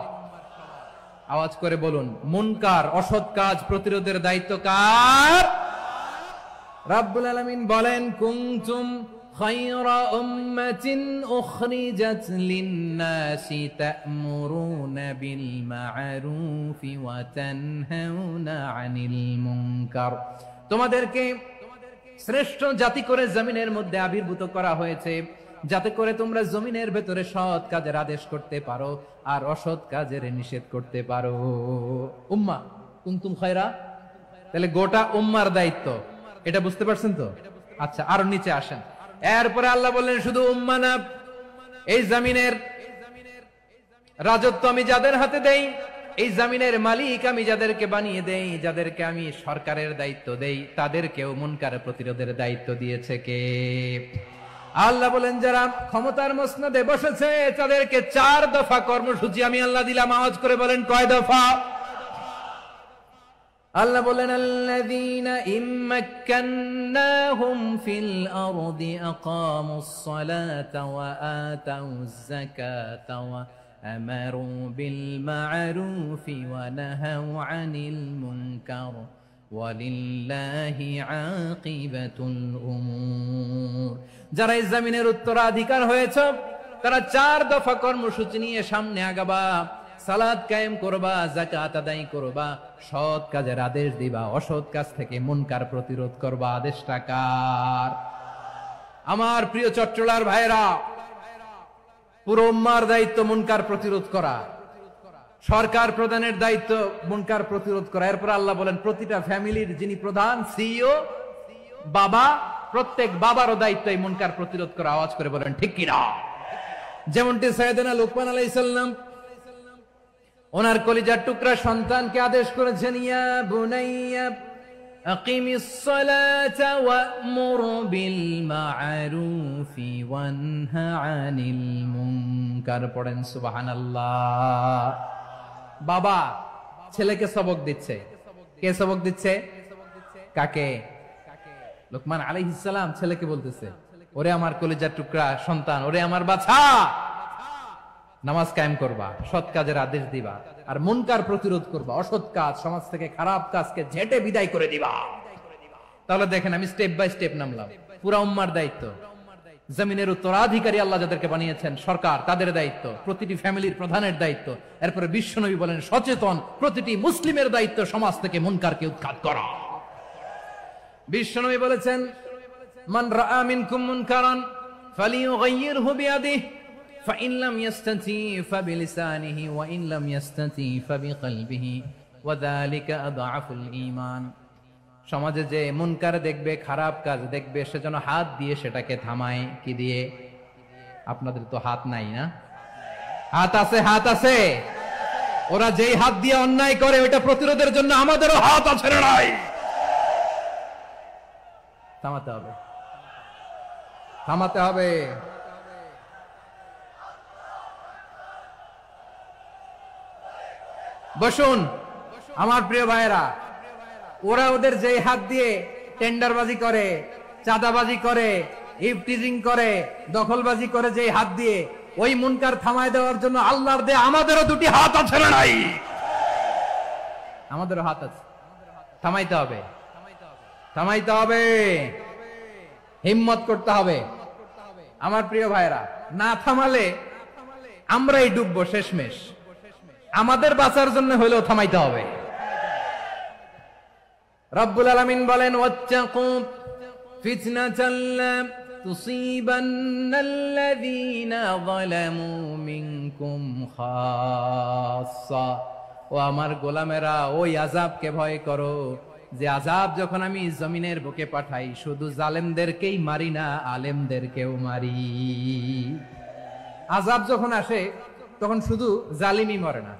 আওয়াজ করে বলুন, মুনকার অসৎ কাজ প্রতিরোধের দায়িত্ব কার? রাব্বুল আলামিন বলেন, কুনতুম খায়রা উম্মাতিন উখরিজাত লিন-নাসি তা'মুরুনা বিল মা'রুফি ওয়া তানহাউনা আনিল মুনকার। তোমাদেরকে শ্রেষ্ঠ জাতি করে জমিনের মধ্যে আবির্ভূত করা হয়েছে, যাতে করে তোমরা জমিনের ভেতরে সৎ কাজের আদেশ করতে পারো আর অসৎ কাজের নিষেধ করতে পারো। উম্মাহ কুনতুম খায়রা, তাহলে গোটা উম্মার দায়িত্ব, এটা বুঝতে পারছেন তো? আচ্ছা, আরো নিচে আসেন। এরপরে আল্লাহ বললেন, শুধু উম্মাহ না, এই জমিনের রাজত্ব আমি যাদের হাতে দেই, এই জমিনের মালিক আমি যাদেরকে বানিয়ে দেই, যাদেরকে আমি সরকারের দায়িত্ব দেই, তাদেরকেও মুনকার প্রতিরোধের দায়িত্ব দিয়েছে কে? আল্লাহ বলেন, যারা ক্ষমতার মসনদে বসেছে তাদেরকে 4 দফা কর্মসূচি আমি আল্লাহ দিলাম। আওয়াজ করে বলেন, কয় দফা? আল্লাহ বলেন, আল্লাযীনা ইম্মাক্কান্নাহুম ফিল আরদি আকামুস সালাতা ওয়া আতাউয যাকাতা ওয়া আমারু বিল মা'রুফি ওয়া নাহাউ আনিল মুনকার ওয়ালিল্লাহি আকিবাতুল উমুর। যারা এই জমিনের উত্তরাধিকার হয়েছে তারা 4 দফা কর্মসূচি নিয়ে সামনে আগাবা। সালাত কায়েম করবা, যাকাত আদায় করবা, সৎ কাজের আদেশ দিবা, অসৎ কাজ থেকে মুনকার প্রতিরোধ করবা। আদেশটা কার? আমার প্রিয় চট্টলার ভাইরা, পুরো উম্মার দায়িত্ব মুনকার প্রতিরোধ করা, সরকার প্রধানের দায়িত্ব মুনকার প্রতিরোধ করা। এরপর আল্লাহ বলেন, প্রতিটা ফ্যামিলির যিনি প্রধান, সিইও, বাবা, প্রত্যেক বাবারও দায়িত্ব এই মুনকার প্রতিরোধ করা। আওয়াজ করে বলেন ঠিক কিনা? যেমনটি সাইয়েদনা লুকমান আলাইহিস সালাম ওনার কলিজার টুকরা সন্তানকে আদেশ করেছেন, ইয়া বুনাইয়া আকিমিস সালাতা ওয়া'মুর বিল মা'রুফি ওয়ানহা আনিল মুনকার। পড়েন সুবহানাল্লাহ। বাবা ছেলেকে সবক দিচ্ছে। কে সবক দিচ্ছে? কাকে? লুকমান আলাইহিস সালাম ছেলেকে বলতেছে, ওরে আমার কলিজার টুকরা সন্তান, ওরে আমার বাছা, নামাজ কায়েম করবা, সৎ কাজের আদেশ দিবা, আর মুনকার প্রতিরোধ করবা, অসৎ কাজ, সমাজ থেকে খারাপ কাজকে ঝেঁটে বিদায় করে দিবা। তাহলে দেখেন, আমি স্টেপ বাই স্টেপ নামলাম। পুরা উম্মার দায়িত্ব। জমিনের উত্তরাধিকারী আল্লাহ যাদেরকে বানিয়েছেন সরকার, তাদের দায়িত্ব, প্রতিটি ফ্যামিলির প্রধানের দায়িত্ব। এরপরে বিশ্বনবী বলেন সচেতন প্রতিটি মুসলিমের দায়িত্ব সমাজ থেকে মুনকারকে উৎখাত করা। বিশ্বনবী বলেছেন মান রাআ মিনকুম মুনকারান ফালিয়ুগাইয়িরহু বিয়াদিহি ফাইন লাম ইয়াস্তাতি ফাবিলিসানিহি ওয়া ইন লাম ইয়াস্তাতি ফাবিকলবিহি ওয়া যালিকা আযআফুল ঈমান। সমাজে যে মুনকার দেখবে, খারাপ কাজ দেখবে, সে যেন হাত দিয়ে সেটাকে থামায়। কি দিয়ে? আপনাদের তো হাত নাই না? হাত আছে, হাত আছে। ওরা যেই হাত দিয়ে অন্যায় করে ওটা প্রতিরোধের জন্য আমাদেরও হাত আছে না নাই? থামাতে হবে, থামাতে হবে। বসুন আমার প্রিয় ভাইয়েরা, ওরা ওদের যেই হাত দিয়ে টেন্ডারবাজি করে, চাঁদাবাজি করে, ইফটিজিং করে, দখলবাজি করে, যেই হাত দিয়ে, ওই মুনকার থামায় দেওয়ার জন্য আল্লাহর দেয়া আমাদেরও দুটি হাত আছে না নাই? আমাদেরও হাত আছে। থামাইতে হবে, থামাইতে হবে, হিম্মত করতে হবে। আমার প্রিয় ভাইরা, না থামালে আমরাই ডুববো শেষমেশ। আমাদের বাঁচার জন্য হলেও থামাইতে হবে। রব্বুল আলামিন বলেন ওয়াত্তাকু ফিতনাতাল লা তুসিবান্নাল্লাযীনা যালামু মিনকুম খাসসা। ও আমার গোলামেরা, ওই আযাবকে ভয় করো যে আযাব যখন আমি জমিনের বুকে পাঠাই শুধু জালেমদেরকেই মারি না, আলেমদেরকেও মারি। আযাব যখন আসে তখন শুধু জালিমই মরে না,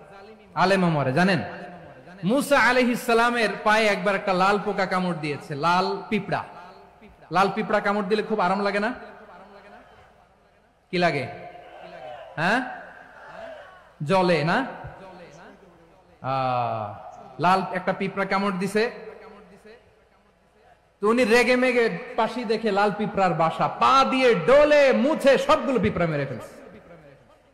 আলেমও মরে। জানেন মুসা আলাইহিস সালামের পায়ে একবার একটা লাল পোকা কামড় দিয়েছে, লাল পিঁপড়া। লাল পিঁপড়া কামড় দিলে খুব আরাম লাগে না? কি লাগে? হ্যাঁ, জ্বলে না? লাল একটা পিঁপড়া কামড় দিছে, তো উনি রেগে মেগে পাশি দেখে লাল পিঁপড়ার বাসা, পা দিয়ে ডলে মুছে সবগুলো পিঁপড়া মেরে ফেলছে।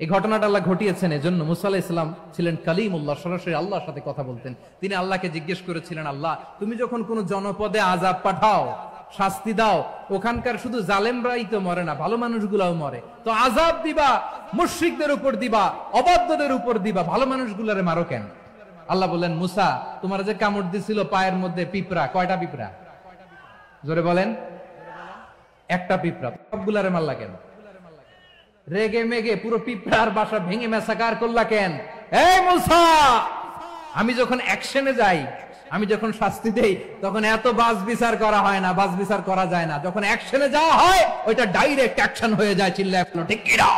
এই ঘটনাটা আল্লাহ ঘটিয়েছেন এজন্য মুসা আলাইহিস সালাম ছিলেন কালিমুল্লাহ, সরাসরি আল্লাহর সাথে কথা বলতেন। তিনি আল্লাহকে জিজ্ঞেস করেছিলেন, আল্লাহ তুমি যখন কোন জনপদে আযাব পাঠাও, শাস্তি দাও, ওখানকার শুধু জালেমরাই তো মরে না, ভালো মানুষগুলাও মরে, তো আযাব দিবা মুশরিকদের উপর দিবা, অবাধ্যদের উপর দিবা, ভালো মানুষগুলারে মারো কেন? আল্লাহ বললেন, মুসা তোমার যে কামড় দিছিল পায়ের মধ্যে পিঁপড়া, কয়টা পিঁপড়া? জোরে বলেন। একটা পিঁপড়া, সবগুলারে মারলা কেন? রেগে মেগে পুরো পিঁপড়ার বাসা ভেঙে মেসাকার করলা কেন? এই মুসা, আমি যখন অ্যাকশনে যাই, আমি যখন শাস্তি দেই, তখন এত বাস বিচার করা হয় না, বাস বিচার করা যায় না। যখন অ্যাকশনে যাওয়া হয় ওইটা ডাইরেক্ট অ্যাকশন হয়ে যায়। চিল্লায় বলো ঠিক কি না?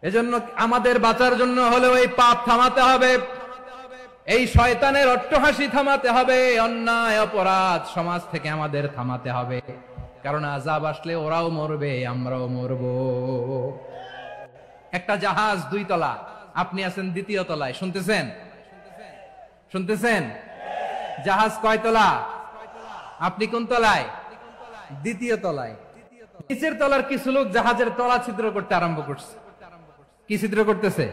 এজন্য আমাদের বাঁচার জন্য হলেও এই পাপ থামাতে হবে, এই শয়তানের অট্টহাসি থামাতে হবে, অন্যায় অপরাধ সমাজ থেকে আমাদের থামাতে হবে। কারণ আযাব আসলে ওরাও মরবে, আমরাও মরব। একটা জাহাজ 2 তলা, আপনি আছেন 2য় তলায়। শুনতেছেন? শুনতেছেন? জাহাজ কয় তলা? আপনি কোন তলায়? 2য় তলায়। নিচের তলার কিছু লোক জাহাজের তলা ছিদ্র করতে আরম্ভ করছে। কি ছিদ্র করতেছে?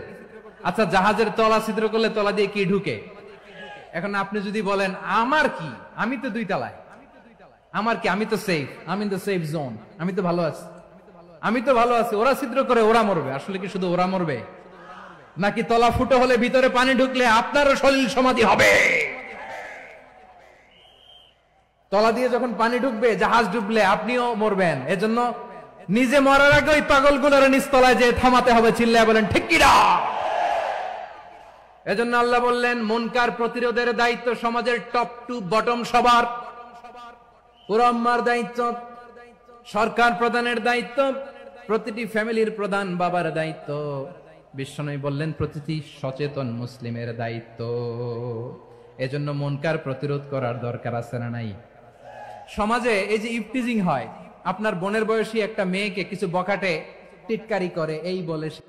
আচ্ছা, জাহাজের তলা ছিদ্র করলে তলা দিয়ে কি ঢুকে? এখন আপনি যদি বলেন আমার কি, আমি তো 2 তলায়, আমার কি, আমি তো সেফ, আমি তো সেফ জোন, আমি তো ভালো আছি, আমি তো ভালো আছি, ওরা ছিদ্র করে ওরা মরবে। আসলে কি শুধু ওরা মরবে, নাকি তলা ফুটো হলে ভিতরে পানি ঢুকলে আপনারও সলিল সমাধি হবে? তলা দিয়ে যখন পানি ঢুকবে, জাহাজ ডুবলে আপনিও মরবেন। এজন্য নিজে মরার আগে ওই পাগলগুলোর নিচতলায় যে থামাতে হবে। চিল্লায় বলেন ঠিক কি না? এজন্য আল্লাহ বললেন মুনকার প্রতিরোধের দায়িত্ব সমাজের টপ টু বটম সবার। পুরো উম্মার দায়িত্ব, সরকার প্রধানের দায়িত্ব, প্রতিটি ফ্যামিলির প্রধান বাবার দায়িত্ব। বিশ্বনবী বললেন প্রতিটি সচেতন মুসলিমের দায়িত্ব। এজন্য মুনকার প্রতিরোধ করার দরকার আছে না নাই? সমাজে এই যে ইফটিজিং হয়, আপনার বোনের বয়সী একটা মেয়েকে কিছু বখাটে টিটকারি করে, এই বলে